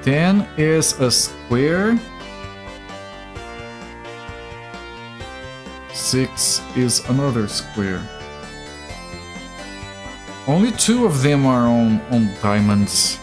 10 is a square. 6 is another square. Only 2 of them are on diamonds.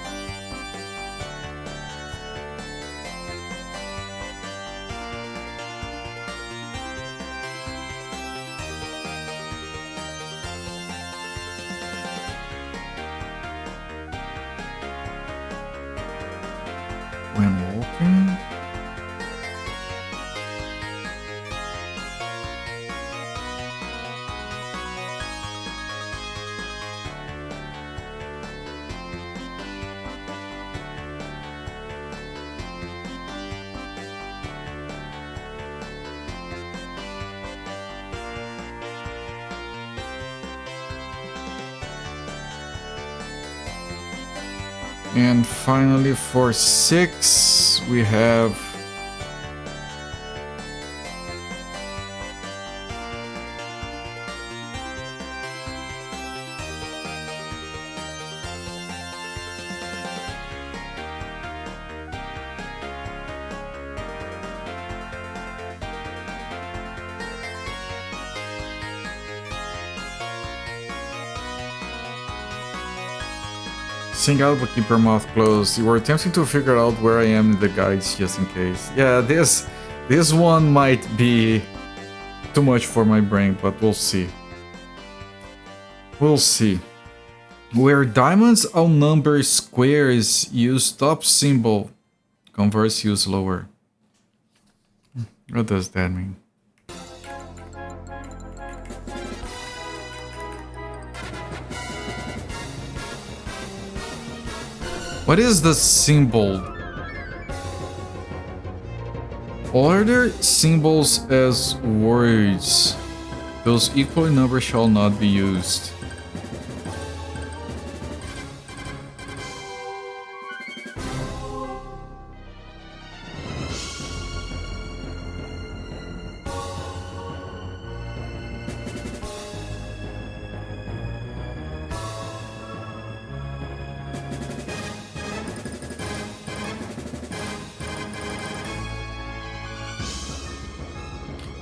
When walking. And finally for 6 we have sing out but keep your mouth closed. You were attempting to figure out where I am in the guides just in case. Yeah, this one might be too much for my brain, but we'll see. We'll see. Where diamonds outnumber squares, use top symbol. Converse, use lower. What does that mean? What is the symbol? Order symbols as words. Those equal in number shall not be used.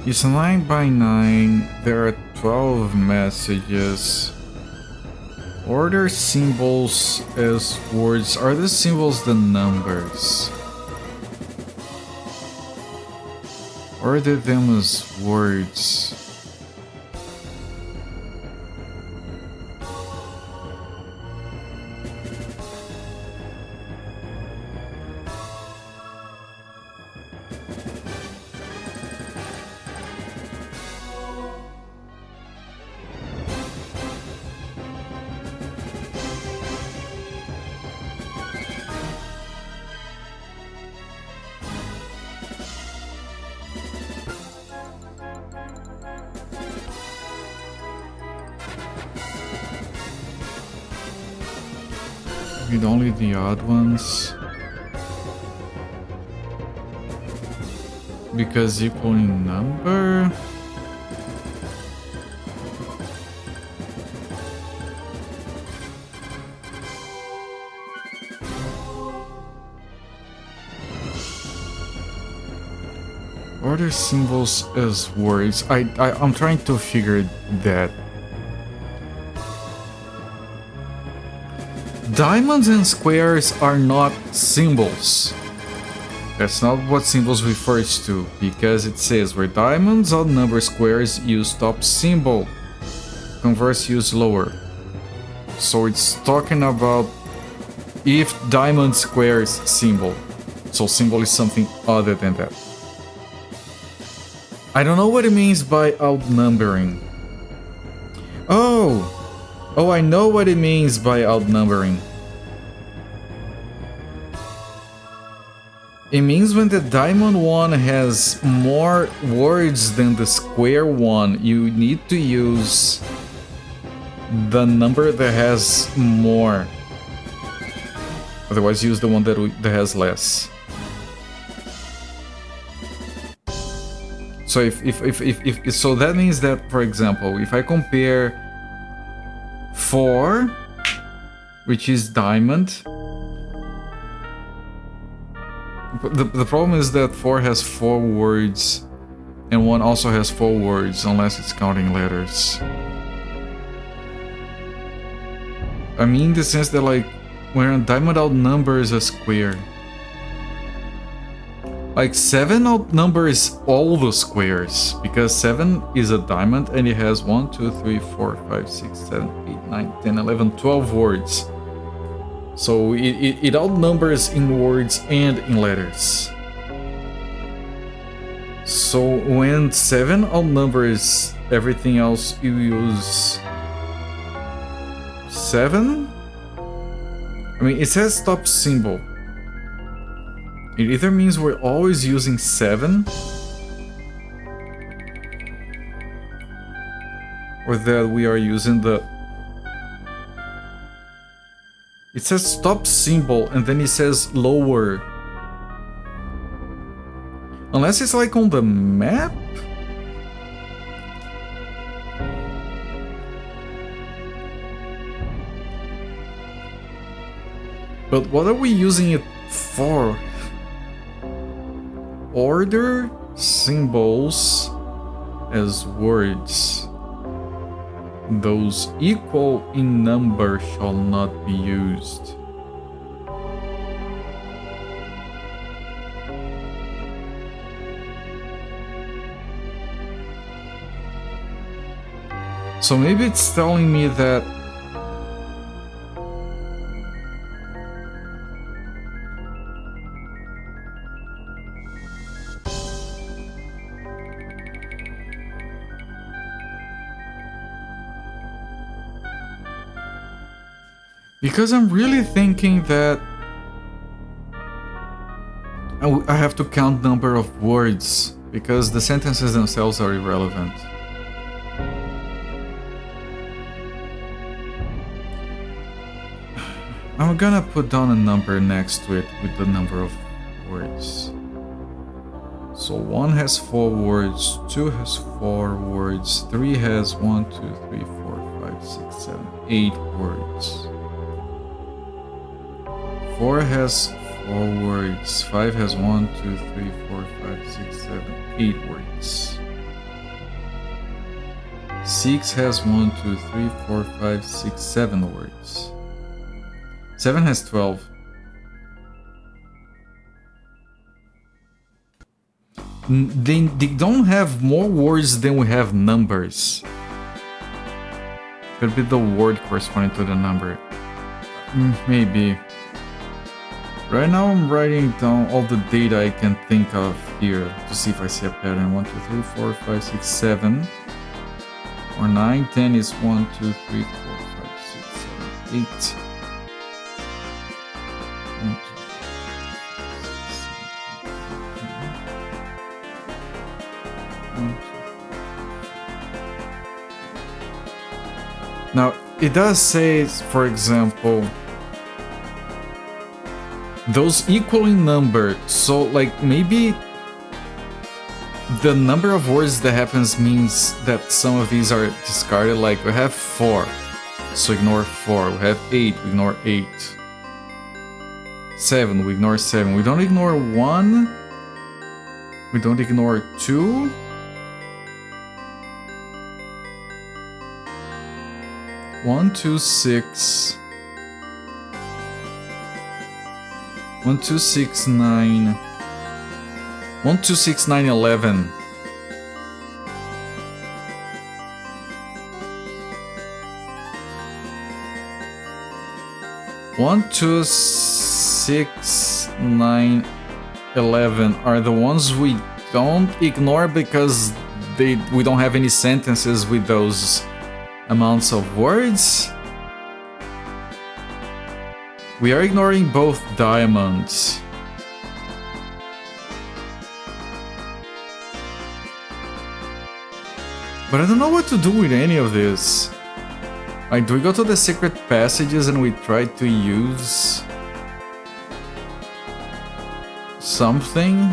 It's 9 by 9. There are 12 messages. Order symbols as words. Are the symbols the numbers? Order them as words. Read only the odd ones. Because equal in number. Order symbols as words. I'm trying to figure that. Diamonds and squares are not symbols. That's not what symbols refers to, because it says where diamonds outnumber squares, use top symbol. Converse, use lower. So it's talking about if diamond squares symbol. So symbol is something other than that. I don't know what it means by outnumbering. Oh, I know what it means by outnumbering. It means when the diamond one has more words than the square one, you need to use the number that has more. Otherwise, use the one that has less. So if so, that means that, for example, if I compare 4, which is diamond, the problem is that 4 has 4 words, and 1 also has 4 words, unless it's counting letters. I mean, in the sense that, like, when a diamond outnumbers a square. Like 7 outnumbers all the squares, because 7 is a diamond and it has 1, 2, 3, 4, 5, 6, 7, 8, 9, 10, 11, 12 words. So it outnumbers in words and in letters. So when 7 outnumbers everything else, you use 7? I mean, it says stop symbol. It either means we're always using 7, or that we are using the... It says stop symbol, and then it says lower. Unless it's like on the map? But what are we using it for? Order symbols as words. Those equal in number shall not be used. So maybe it's telling me that because I'm really thinking that I have to count number of words, because the sentences themselves are irrelevant. I'm gonna put down a number next to it with the number of words. So 1 has 4 words, 2 has 4 words, 3 has 1, 2, 3, 4, 5, 6, 7, 8 words. 4 has 4 words, 5 has 1, 2, 3, 4, 5, 6, 7, 8 words. 6 has 1, 2, 3, 4, 5, 6, 7 words. 7 has 12. They don't have more words than we have numbers. Could be the word corresponding to the number. Maybe. Right now I'm writing down all the data I can think of here to see if I see a pattern. 1, 2, 3, 4, 5, 6, 7. Or 9, 10 is 1, 2, 3, 4, 5, 6, 7, 8. 1, 2, 3, 4, 5, 6, 7, 8. Now, it does say, for example, those equal in number. So like maybe the number of words that happens means that some of these are discarded. Like we have 4, so ignore 4. We have 8, we ignore 8. 7, we ignore 7. We don't ignore 1. We don't ignore 2. One, 2, 6. 1, 2, 6, 9. 1, 2, 6, 9, 11. One, 2, 6, 9, 11 are the ones we don't ignore because we don't have any sentences with those amounts of words. We are ignoring both diamonds. But I don't know what to do with any of this. Like, do we go to the secret passages and we try to use something?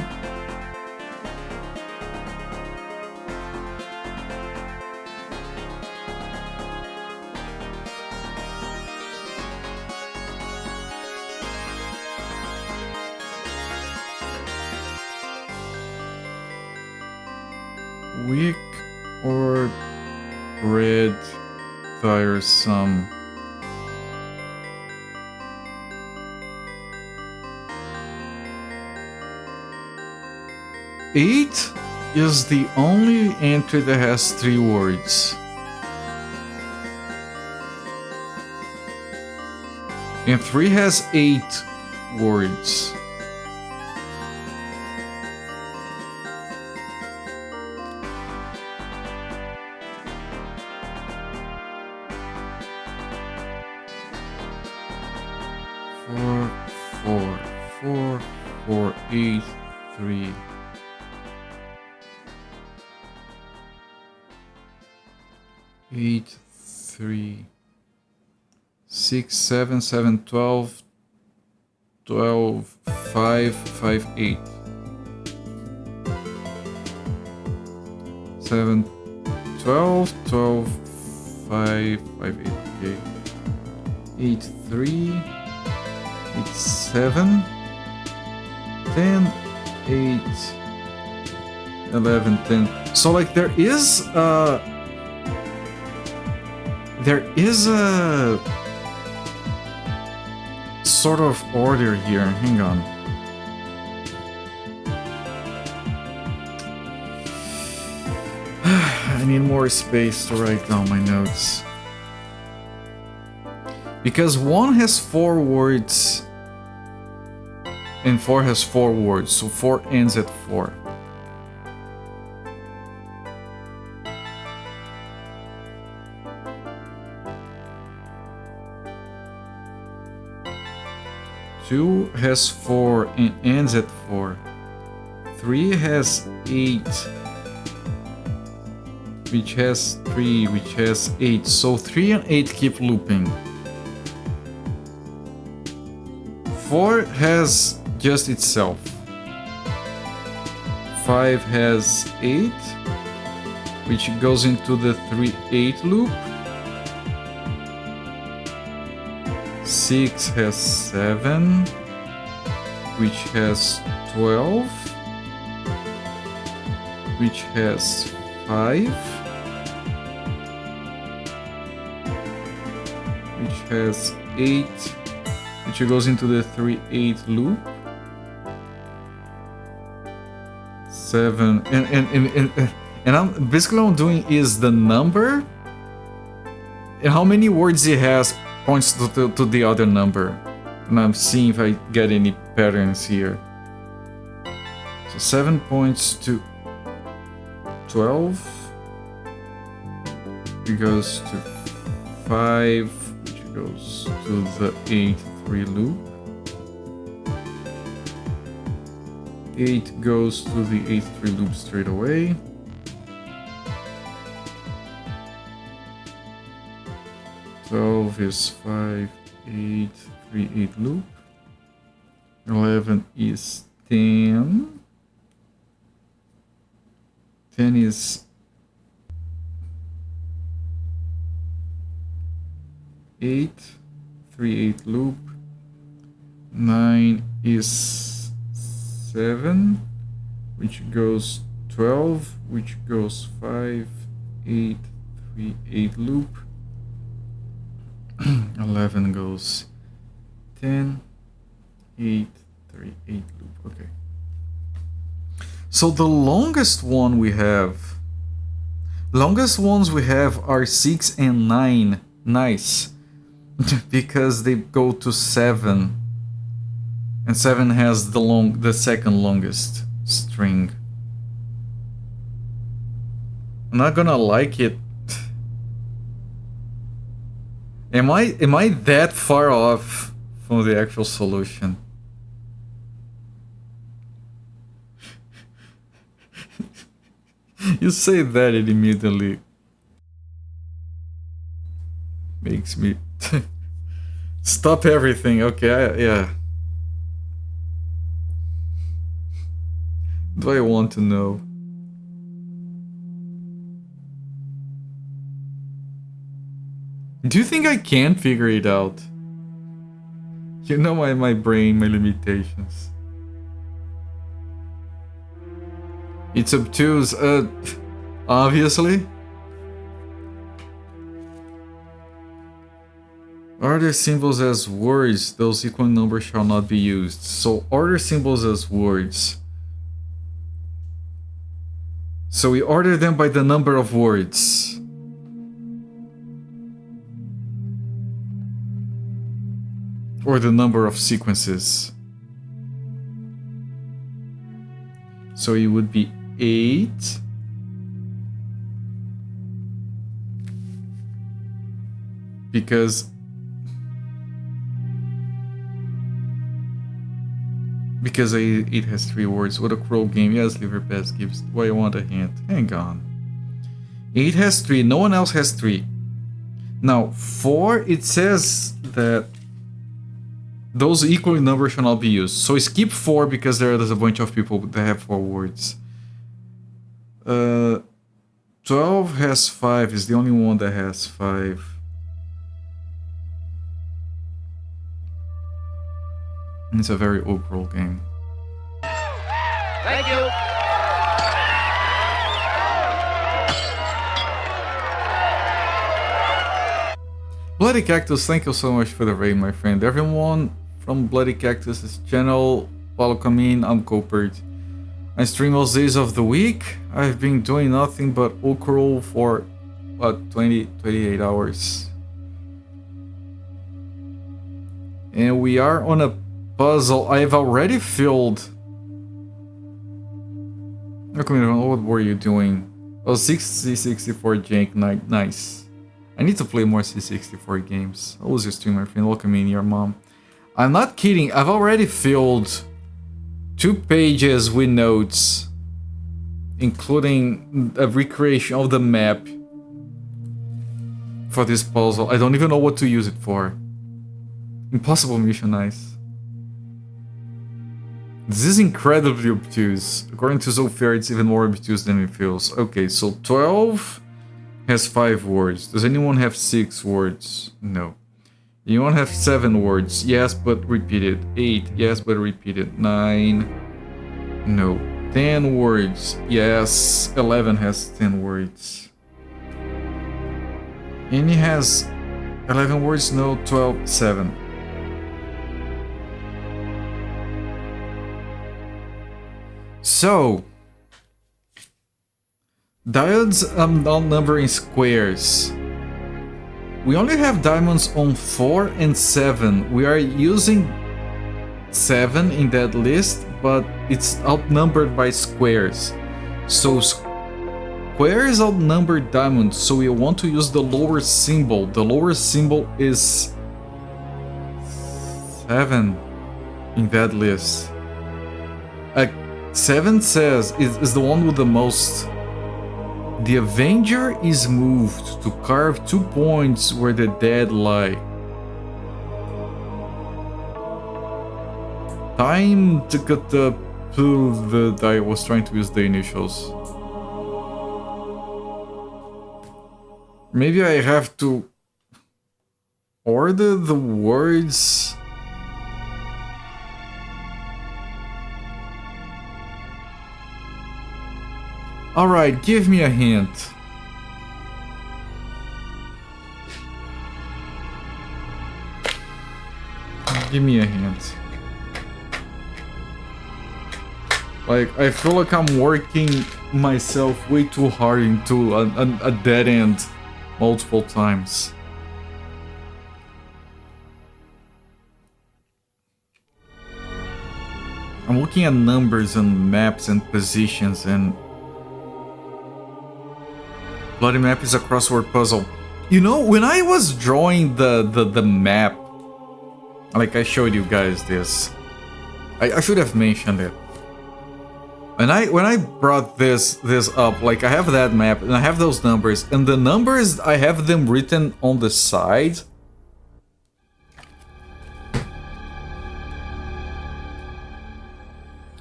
Weak or red, tiresome. Eight is the only entry that has 3 words. And 3 has 8 words. Four, 8, 3. 8, 3, 6, 7, 7, 12, 12, 5, 5, 8. 7, 12, 12, 5, 5, 8. Okay. 8, 3, 8, 7, 10, 8, 11, 10. So like there is a sort of order here. Hang on. I need more space to write down my notes. Because 1 has 4 words and 4 has 4 words, so 4 ends at 4. Two has 4 and ends at 4. 3 has 8, which has 3, which has 8. So 3 and 8 keep looping. 4 has just itself. 5 has 8, which goes into the 3-8 loop. 6 has 7, which has 12, which has 5, which has 8, which goes into the 3-8 loop. 7 and I'm basically what I'm doing is the number and how many words it has points to the other number, and I'm seeing if I get any patterns here. So 7 points to 12, it goes to 5, which goes to the 8-3 loop. 8 goes to the 8-3 loop straight away. 12 is 5, 8, 3, 8 loop. 11 is 10. 10 is 8. 3, 8 loop. 9 is 7, which goes 12, which goes 5, 8, 3, 8 loop. 11 goes 10, 8, 3, 8 loop. Okay. So the longest ones we have are 6 and 9. Nice. Because they go to 7. And 7 has the second longest string. I'm not gonna like it. Am I that far off from the actual solution? You say that, it immediately makes me stop everything. Okay, yeah. Do I want to know? Do you think I can figure it out? You know my brain, my limitations. It's obtuse, obviously. Order symbols as words, those equal numbers shall not be used. So order symbols as words. So we order them by the number of words. Or the number of sequences. So it would be 8. Because it has 3 words. What a cruel game. Yes, Liver Pass gives. Why I want a hint. Hang on. 8 has 3. No one else has 3. Now, 4, it says that those equal numbers shall not be used. So skip 4 because there's a bunch of people that have 4 words. 12 has 5. Is the only one that has 5. It's a very Uukrul game. Thank you. Bloody Cactus, thank you so much for the raid, my friend. Everyone from Bloody Cactus's channel, welcome in. I'm Copert. I stream most days of the week. I've been doing nothing but Uukrul for, what, 28 hours. And we are on a puzzle. I've already filled. What were you doing? Oh, C64 jank. Nice. I need to play more C64 games. How was your stream, my friend? Welcome in, your mom. I'm not kidding. I've already filled 2 pages with notes, including a recreation of the map for this puzzle. I don't even know what to use it for. Impossible mission, nice. This is incredibly obtuse. According to Zofia, it's even more obtuse than it feels. Okay, so 12 has 5 words. Does anyone have 6 words? No. Anyone have 7 words? Yes, but repeated. 8. Yes, but repeated. 9. No. 10 words. Yes. 11 has 10 words. Any has 11 words? No. 12. 7. So, diodes outnumber in squares. We only have diamonds on 4 and 7. We are using 7 in that list, but it's outnumbered by squares. So squares outnumber diamonds, so we want to use the lower symbol. The lower symbol is 7 in that list. 7 says is the one with the most. The Avenger is moved to carve 2 points where the dead lie. Time to cut the that I was trying to use the initials. Maybe I have to order the words. Alright, give me a hint. Give me a hint. Like, I feel like I'm working myself way too hard into a dead end multiple times. I'm looking at numbers and maps and positions, and Bloody Map is a crossword puzzle. You know, when I was drawing the map, like I showed you guys this, I should have mentioned it. When I brought this up, like I have that map and I have those numbers, and the numbers I have them written on the side.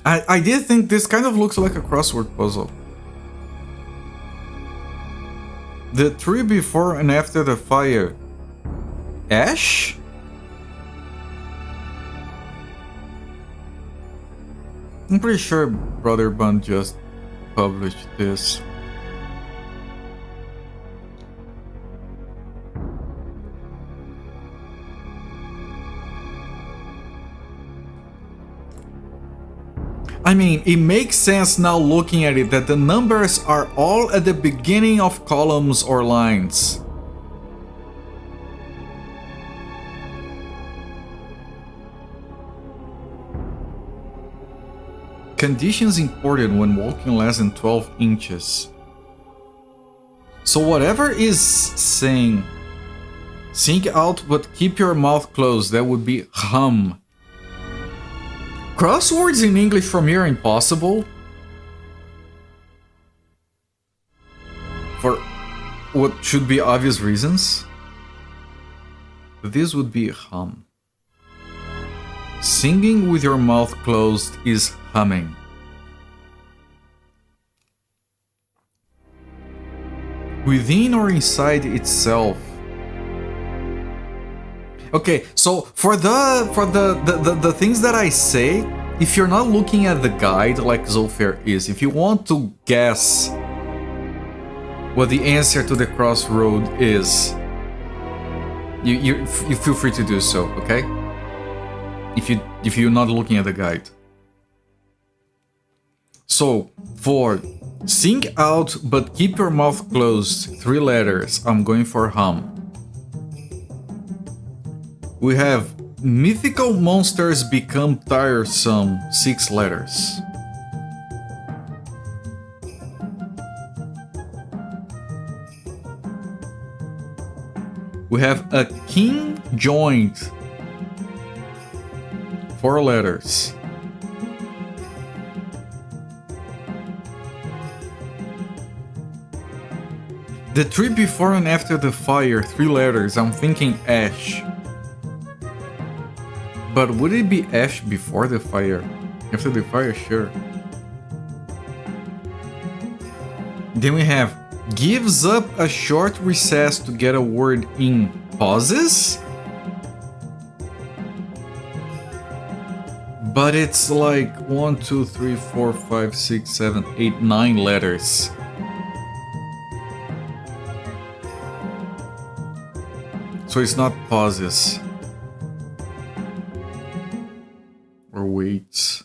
I did think this kind of looks like a crossword puzzle. The tree before and after the fire. Ash? I'm pretty sure Brother Bun just published this. I mean, it makes sense now looking at it that the numbers are all at the beginning of columns or lines. Conditions imported when walking less than 12 inches. So whatever is saying, sing out but keep your mouth closed, that would be hum. Crosswords in English from here are impossible. For what should be obvious reasons. This would be hum. Singing with your mouth closed is humming. Within or inside itself. Okay, so for the things that I say, if you're not looking at the guide like Zolfair is, if you want to guess what the answer to the crossroad is, you feel free to do so, okay? If you're not looking at the guide. So for sing out but keep your mouth closed, 3 letters, I'm going for hum. We have mythical monsters become tiresome, 6 letters. We have a king joint, 4 letters. The tree before and after the fire, 3 letters. I'm thinking ash. But would it be ash before the fire? After the fire, sure. Then we have gives up a short recess to get a word in. Pauses? But it's like 1, 2, 3, 4, 5, 6, 7, 8, 9 letters. So it's not pauses. Or waits.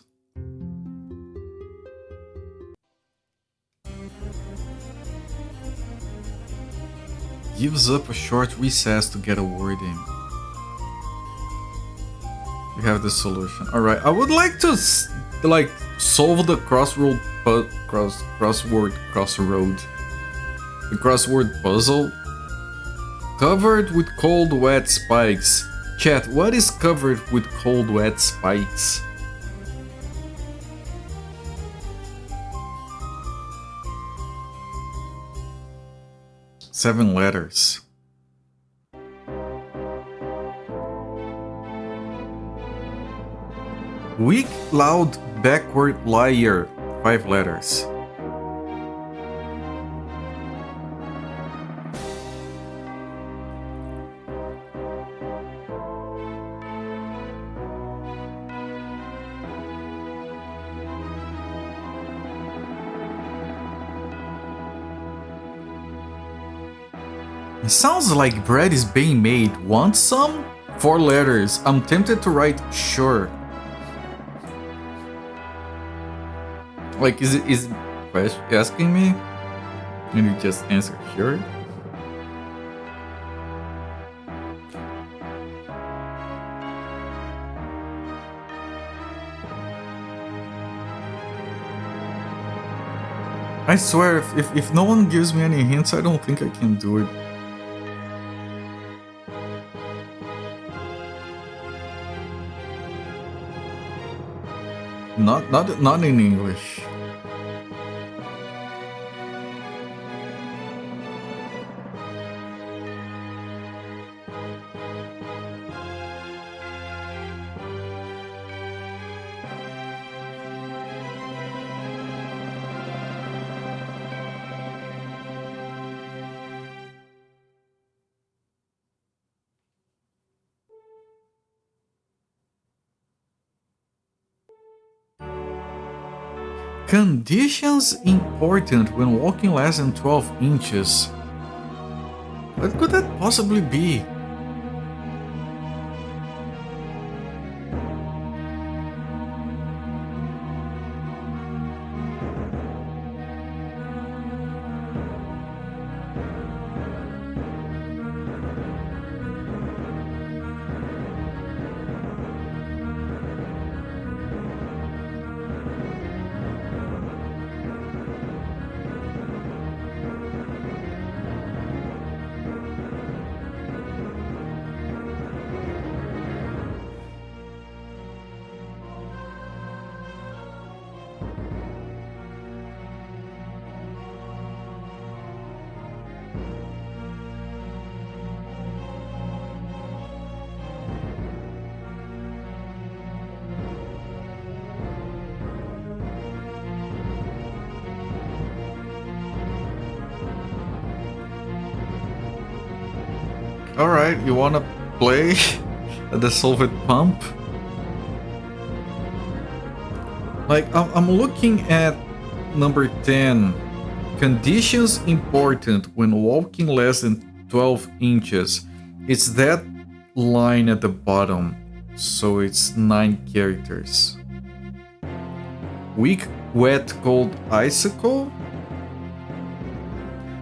Gives up a short recess to get a word in. We have the solution. Alright, I would like to solve the crossword puzzle. Covered with cold wet spikes. Chat, what is covered with cold wet spikes? Seven letters. Weak, loud, backward, liar. 5 letters. It sounds like bread is being made. Want some? 4 letters. I'm tempted to write sure. Like, is it asking me? And you just answer sure? I swear, if no one gives me any hints, I don't think I can do it. Not in English. Conditions important when walking less than 12 inches. What could that possibly be? Alright, you wanna play the solvent pump? Like, I'm looking at number 10. Conditions important when walking less than 12 inches. It's that line at the bottom, so it's 9 characters. Weak, wet, cold, icicle.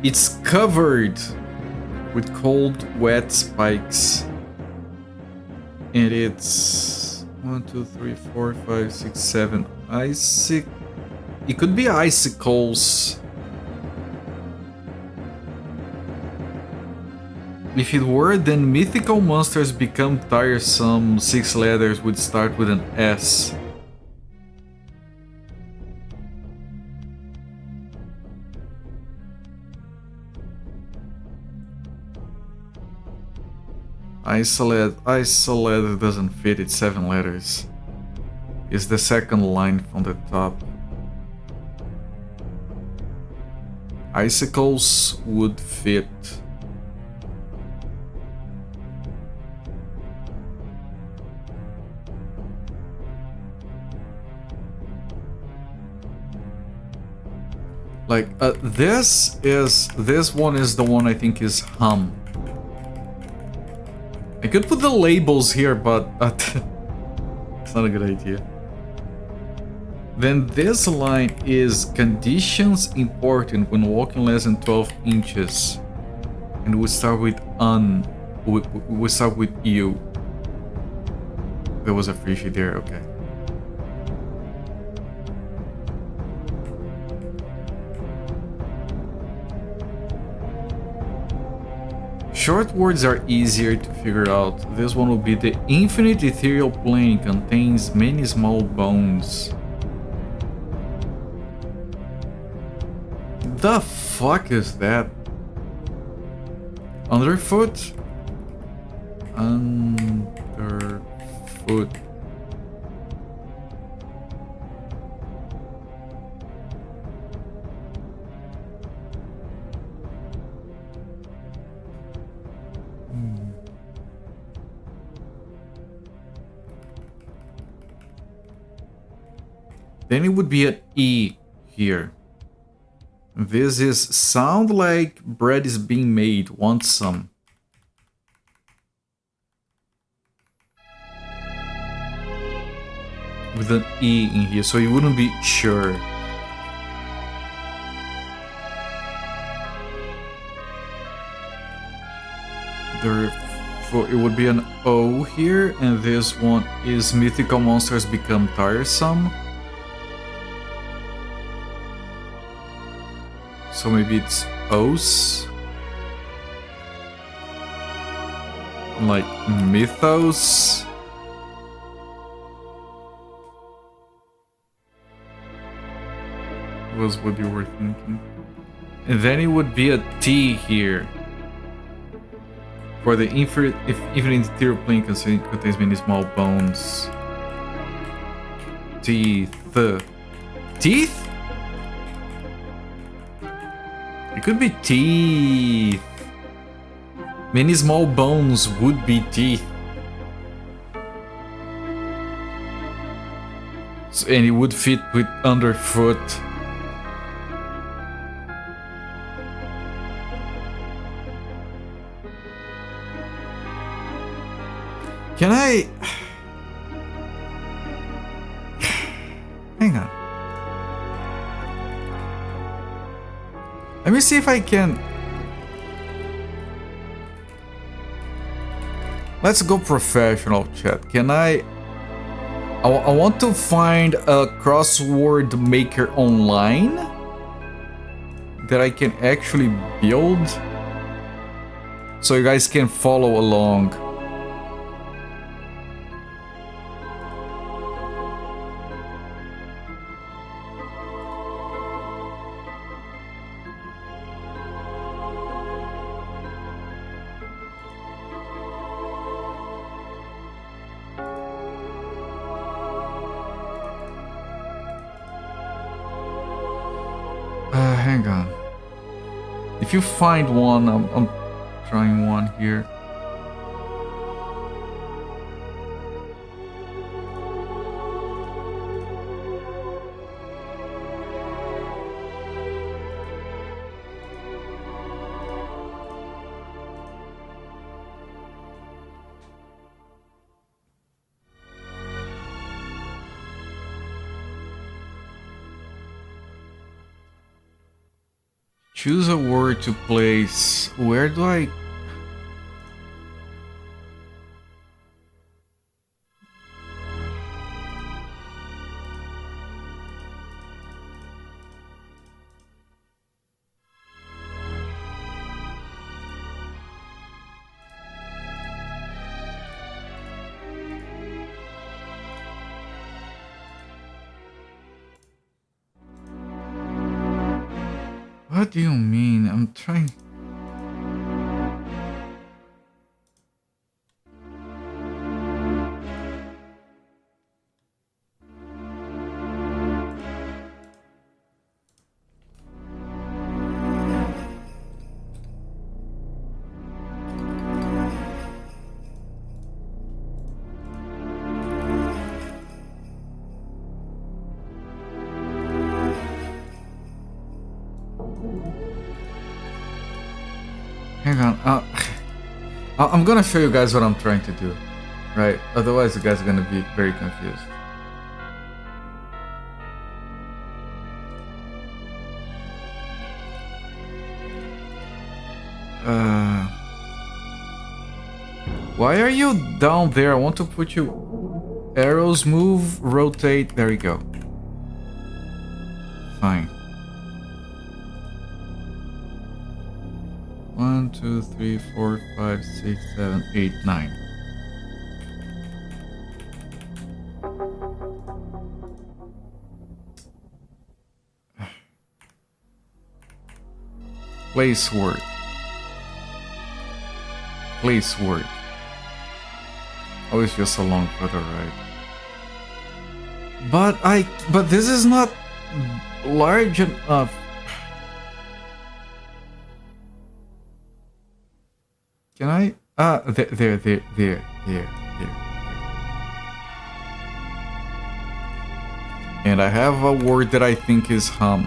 It's covered with cold, wet spikes. And it's 1, 2, 3, 4, 5, 6, 7 It could be icicles. If it were, then mythical monsters become tiresome. 6 letters would start with an S. Isolate doesn't fit, it's 7 letters. It's the second line from the top. Icicles would fit. Like, this one is the one I think is hum. I could put the labels here, but it's not a good idea. Then this line is conditions important when walking less than 12 inches. And we start with we start with you. There was a fishy there, okay. Short words are easier to figure out. This one will be the infinite ethereal plane contains many small bones. The fuck is that? Underfoot? Underfoot. Then it would be an E here. This is sound like bread is being made. Want some? With an E in here, so you wouldn't be sure. Therefore, it would be an O here, and this one is mythical monsters become tiresome. So maybe it's Os. Like mythos. Was what you were thinking. And then it would be a T here. For the infinite interior plane contains many small bones. Teeth. Teeth? It could be teeth. Many small bones would be teeth. So, and it would fit with underfoot. Can I... Hang on. Let me see if I can... Let's go professional, chat. Can I want to find a crossword maker online that I can actually build so you guys can follow along. Hang on. If you find one, I'm trying one here. Choose a word to place. Where do I... What do you mean? I'm trying... Hang on, I'm gonna show you guys what I'm trying to do, right? Otherwise you guys are gonna be very confused. Why are you down there? I want to put you... Arrows, move, rotate, there you go. Fine. 1, 2, 3, 4, 5, 6, 7, 8, 9. Place word. Place word. Oh, it's just along further right. But this is not large enough. Can I? There. And I have a word that I think is hum.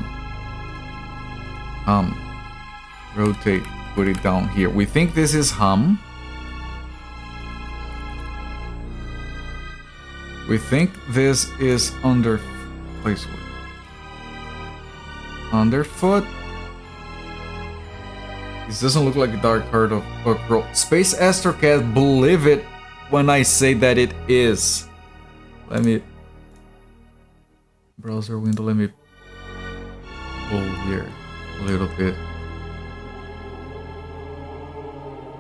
Hum. Rotate. Put it down here. We think this is hum. We think this is under... Place word. Underfoot. This doesn't look like a dark card of Uukrul. Space Astrocat, believe it when I say that it is. Let me... Browser window, let me pull here a little bit.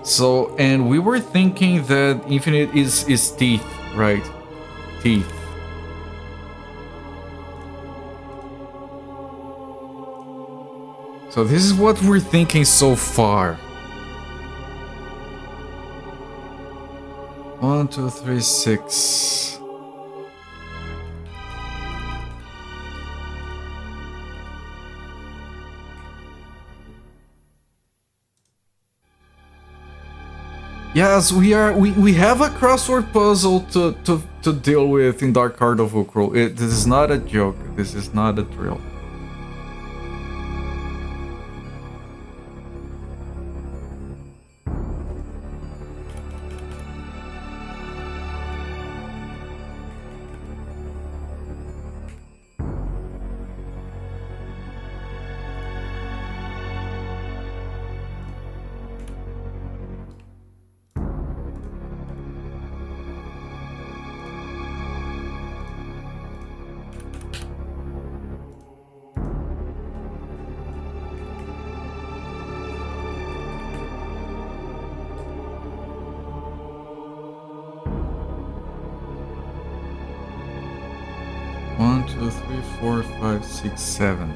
So, and we were thinking that infinite is teeth, right? Teeth. So this is what we're thinking so far. 1, 2, 3, 6. Yes, we have a crossword puzzle to deal with in Dark Heart of Uukrul. This is not a joke. This is not a drill. One, two, three, four, five, six, 7.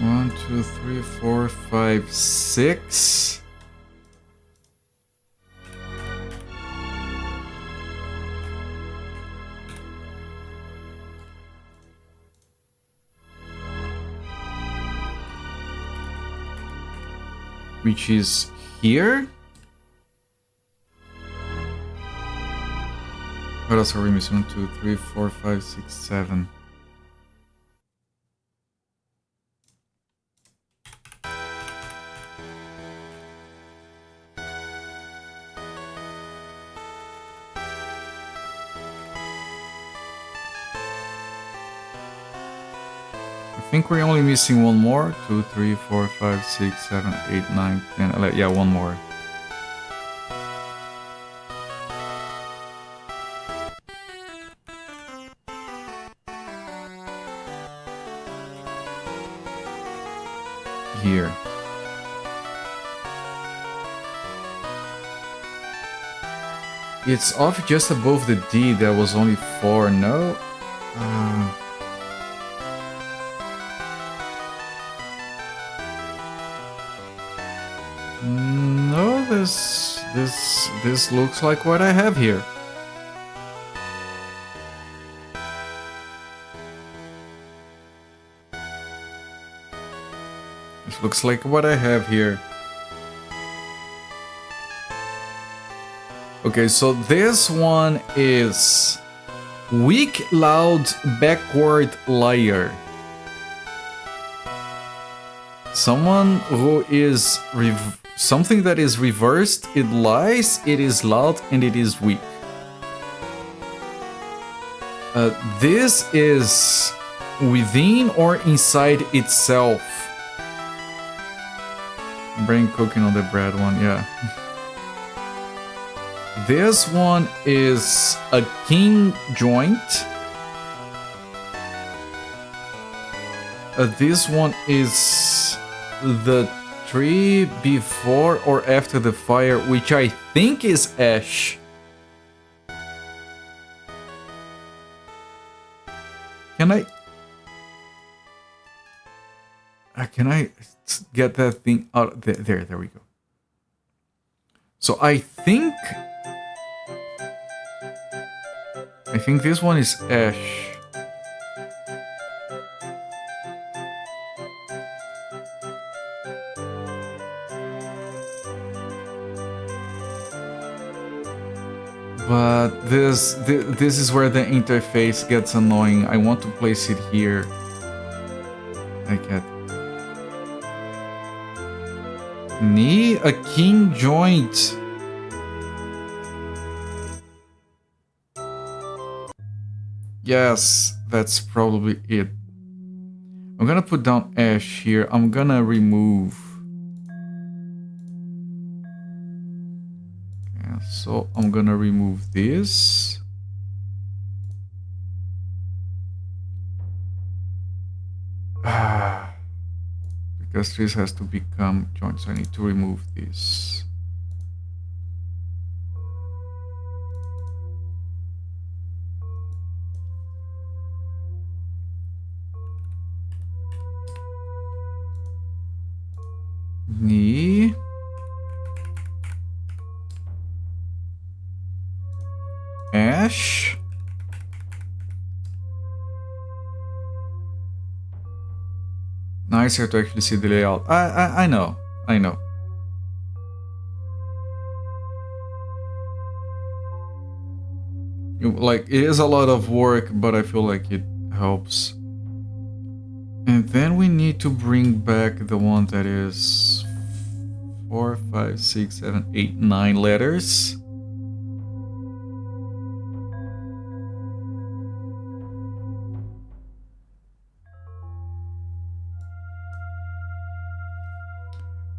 One, two, three, four, five, 6. Which is here? What else are we missing? 1, 2, 3, 4, 5, 6, 7. I think we're only missing one more. 2, 3, 4, 5, 6, 7, 8, 9, 10, 11. Yeah, one more. Here. It's off just above the D. That was only 4. No. No, this looks like what I have here. This looks like what I have here. Okay, so this one is weak, loud, backward liar. Someone who is something that is reversed, it lies, it is loud, and it is weak. This is within or inside itself. Brain cooking on the bread one, yeah. This one is a king joint. This one is the tree before or after the fire, which I think is ash. Can I get that thing out? There we go. So I think this one is ash. this is where the interface gets annoying. I want to place it here. I can't. Knee, a king joint. Yes, that's probably it. I'm gonna put down Ash here. I'm gonna remove. Yeah, so I'm gonna remove this. Because this has to become joint, so I need to remove this. Knee. Ash. Nicer to actually see the layout. I know. I know. Like, it is a lot of work, but I feel like it helps. And then we need to bring back the one that is 4, 5, 6, 7, 8, 9 letters.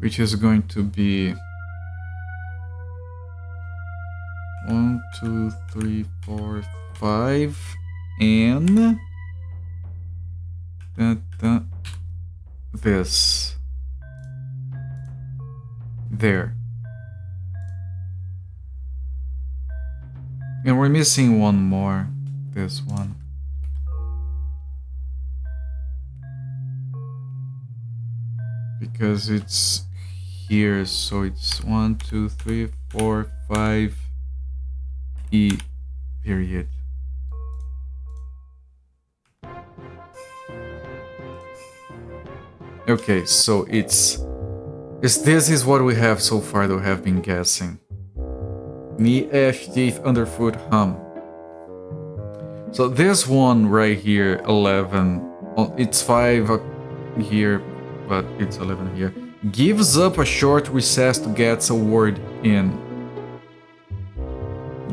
Which is going to be 1, 2, 3, 4, 5, and this. There. And we're missing one more. This one. Because it's here, so it's 1, 2, 3, 4, 5, E, period. Okay, so this is what we have so far that we have been guessing. Knee, ash, teeth, underfoot, hum. So this one right here, 11, it's 5 here, but it's 11 here. Gives up a short recess to get a word in.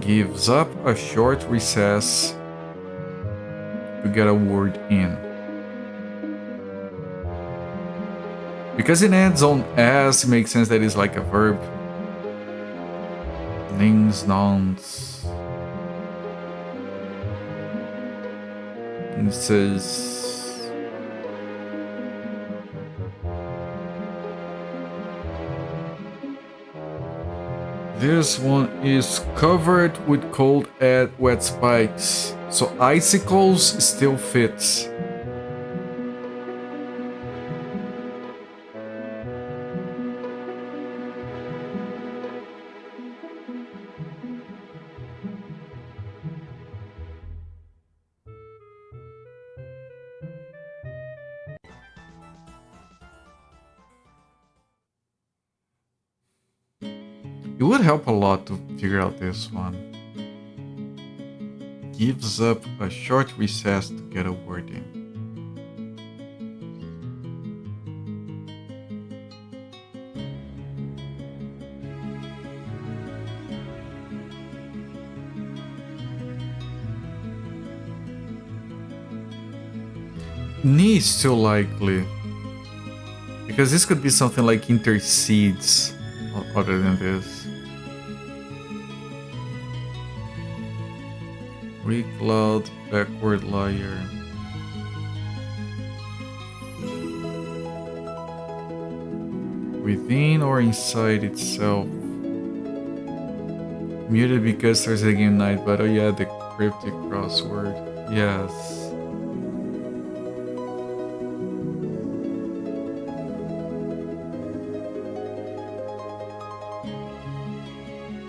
Gives up a short recess to get a word in. Because it ends on S, it makes sense that it's like a verb. Names, nouns. And it says... This one is covered with cold and wet spikes. So icicles still fits. It would help a lot to figure out this one. Gives up a short recess to get a word in. Knee is still likely. Because this could be something like intercedes other than this. Recloud, backward liar. Within or inside itself. Muted because there's a game night, but oh yeah, the cryptic crossword. Yes.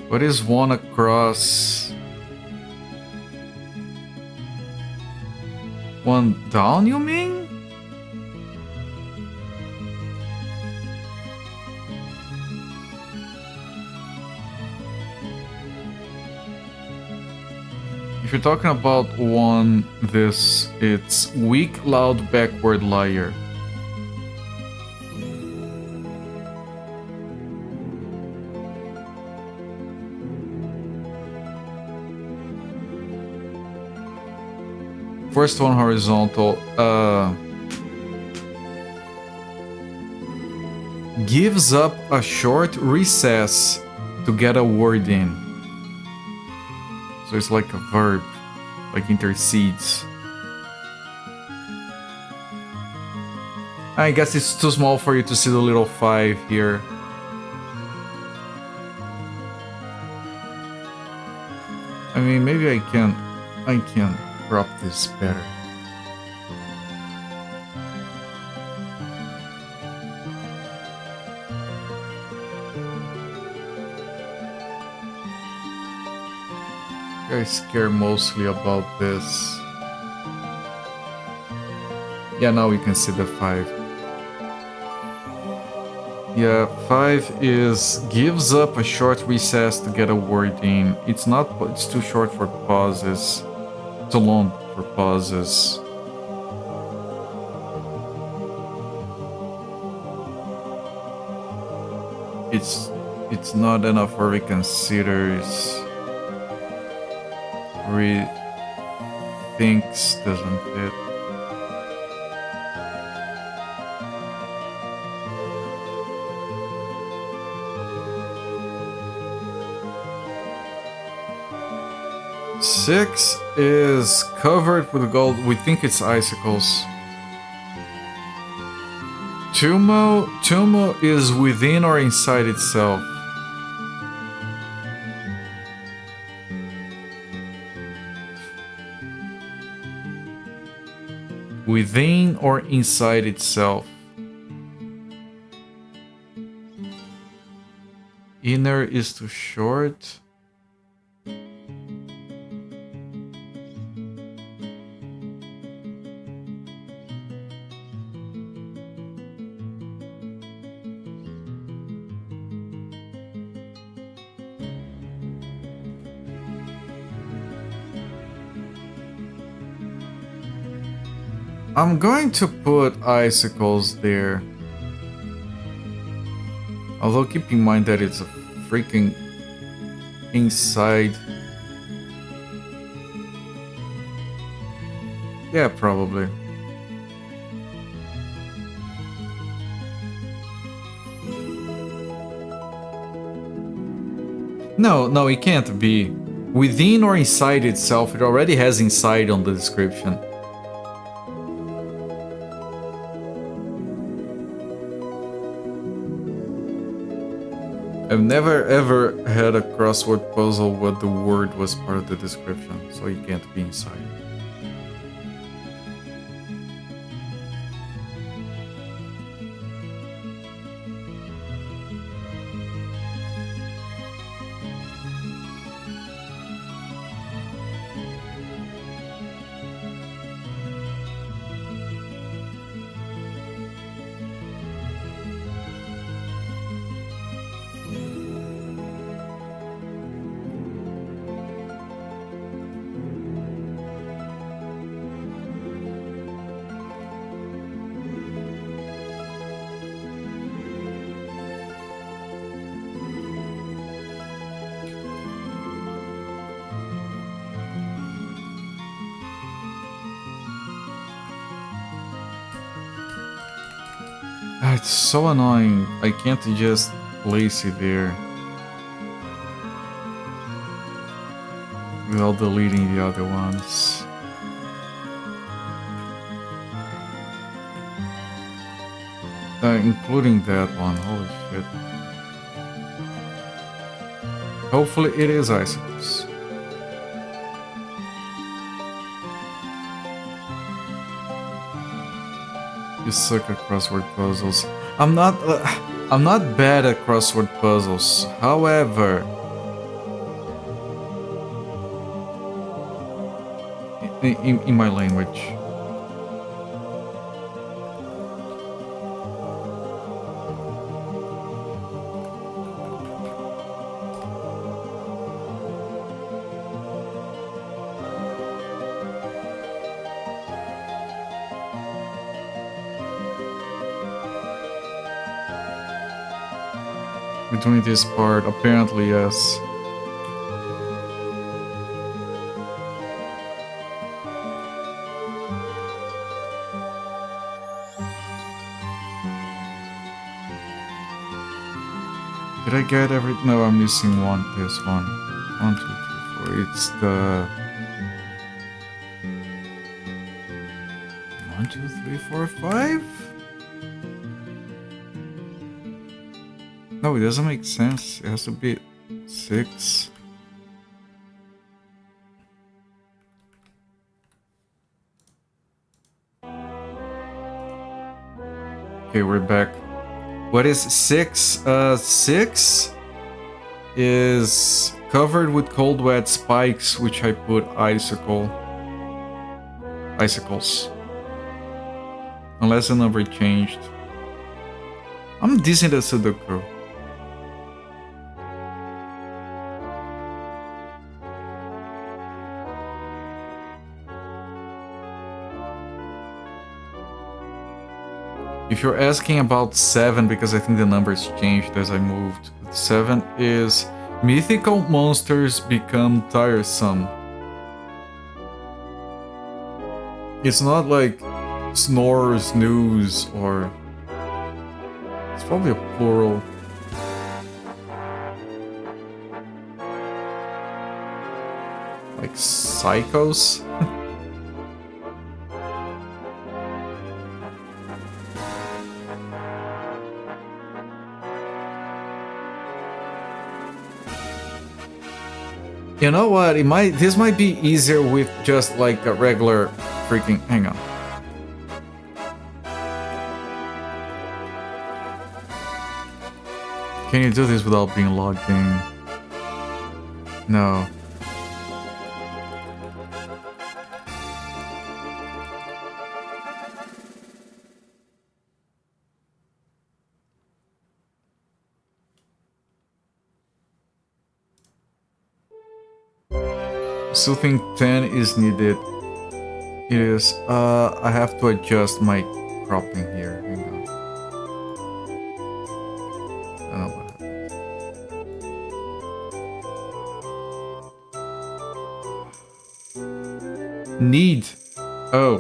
What is one across? One down, you mean? if you're talking about one, it's weak, loud, backward liar. First one horizontal. Gives up a short recess to get a word in. So it's like a verb, like intercedes. I guess it's too small for you to see the little 5 here. I mean, maybe I can crop this better. I care mostly about this. Yeah, now we can see the 5. Yeah, 5 is gives up a short recess to get a word in. It's too short for pauses. Too long for pauses. It's not enough for reconsiders. Rethinks doesn't fit. Six is covered with gold. We think it's icicles. Tumo is within or inside itself. Within or inside itself. Inner is too short. I'm going to put icicles there. Although keep in mind that it's a freaking inside. Yeah, probably. No, it can't be. Within or inside itself, it already has inside on the description. I've never ever had a crossword puzzle where the word was part of the description, so it can't be inside. It's so annoying. I can't just place it there without deleting the other ones. Including that one. Holy shit. Hopefully it is icicles. You suck at crossword puzzles. I'm not bad at crossword puzzles. However, in my language. We're doing this part, apparently, yes. Did I get every... No, I'm missing one. This one. 1, 2, 3, 4. It's the... 1, 2, 3, 4, 5? No, it doesn't make sense. It has to be 6. Okay, we're back. What is 6? 6 is covered with cold wet spikes, which I put icicles. Unless the number changed. I'm decent at Sudoku. If you're asking about 7, because I think the numbers changed as I moved, 7 is mythical monsters become tiresome. It's not like snore, snooze, or... It's probably a plural. Like psychos? You know what? This might be easier with just like a regular freaking... Hang on. Can you do this without being logged in? No. Still think 10 is needed. It is. I have to adjust my cropping here. Hang on. I don't know what happened. Need. Oh.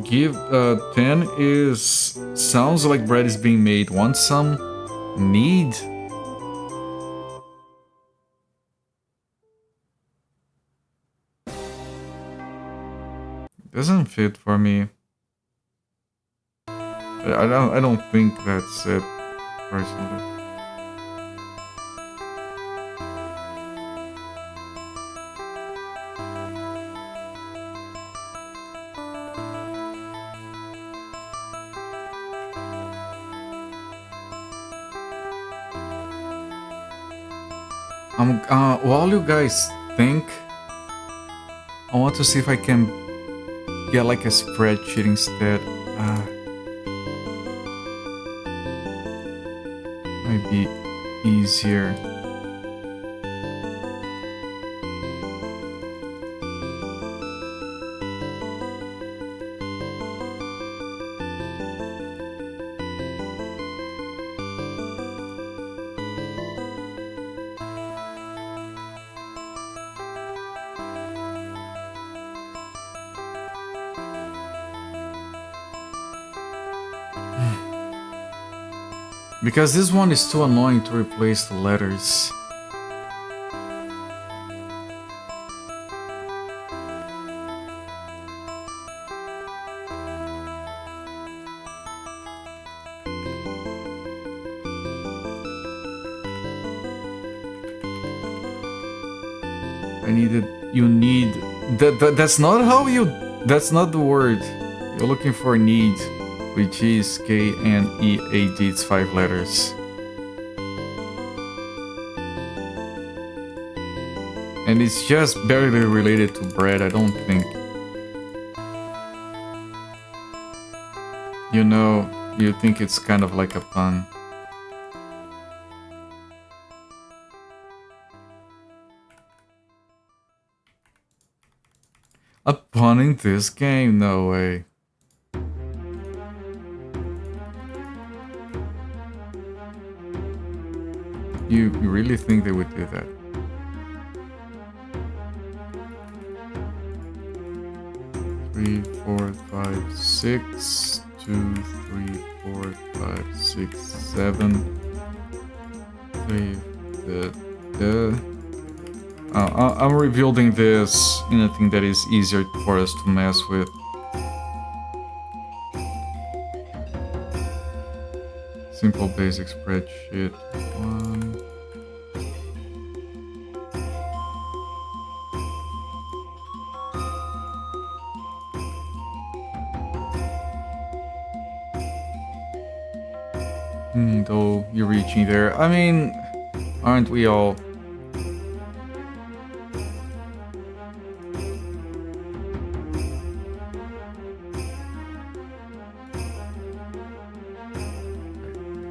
Give 10 is... Sounds like bread is being made. Want some? Need. Doesn't fit for me. I don't think that's it, personally. While you guys think, I want to see if I can get like a spreadsheet instead. Might be easier. Because this one is too annoying to replace the letters. You need... That's not how you... That's not the word. You're looking for need. Which is K-N-E-A-D, it's 5 letters. And it's just barely related to bread, I don't think. You know, you think it's kind of like a pun. A pun in this game? No way. You really think they would do that? Three, four, five, six, 2, 3, 4, 5, 6, 7. 3. I'm rebuilding this in a thing that is easier for us to mess with. Simple basic spreadsheet. 1. Though you're reaching there. I mean, aren't we all?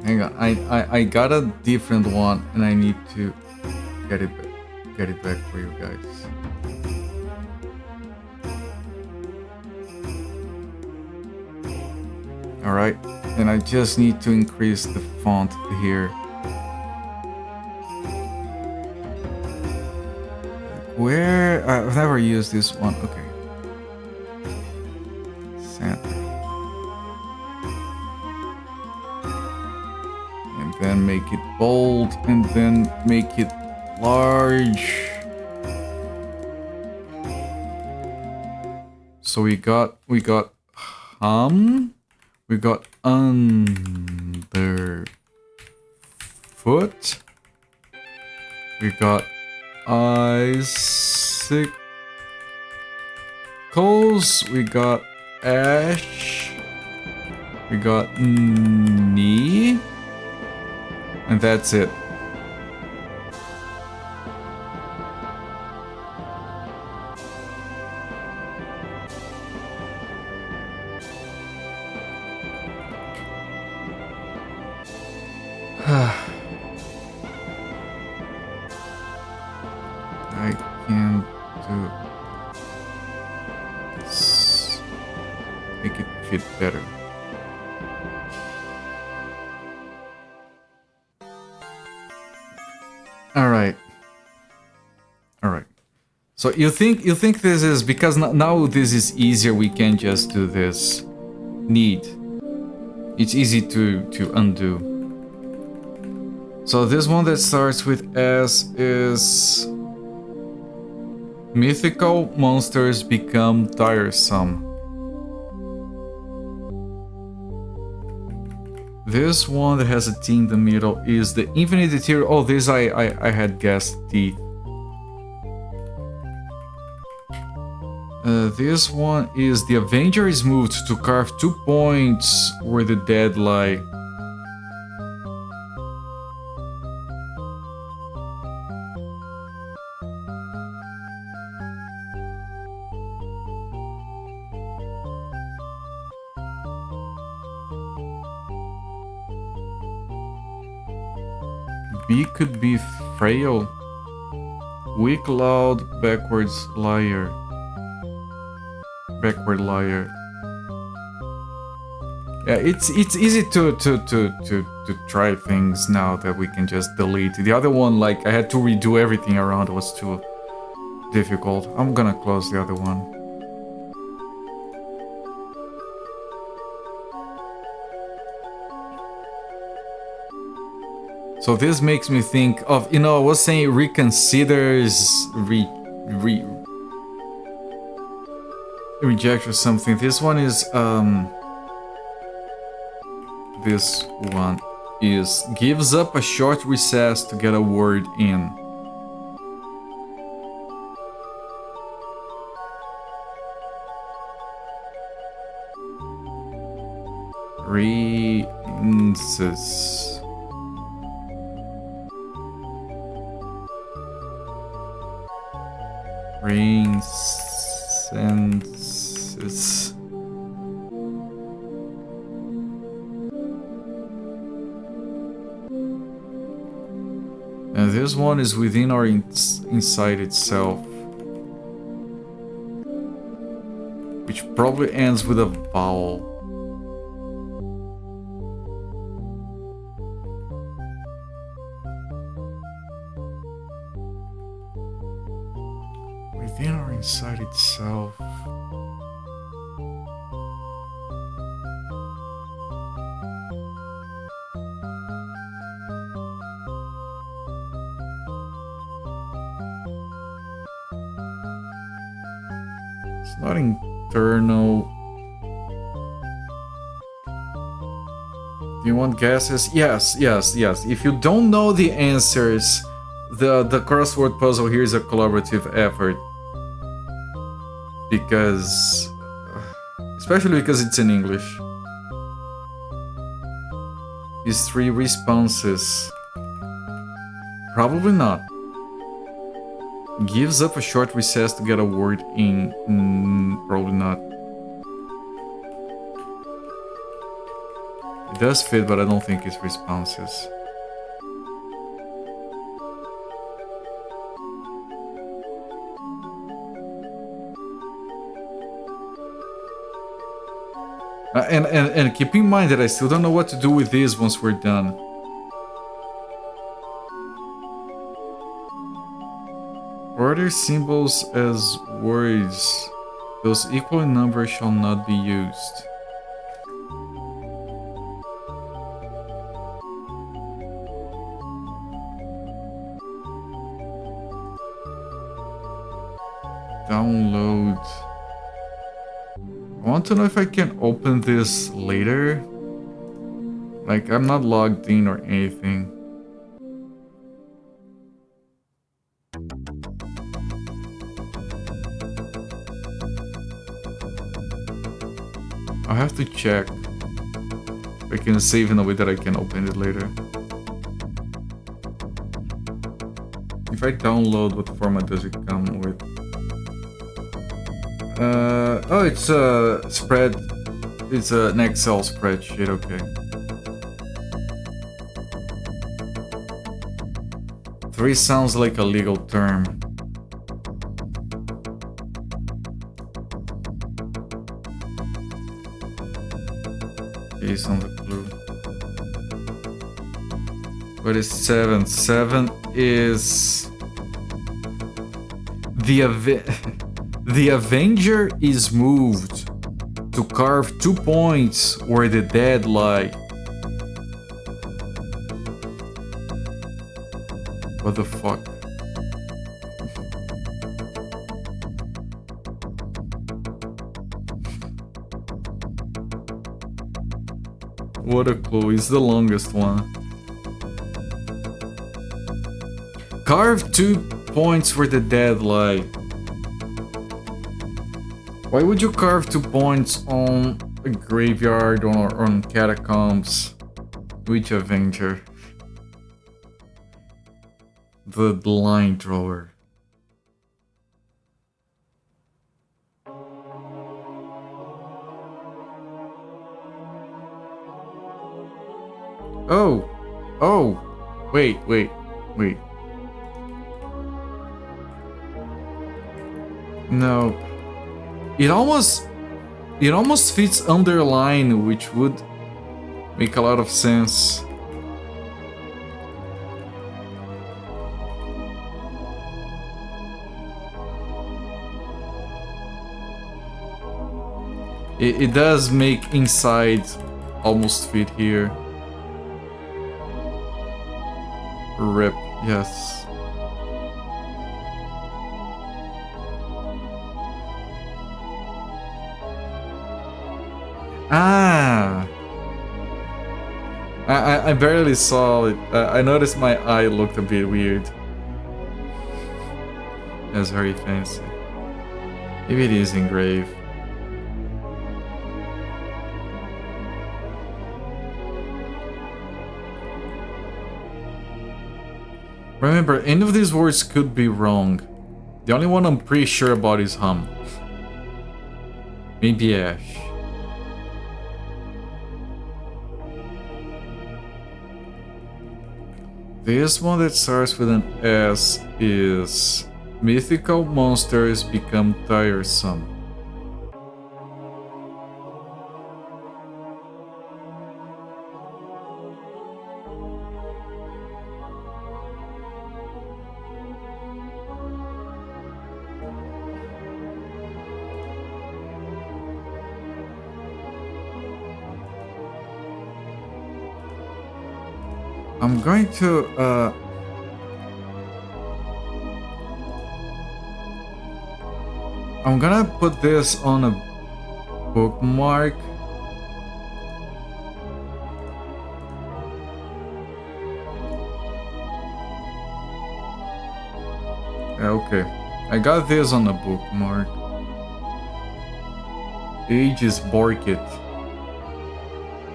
Hang on, I got a different one and I need to get it back for you guys. Alright, and I just need to increase the font here. Where? I've never used this one. Okay. Center. And then make it bold, and then make it large. So we got hum. We got underfoot. We got icicles. We got ash. We got knee. And that's it. I can do this. Make it fit better. All right. So you think this is because now this is easier? We can just do this. Need. It's easy to undo. So this one that starts with S is mythical monsters become tiresome. This one that has a T in the middle is the infinite deterior. Oh, this I had guessed teeth. This one is the Avenger is moved to carve 2 points where the dead lie. B could be frail. Weak, loud, backwards liar. Backward liar. Yeah, it's easy to try things now that we can just delete. The other one, like, I had to redo everything around. It was too difficult. I'm gonna close the other one. So this makes me think of, I was saying reconsiders, reject or something. This one is gives up a short recess to get a word in. Reinses. Senses. And this one is within or inside itself, which probably ends with a vowel. website itself. It's not internal. Do you want guesses? Yes. If you don't know the answers, the crossword puzzle here is a collaborative effort. Because... especially because it's in English. These 3 responses. Probably not. Gives up a short recess to get a word in. Probably not. It does fit, but I don't think it's responses. And keep in mind that I still don't know what to do with this once we're done. Order symbols as words. Those equal in number shall not be used. Download. I want to know if I can open this later. Like, I'm not logged in or anything. I have to check if I can save in a way that I can open it later. If I download, what format does it come with? Oh, it's a spread. It's an Excel spreadsheet, okay. 3 sounds like a legal term. Based on the clue. What is 7? 7 is... The Avenger is moved to carve 2 points where the dead lie. What the fuck? What a clue, it's the longest one. Carve 2 points where the dead lie. Why would you carve 2 points on a graveyard or on catacombs? Which Avenger? The line drawer. Oh, wait. No. It almost fits underline, which would make a lot of sense. It does make inside almost fit here. Rip, yes. Ah! I barely saw it. I noticed my eye looked a bit weird. That's very fancy. Maybe it is engraved. Remember, any of these words could be wrong. The only one I'm pretty sure about is hum. Maybe ash. This one that starts with an S is mythical monsters become tiresome. I'm going to I'm gonna put this on a bookmark. Okay, I got this on a bookmark. Age is Borkit.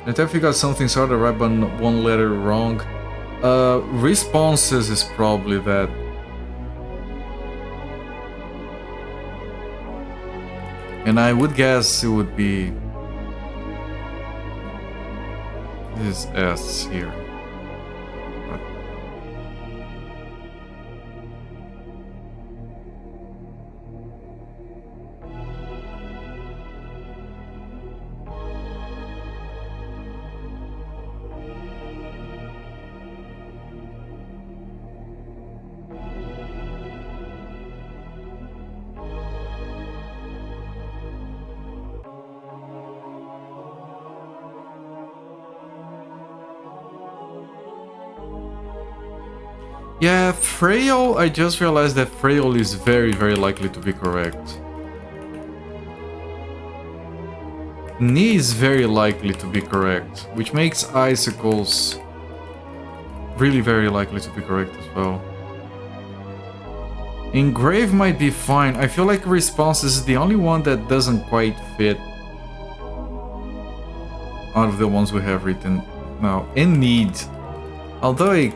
I definitely got something sort of right, but one letter wrong. Responses is probably that. And I would guess it would be this S here. Yeah, frail, I just realized that frail is very, very likely to be correct. Knee is very likely to be correct, which makes icicles really very likely to be correct as well. Engrave might be fine. I feel like response is the only one that doesn't quite fit out of the ones we have written now. And need. Although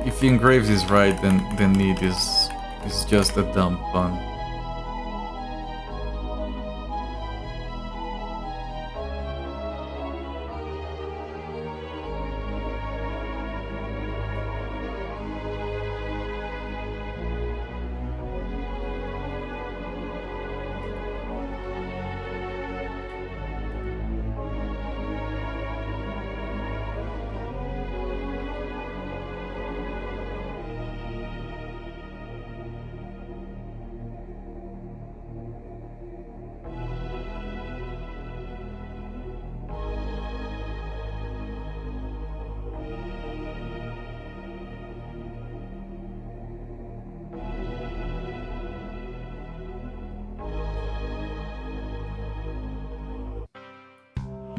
if engraves is right, then need is just a dumb pun.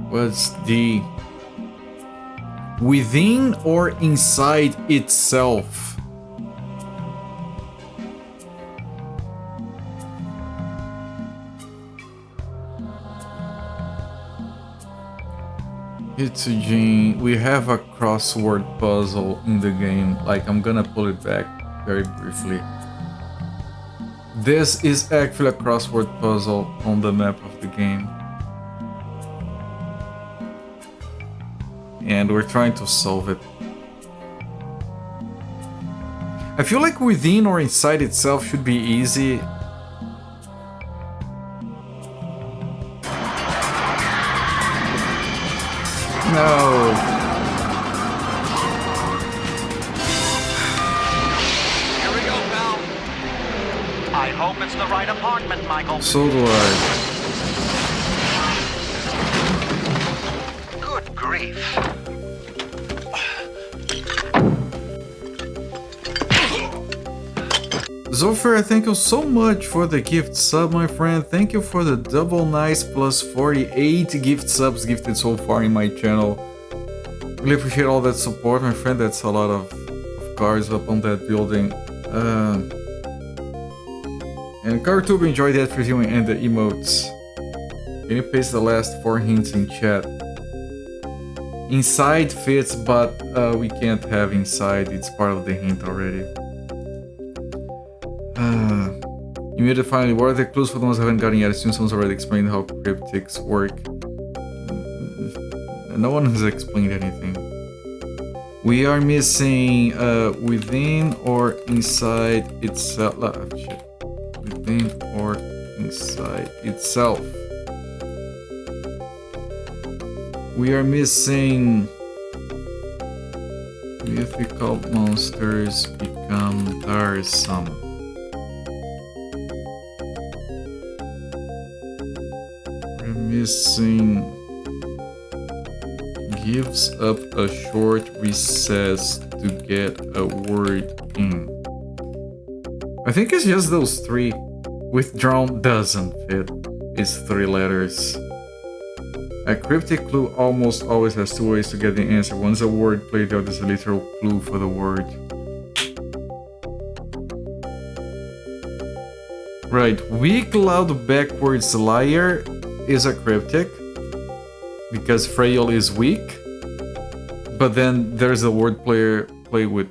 What's the within or inside itself? It's a gene. We have a crossword puzzle in the game. Like, I'm gonna pull it back very briefly. This is actually a crossword puzzle on the map of the game. And we're trying to solve it. I feel like within or inside itself should be easy. No. Here we go, pal. I hope it's the right apartment, Michael. So do I. Good grief. Zofir, thank you so much for the gift sub, my friend. Thank you for the double nice plus 48 gift subs gifted so far in my channel. Really appreciate all that support, my friend. That's a lot of cars up on that building. And CarTube, enjoy that reviewing and the emotes. Can you paste the last 4 hints in chat? Inside fits, but we can't have inside. It's part of the hint already. Immediately, finally, what are the clues for the ones who haven't gotten yet? Since someone's already explained how cryptics work. No one has explained anything. We are missing within or inside itself. Shit. Within or inside itself. We are missing mythical monsters become tiresome. We're missing gives up a short recess to get a word in. I think it's just those three. Withdrawn doesn't fit. It's 3 letters. A cryptic clue almost always has 2 ways to get the answer. One's a word play, the other is a literal clue for the word. Right, weak, loud, backwards liar is a cryptic because frail is weak, but then there's a word play with.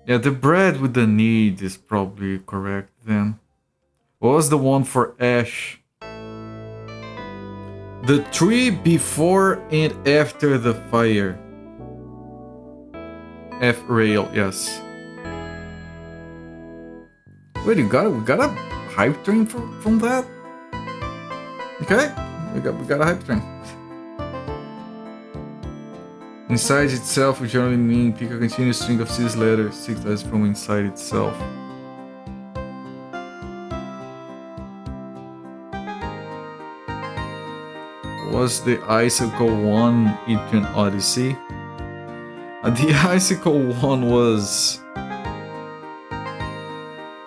Yeah, the bread with the need is probably correct then. What was the one for Ash? The tree before and after the fire. F rail, yes. Wait, we got a hype train from that? Okay, we got a hype train. Inside itself, we generally mean pick a continuous string of 6 letters, 6 letters from inside itself. Was the Icicle one in Odyssey? The Icicle one was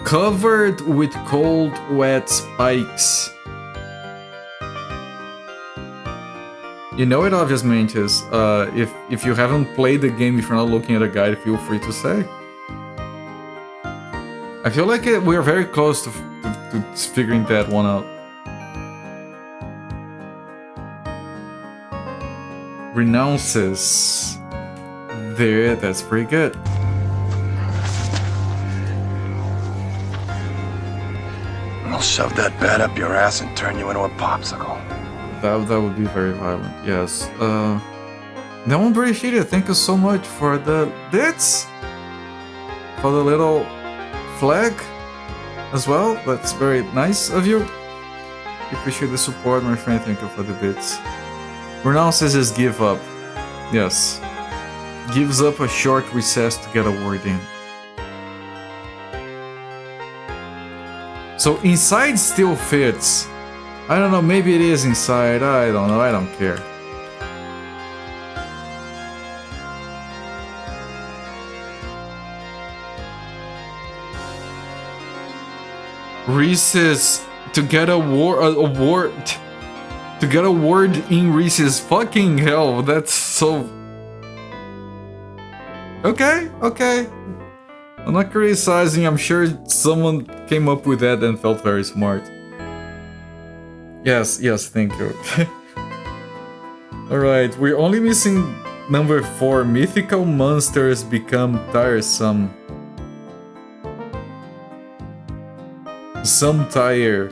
covered with cold, wet spikes. You know it, obviously. If you haven't played the game, if you're not looking at a guide, feel free to say. I feel like we're very close to figuring that one out. Renounces. There, that's pretty good. I'll shove that bat up your ass and turn you into a popsicle. That would be very violent, yes. That one appreciate it. Thank you so much for the bits. For the little flag as well. That's very nice of you. Appreciate the support, my friend. Thank you for the bits. Renounces is give up. Yes. Gives up a short recess to get a word in. So inside still fits. I don't know, maybe it is inside. I don't know, I don't care. Reese's to get a word to get a word in Reese's, fucking hell, that's so. Okay. I'm not criticizing, I'm sure someone came up with that and felt very smart. Yes, thank you. Alright, we're only missing number 4. Mythical monsters become tiresome. Some tire.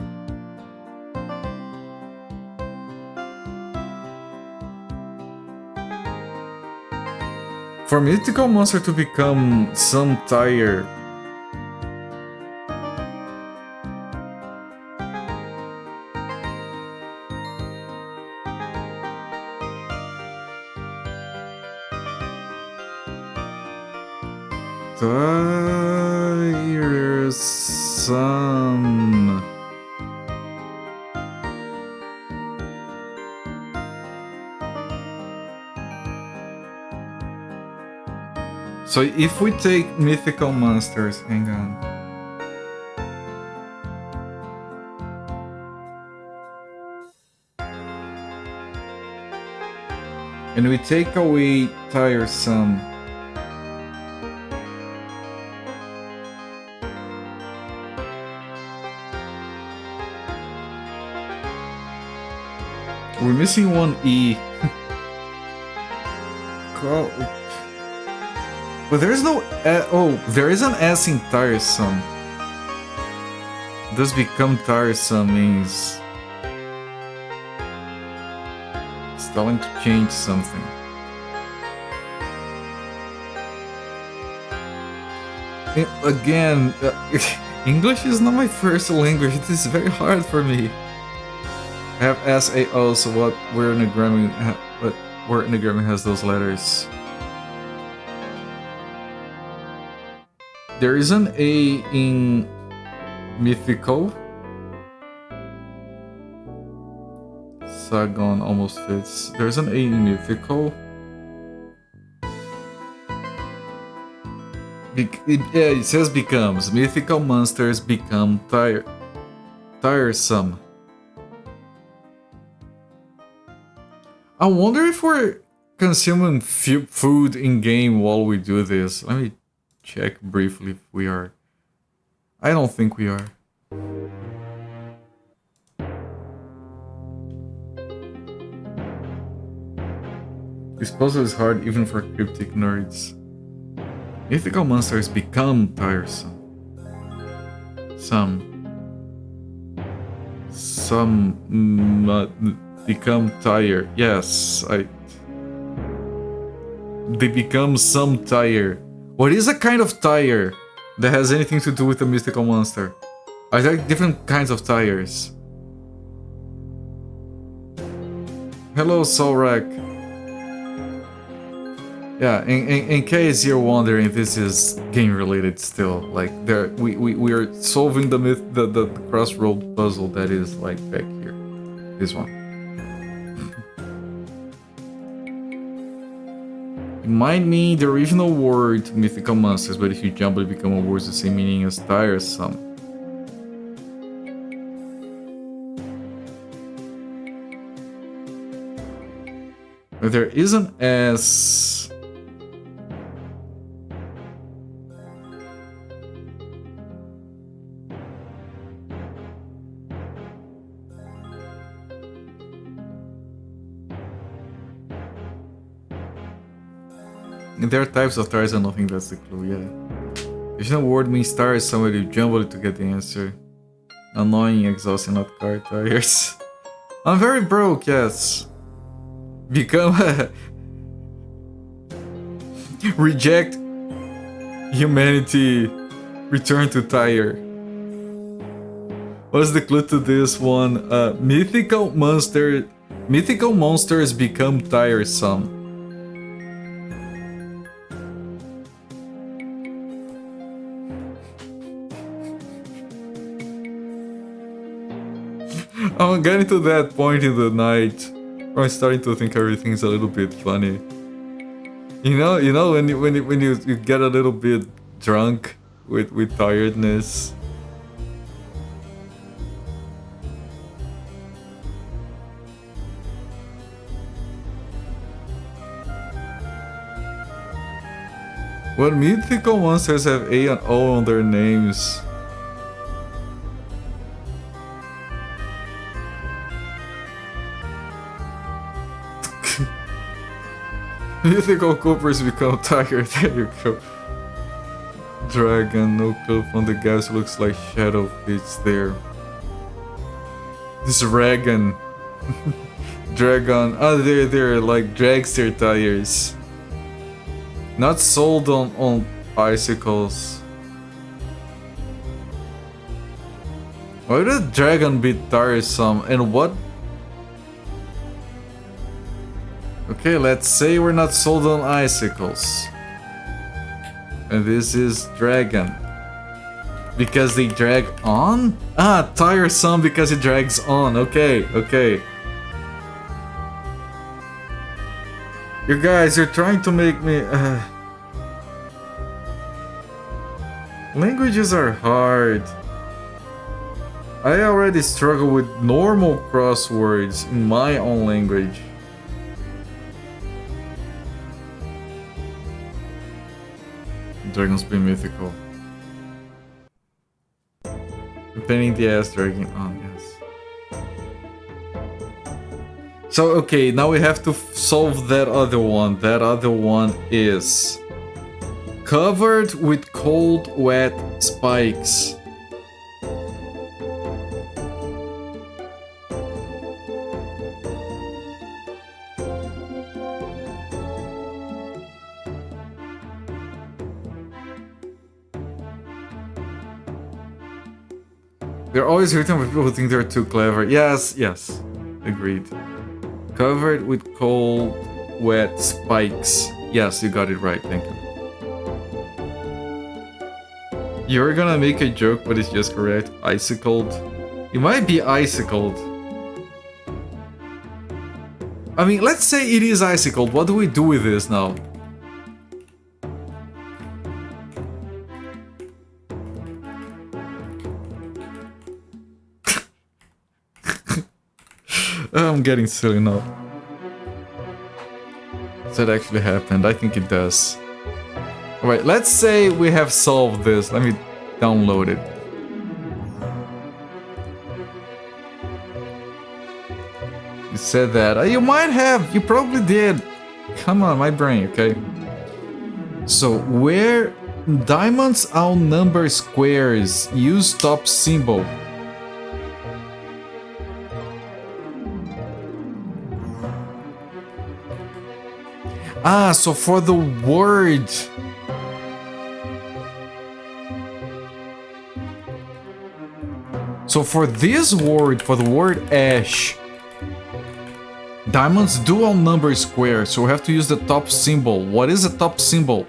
For mythical monster to become some tire. Tiresome. So if we take mythical monsters, hang on. And we take away tiresome. We're missing one E. But there's no oh, there is an S in tiresome. Does become tiresome means it's telling to change something. Again, English is not my first language. It is very hard for me. I have SAO, so what word anagram has those letters? There is an A in mythical. hexagon almost fits. There's an A in mythical. Yeah, it says becomes. Mythical monsters become tiresome. I wonder if we're consuming food in game while we do this. Let me check briefly if we are. I don't think we are. This puzzle is hard even for cryptic nerds. Mythical monsters become tiresome. Some become tired. Yes, they become some tire. What is a kind of tire that has anything to do with a mythical monster? Are there different kinds of tires? Hello, Solrak. Yeah, in case you're wondering, this is game related still. Like we are solving the crossroad puzzle that is like back here. This one. It might mean the original word mythical monsters, but if you jump it become a word with the same meaning as tiresome. But there is an S. There are types of tires, I don't think that's the clue, yeah. Original word means tires, somebody jumble it to get the answer. Annoying, exhausting, not car tires. I'm very broke, yes. Become reject humanity, return to tire. What's the clue to this one? Mythical monsters become tiresome. I'm getting to that point in the night where I'm starting to think everything's a little bit funny. You know when you get a little bit drunk with tiredness. What mythical monsters have A and O on their names? Mythical Coopers become tired. There you go. Dragon, no clue from the gas, looks like Shadow fits there. This Dragon. Dragon. Oh, they're like dragster tires. Not sold on bicycles. Why would a dragon be tiresome? And what? Okay, let's say we're not sold on icicles. And this is dragon. Because they drag on? Ah, tiresome because it drags on. Okay, okay. You guys, you're trying to make me... Languages are hard. I already struggle with normal crosswords in my own language. Dragons be mythical. Depending the ass dragging on, yes. So, okay, now we have to solve that other one. That other one is covered with cold, wet spikes. They're always written for people who think they're too clever. Yes, yes. Agreed. Covered with cold, wet spikes. Yes, you got it right. Thank you. You're gonna make a joke, but it's just correct. Icicled. It might be icicled. I mean, let's say it is icy cold. What do we do with this now? I'm getting silly now. Does that actually happened? I think it does. Alright, let's say we have solved this. Let me download it. You said that. You might have. You probably did. Come on, my brain, okay? So, where diamonds outnumber squares, use top symbol. Ah, so for the word. So for this word, for the word ash, diamonds do outnumber squares, so we have to use the top symbol. What is the top symbol?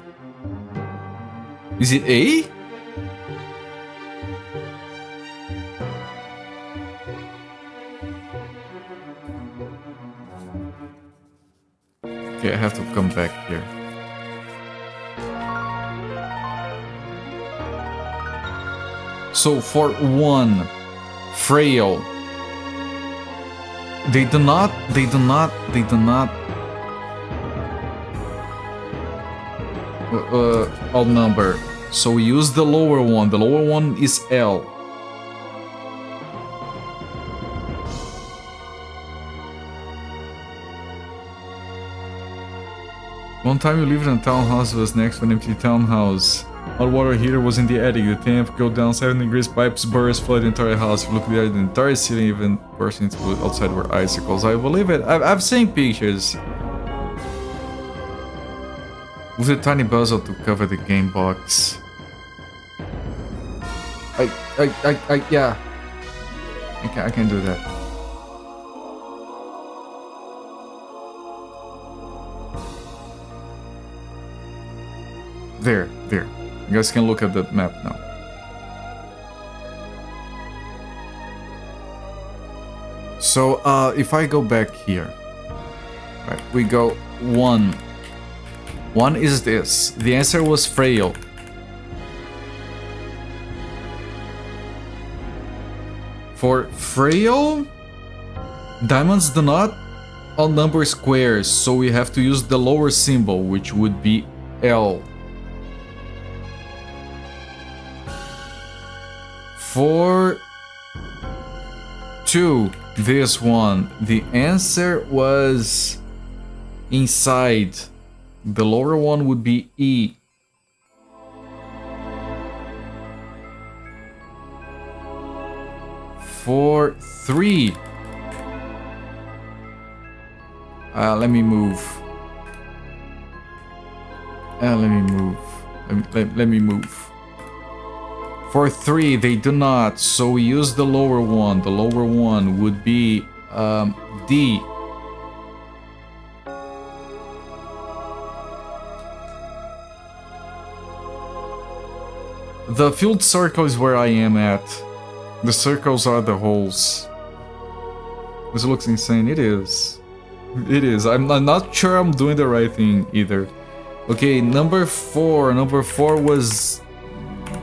Is it A? Okay, I have to come back here. So for one, frail. They do not outnumber. So we use the lower one. The lower one is L. One time you lived in a townhouse that was next to an empty townhouse. Hot water heater was in the attic. The temp go down 7 degrees. Pipes burst, flood the entire house. If you look there, the entire ceiling even burst into outside were icicles. I believe it. I've seen pictures. With a tiny bezel to cover the game box. Yeah. I can do that. There. You guys can look at the map now. So, if I go back here, right, we go 1. 1 is this. The answer was frail. For frail, diamonds do not outnumber squares, so we have to use the lower symbol, which would be L. For 2, this one, the answer was inside. The lower one would be E. For 3, let me move. Let me move. For 3, they do not, so we use the lower one. The lower one would be D. The filled circle is where I am at. The circles are the holes. This looks insane. It is. It is. I'm not sure I'm doing the right thing either. Okay, number 4. Number 4 was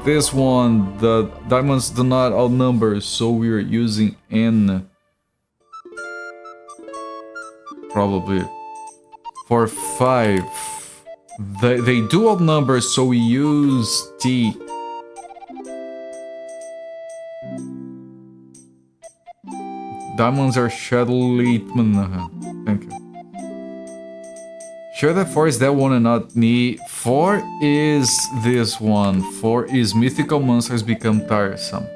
this one. The diamonds do not outnumber, so we are using N. Probably. For 5, they do outnumber, so we use T. Diamonds are shadowly. Thank you. Sure that 4 is that one and not me. 4 is this one. 4 is mythical monsters become tiresome.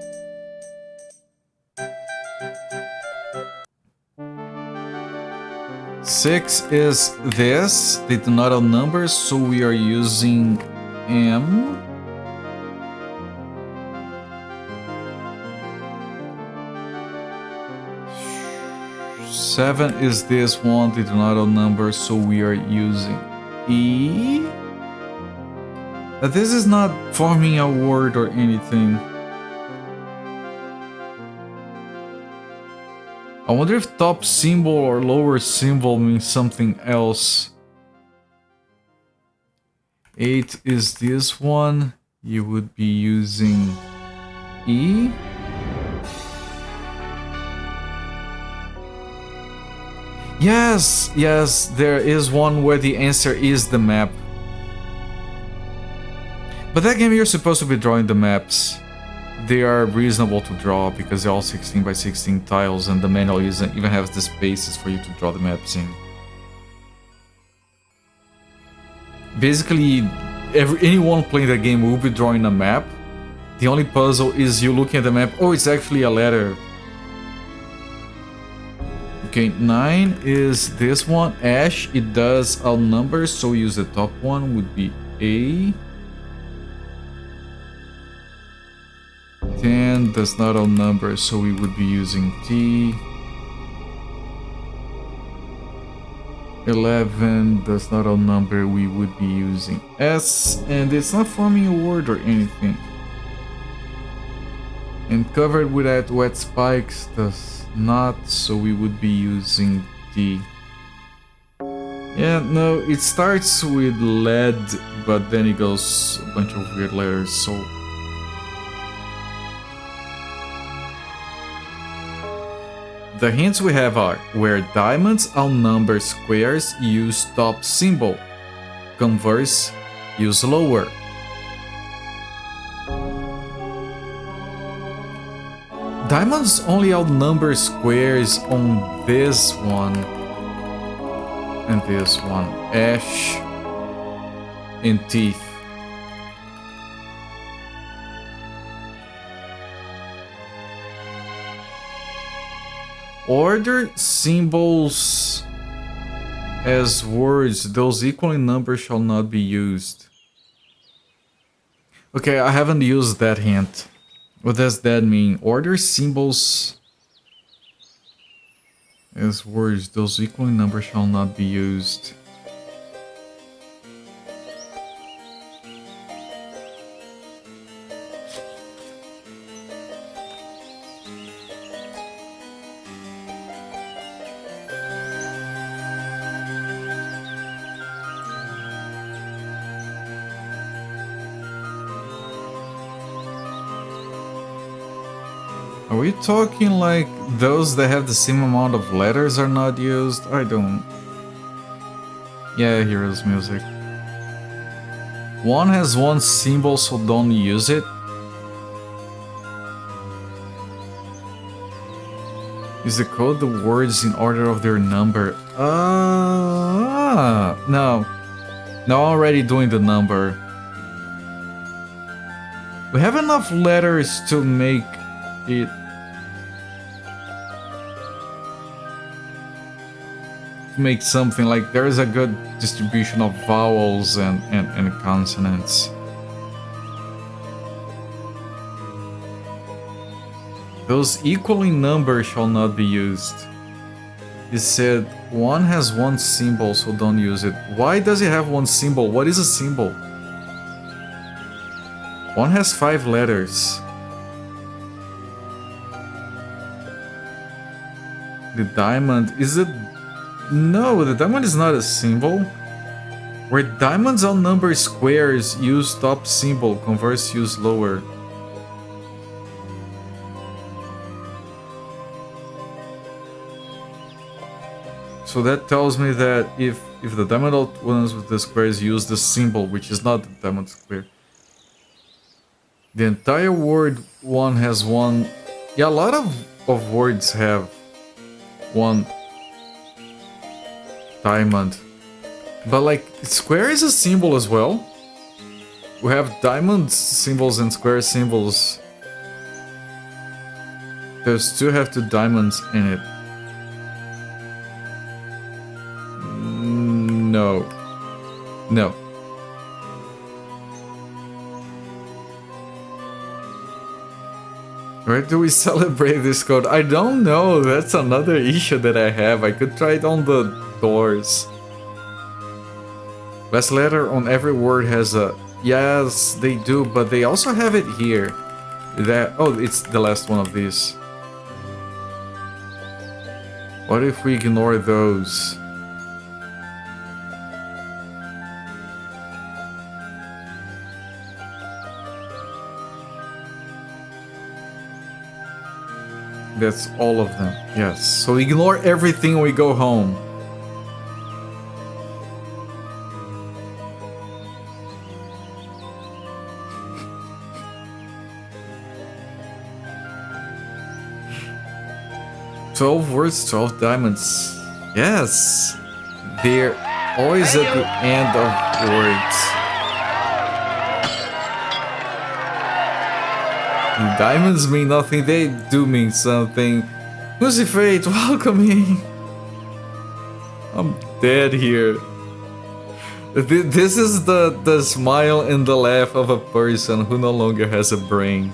Six is this. They do not outnumber, so we are using M. Seven is this one. They do not outnumber, so we are using E. This is not forming a word or anything. I wonder if top symbol or lower symbol means something else. 8 is this one. You would be using E. Yes, yes, there is one where the answer is the map. But that game you're supposed to be drawing the maps. They are reasonable to draw because they're all 16 by 16 tiles and the manual even has the spaces for you to draw the maps in. Basically, anyone playing the game will be drawing a map. The only puzzle is you looking at the map. Oh, it's actually a letter. Okay, 9 is this one. Ash, it does all numbers, so use the top one, would be A. 10 does not all numbers, so we would be using T. 11 does not all number, we would be using S. And it's not forming a word or anything. And covered with that wet spikes does not, so we would be using D. Yeah, no, it starts with lead, but then it goes a bunch of weird letters, so... The hints we have are, where diamonds outnumber squares, use top symbol. Converse, use lower. Diamonds only outnumber squares on this one. And this one. Ash and teeth. Order symbols as words. Those equaling numbers shall not be used. Okay, I haven't used that hint. What does that mean? Order symbols as words. Those equaling numbers shall not be used. Are we talking like those that have the same amount of letters are not used? I don't... Yeah, here is music. One has one symbol, so don't use it. Is the code the words in order of their number? No. No, I'm already doing the number. We have enough letters to make it... make something like there is a good distribution of vowels and consonants. Those equaling numbers shall not be used. It said one has one symbol, so don't use it. Why does it have one symbol? What is a symbol? One has 5 letters. The diamond, is it? No, the diamond is not a symbol. Where diamonds outnumber squares, use top symbol, converse use lower. So that tells me that if the diamond outruns with the squares, use the symbol, which is not the diamond square. The entire word one has one... Yeah, a lot of words have one diamond. But like, square is a symbol as well. We have diamond symbols and square symbols. There's still have 2 diamonds in it. No. No. Where do we celebrate this code? I don't know. That's another issue that I have. I could try it on the doors. Last letter on every word has a... Yes, they do, but they also have it here. That... Oh, it's the last one of these. What if we ignore those? That's all of them. Yes. So ignore everything when we go home. $12 words, 12 diamonds. Yes. They're always at the end of words. Diamonds mean nothing, they do mean something. Lucy Fate, welcome me. I'm dead here. This is the smile and the laugh of a person who no longer has a brain.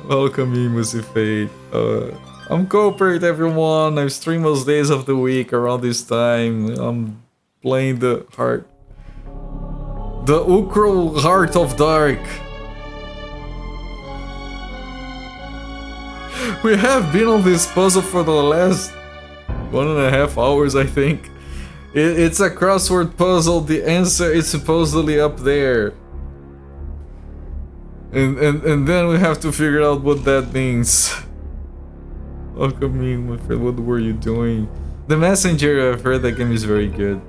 Welcome me, Lucy Fate. I'm Cooperate, everyone. I stream most days of the week around this time. I'm playing the Uukrul Heart of Dark. We have been on this puzzle for the last 1.5 hours, I think. It's a crossword puzzle. The answer is supposedly up there. And then we have to figure out what that means. Look at me, my friend, what were you doing? The Messenger, I've heard that game is very good.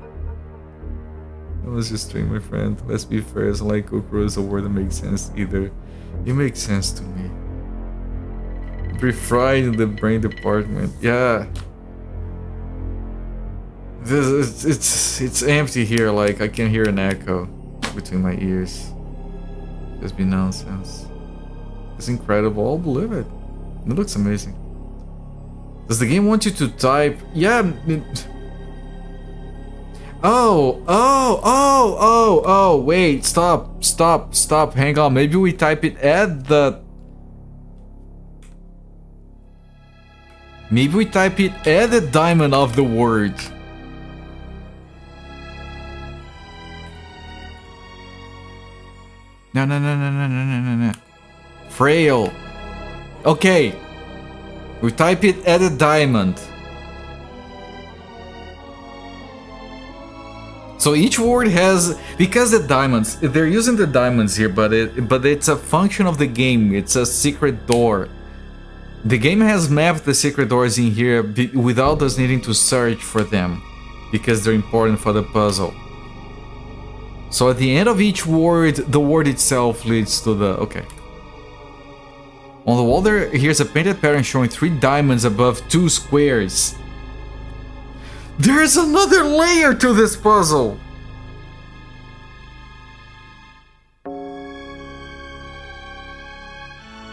That was your stream, my friend. Let's be fair, it's like Uukrul is a word that makes sense either. It makes sense to me. Be fried in the brain department. Yeah. It's empty here, like I can hear an echo between my ears. Just be nonsense. It's incredible, I'll believe it. It looks amazing. Does the game want you to type? Yeah. Oh, wait, stop, hang on. Maybe we type it at the... Maybe we type it at the diamond of the word. No. Frail. Okay. We type it at a diamond. So each word has, because the diamonds, they're using the diamonds here, but it's a function of the game. It's a secret door. The game has mapped the secret doors in here without us needing to search for them, because they're important for the puzzle. So at the end of each word, the word itself leads to the... okay. On the wall there, here's a painted pattern showing 3 diamonds above 2 squares. There's another layer to this puzzle!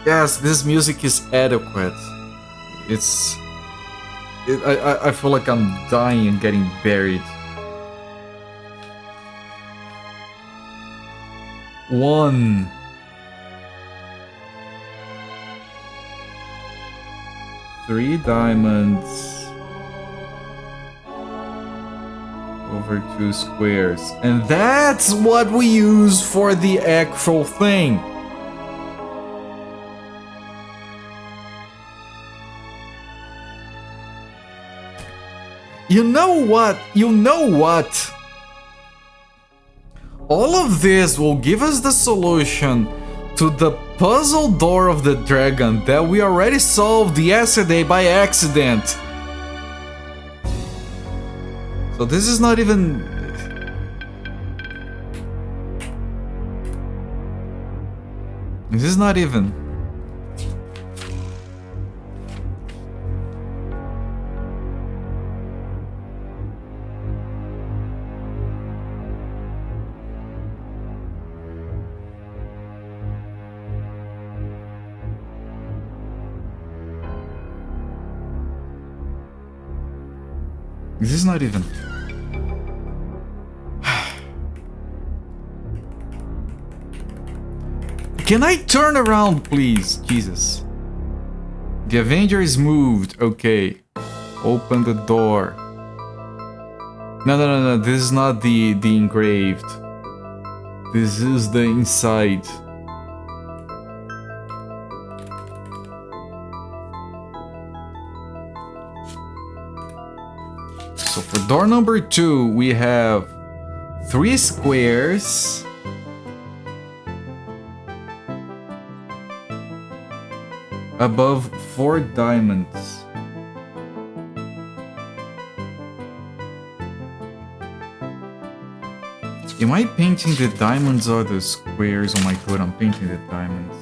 Yes, this music is adequate. I feel like I'm dying and getting buried. 1. Three diamonds over 2 squares. And that's what we use for the actual thing. You know what? All of this will give us the solution to the puzzle door of the dragon that we already solved yesterday by accident. So this is not even... This is not even... This is not even... Can I turn around, please? Jesus. The Avenger is moved. Okay. Open the door. No. This is not the engraved. This is the inside. So for door number 2, we have 3 squares. Above 4 diamonds. Am I painting the diamonds or the squares? Oh my god, I'm painting the diamonds.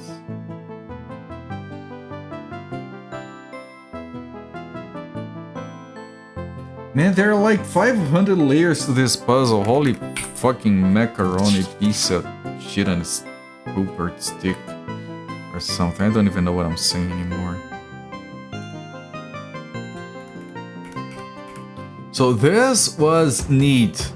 Man, there are like 500 layers to this puzzle. Holy fucking macaroni piece of shit on a Rupert stick or something. I don't even know what I'm saying anymore. So this was neat.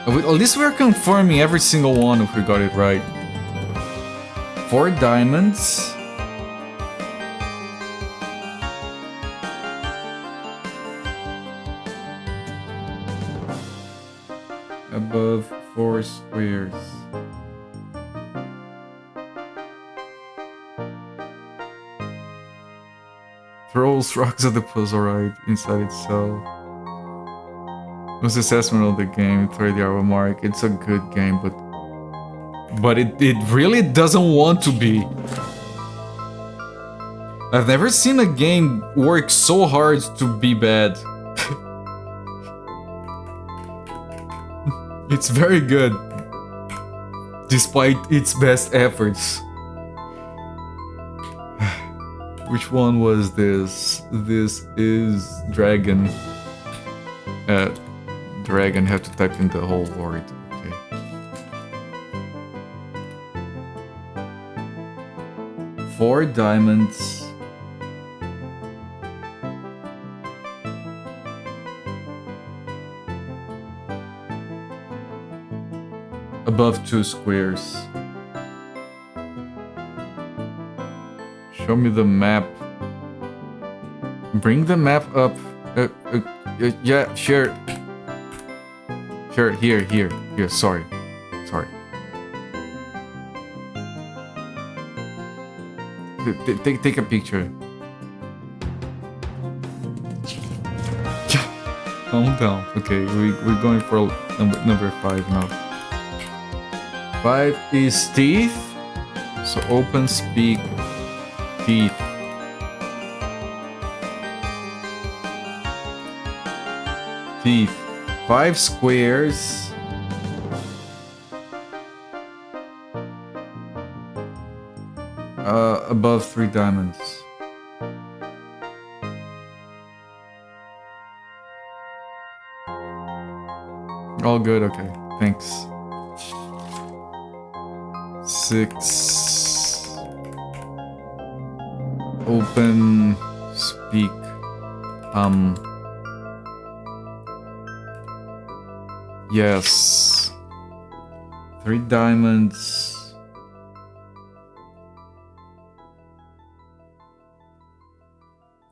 At least we're confirming every single one if we got it right. 4 diamonds. Above 4 squares. Throws rocks at the puzzle right inside itself. What's the assessment of the game? 30-hour mark. It's a good game, but it really doesn't want to be. I've never seen a game work so hard to be bad. It's very good, despite its best efforts. Which one was this? This is Dragon. Dragon, have to type in the whole word. Okay. Four diamonds. Above 2 squares. Show me the map. Bring the map up. Yeah, sure. Sure, here, sorry. Take a picture. Yeah, calm down. Okay, we're going for number 5 now. 5 is teeth. So open, speak, teeth. Teeth. 5 squares. Above 3 diamonds. All good, okay. Thanks. 6. Open, speak, yes. 3 diamonds.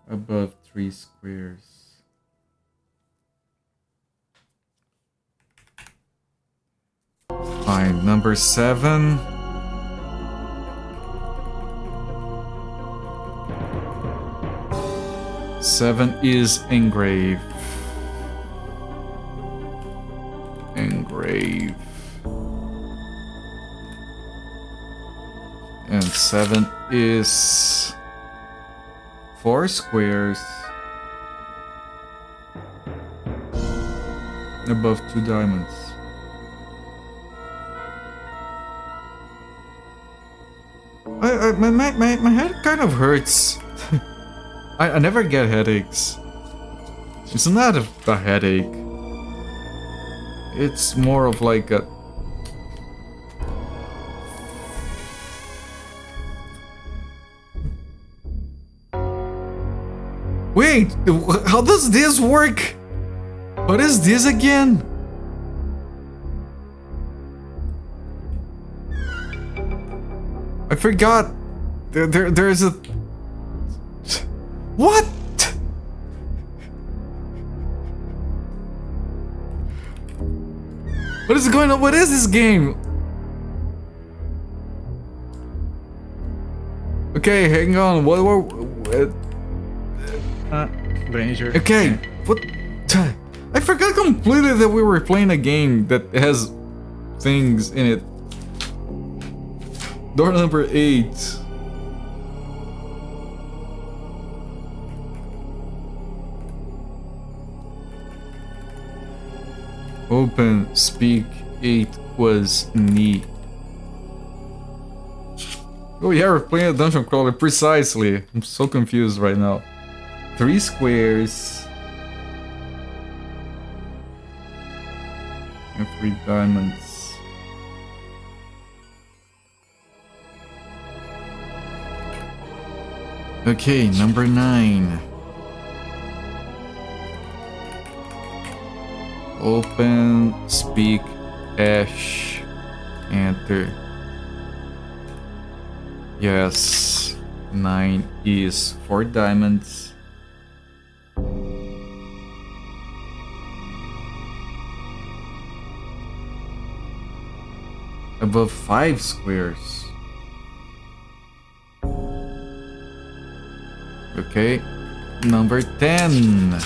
Above 3 squares. Fine. Number 7. Seven is engrave. Engrave. And 7 is 4 squares. Above 2 diamonds. My head kind of hurts. I never get headaches. It's not a headache. It's more of like a... Wait! How does this work? What is this again? I forgot. There's a... What? What is going on? What is this game? Okay, hang on. What were... Ranger. Okay, what... I forgot completely that we were playing a game that has things in it. Door number 8. Open, speak, 8 was knee. Oh yeah, we're playing a dungeon crawler, precisely. I'm so confused right now. 3 squares. And 3 diamonds. Okay, number 9. Open, speak, ash, enter. Yes, 9 is 4 diamonds. Above 5 squares. Okay, number 10.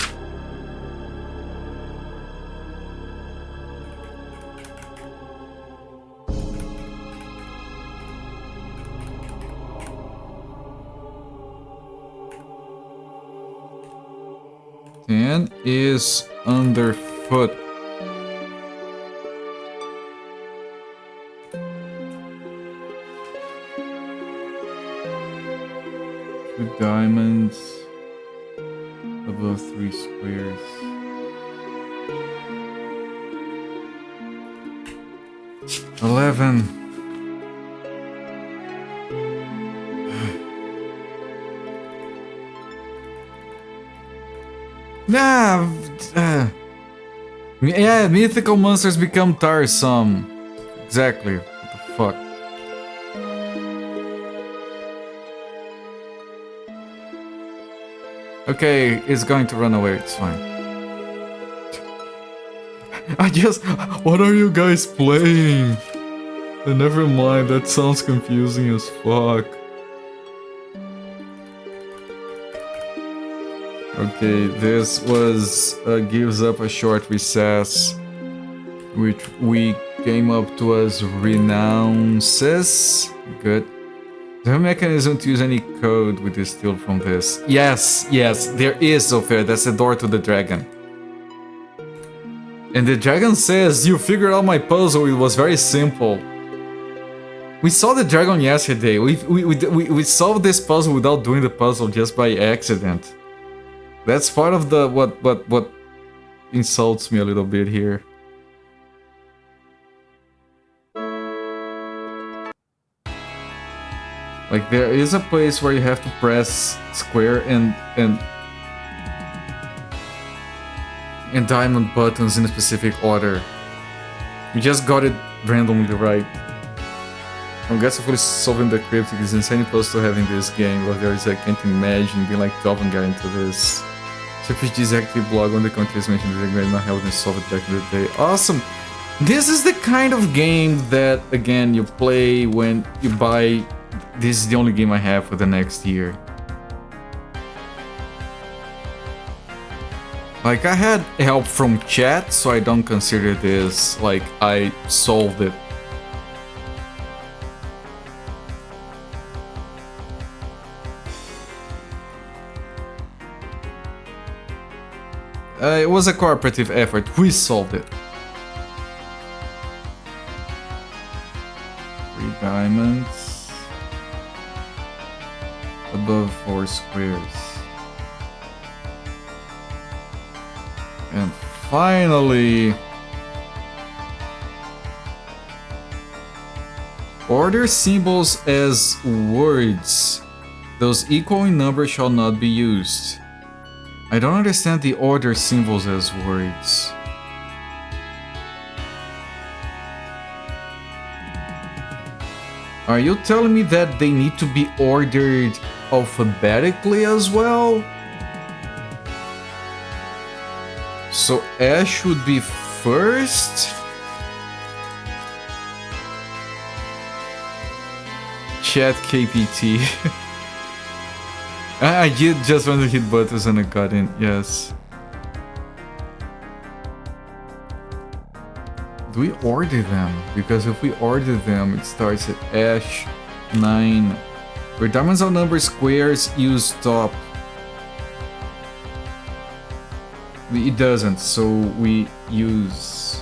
Is underfoot. Two diamonds above 3 squares. $11. Nah, yeah, mythical monsters become tiresome. Exactly. What the fuck? Okay, it's going to run away. It's fine. What are you guys playing? Never mind. That sounds confusing as fuck. Okay, this was gives up a short recess, which we came up to as renounces. Good. The mechanism to use any code we distill from this. Yes, there is, Sophia. That's the door to the dragon. And the dragon says, you figured out my puzzle, it was very simple. We saw the dragon yesterday. We solved this puzzle without doing the puzzle, just by accident. That's part of the what insults me a little bit here. Like, there is a place where you have to press square and diamond buttons in a specific order. You just got it randomly right. I'm guessing solving the cryptic is insane close to having this game, but there is, I can't imagine being like Jovin guy into this. CPG's active blog on the countries mentioned the great not helping solve it back in the day. Awesome! This is the kind of game that, again, you play when you buy. This is the only game I have for the next year. Like, I had help from chat, so I don't consider this like I solved it. It was a cooperative effort. We solved it. 3 diamonds. Above 4 squares. And finally... Order symbols as words. Those equal in number shall not be used. I don't understand the order symbols as words. Are you telling me that they need to be ordered alphabetically as well? So Ash would be first? Chat KPT. I did just want to hit buttons and I got in, yes. Do we order them? Because if we order them, it starts at Ash 9. Where diamonds outnumber squares, use top. It doesn't, so we use...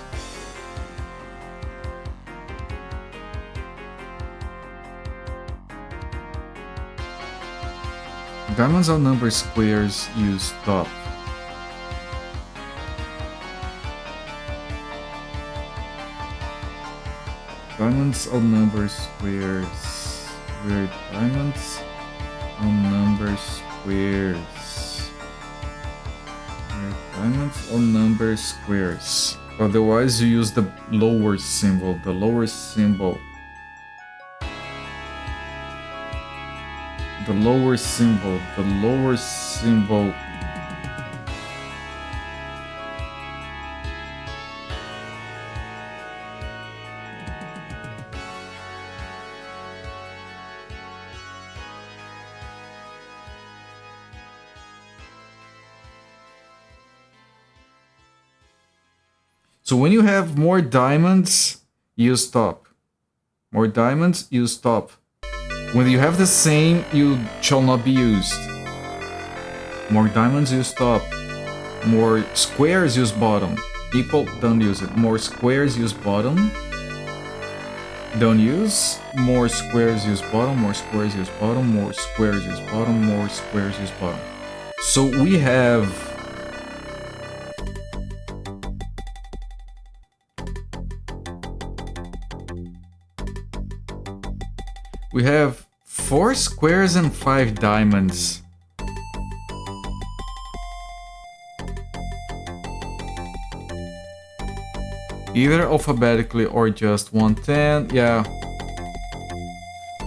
Diamonds outnumber squares, use top. Diamonds outnumber squares. Where diamonds outnumber squares. Where diamonds outnumber squares. Otherwise, you use the lower symbol. The lower symbol. The lower symbol. The lower symbol. So when you have more diamonds, use top. More diamonds, use top. When you have the same, you shall not be used. More diamonds, use top. More squares, use bottom. Equal, don't use it. More squares, use bottom. Don't use. More squares, use bottom. More squares, use bottom. More squares, use bottom. More squares, use bottom. So we have... We have 4 squares and 5 diamonds. Either alphabetically or just 110, yeah.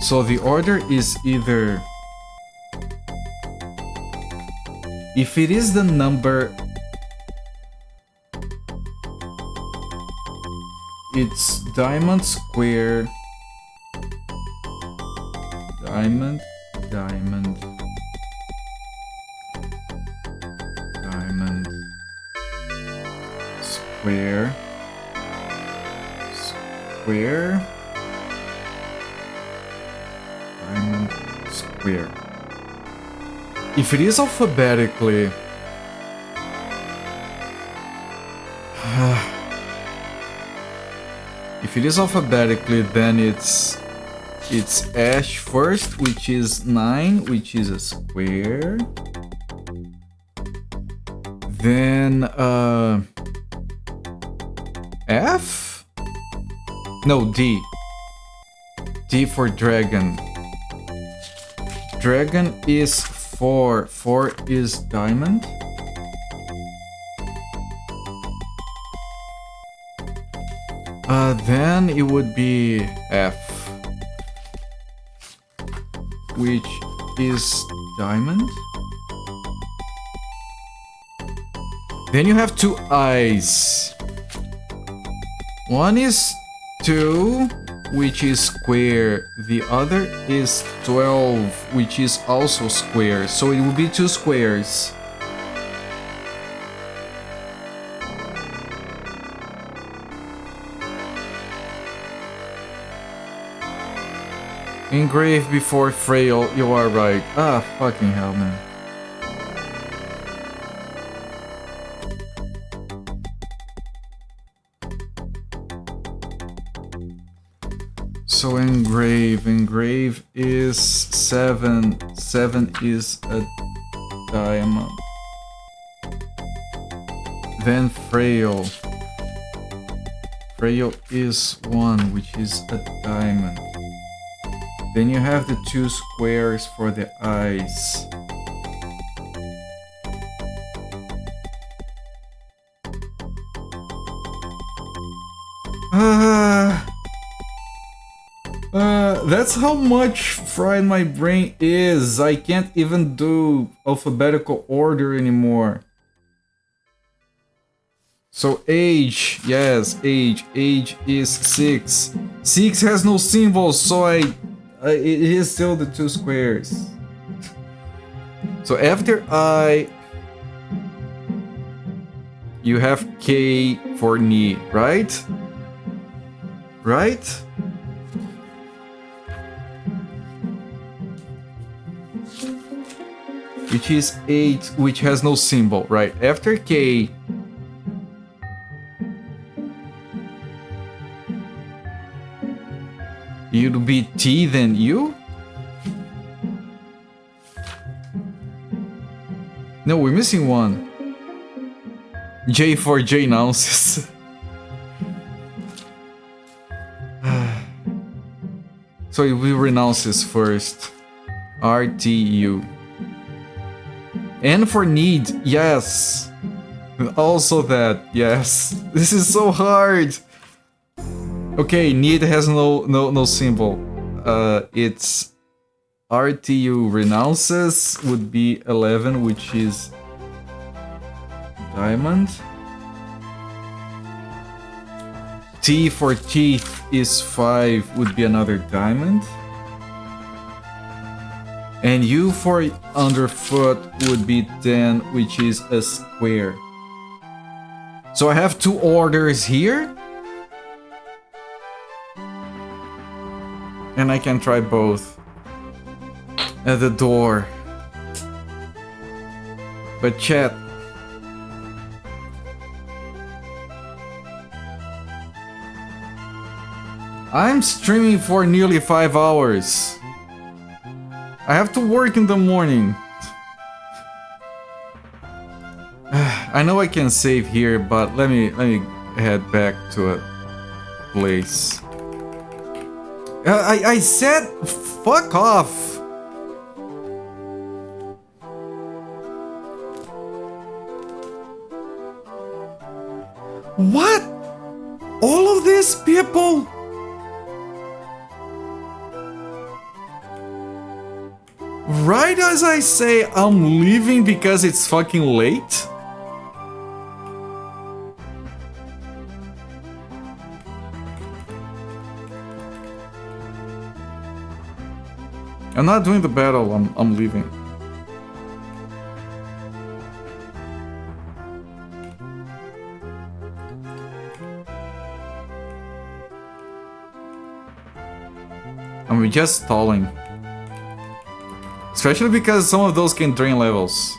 So the order is either... If it is the number... It's diamond square... Diamond, diamond, diamond, square, square, diamond, square. If it is alphabetically, then it's Ash first, which is 9, which is a square. Then F? No, D. D for dragon. Dragon is 4. 4 is diamond. Then it would be F, which is diamond. Then you have 2 eyes. One is 2, which is square. The other is 12, which is also square. So it will be 2 squares. Engrave before frail, you are right. Ah, fucking hell, man. So engrave is 7. 7 is a diamond. Then frail. Frail is 1, which is a diamond. Then you have the 2 squares for the eyes. That's how much fried my brain is. I can't even do alphabetical order anymore. So age, yes, age is 6. 6 has no symbols, so it is still the 2 squares. So after I... You have K for need, right? Right? Which is 8, which has no symbol, right? After K... You'd be T, then U? No, we're missing one. J for J announces. So we renounce this first. RTU. N for need, yes. Also that, yes. This is so hard. Okay, need has no symbol. It's RTU renounces would be 11, which is diamond. T for teeth is 5, would be another diamond. And U for underfoot would be 10, which is a square. So I have 2 orders here. And I can try both at the door. But chat. I'm streaming for nearly 5 hours. I have to work in the morning. I know I can save here, but let me head back to a place. I said fuck off. What? All of these people? Right as I say I'm leaving because it's fucking late? I'm not doing the battle, I'm leaving. I'm just stalling. Especially because some of those can drain levels.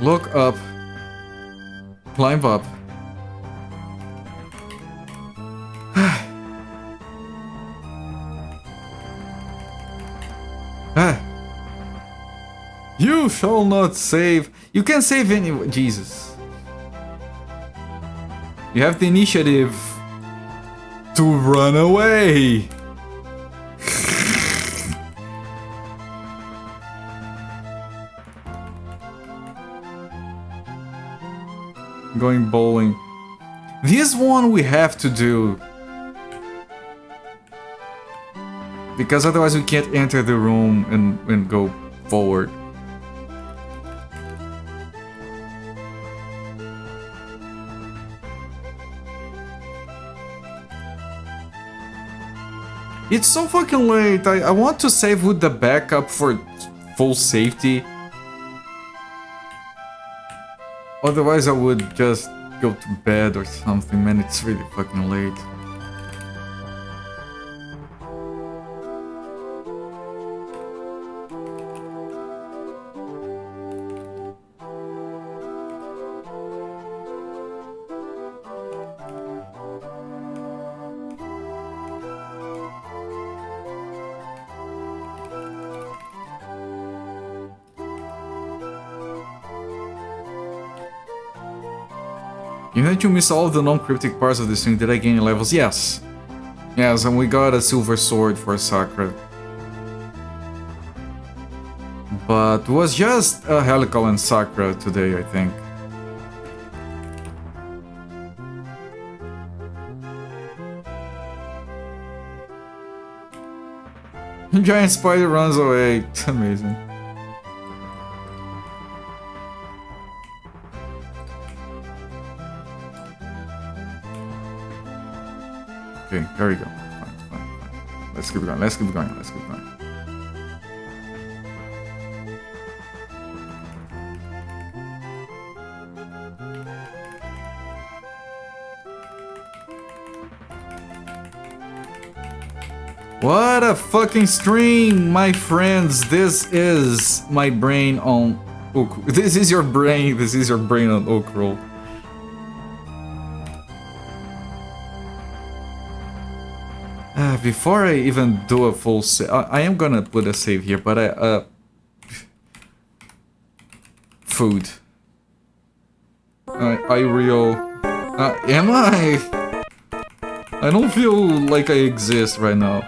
Look up. Climb up. You shall not save. You can save anyway. Jesus. You have the initiative to run away. Going bowling. This one we have to do. Because otherwise we can't enter the room and go forward. It's so fucking late. I want to save with the backup for full safety. Otherwise I would just go to bed or something, man. It's really fucking late. You had to miss all of the non-cryptic parts of this thing. Did I gain levels? Yes. Yes, and we got a silver sword for Sakura. But it was just a Helical and Sakura today, I think. Giant spider runs away. It's amazing. Okay, there we go. Fine. Let's keep going. Let's keep going. What a fucking stream, my friends. This is my brain on Uukrul. This is your brain on Uukrul. Before I even do a full save, I am gonna put a save here, but food. Am I? I don't feel like I exist right now.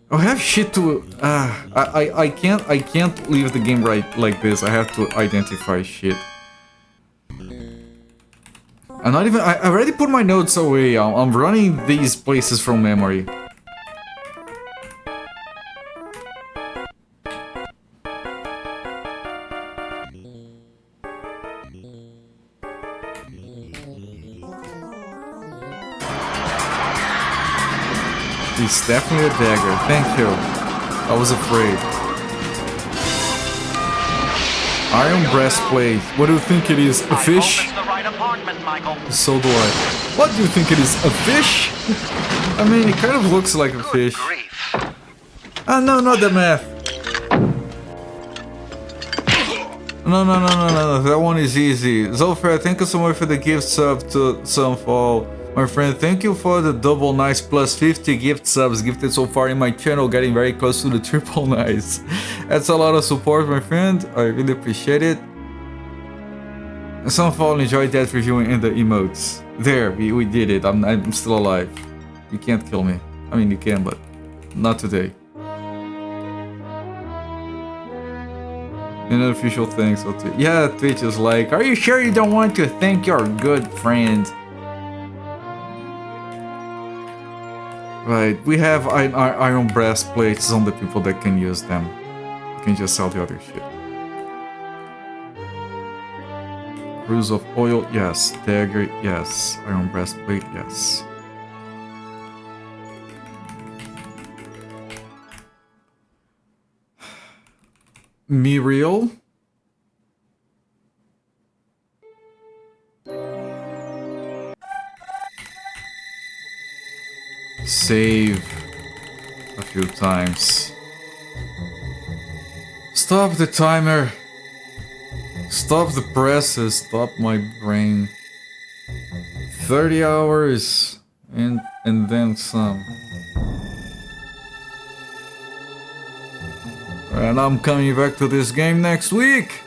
I have shit to. I can't leave the game right like this. I have to identify shit. I'm not even. I already put my notes away. I'm running these places from memory. It's definitely a dagger. Thank you. I was afraid. Iron breastplate. What do you think it is? A fish? So do I. What do you think it is? A fish? I mean, it kind of looks like a fish. Ah, no, not the math. No. That one is easy. Zolfer, thank you so much for the gift sub to Sunfall. My friend, thank you for the double nice plus 50 gift subs gifted so far in my channel, getting very close to the triple nice. That's a lot of support, my friend. I really appreciate it. Sunfall enjoyed that review and the emotes. There, we did it. I'm still alive. You can't kill me. I mean, you can, but not today. An official thanks. Yeah, Twitch is like, are you sure you don't want to thank your good friend? Right, we have iron breastplates on the people that can use them. You can just sell the other shit. Cruise of oil, yes. Dagger, yes. Iron breastplate, yes. Muriel? Save a few times. Stop the timer. Stop the presses. Stop my brain. 30 hours and then some. And I'm coming back to this game next week.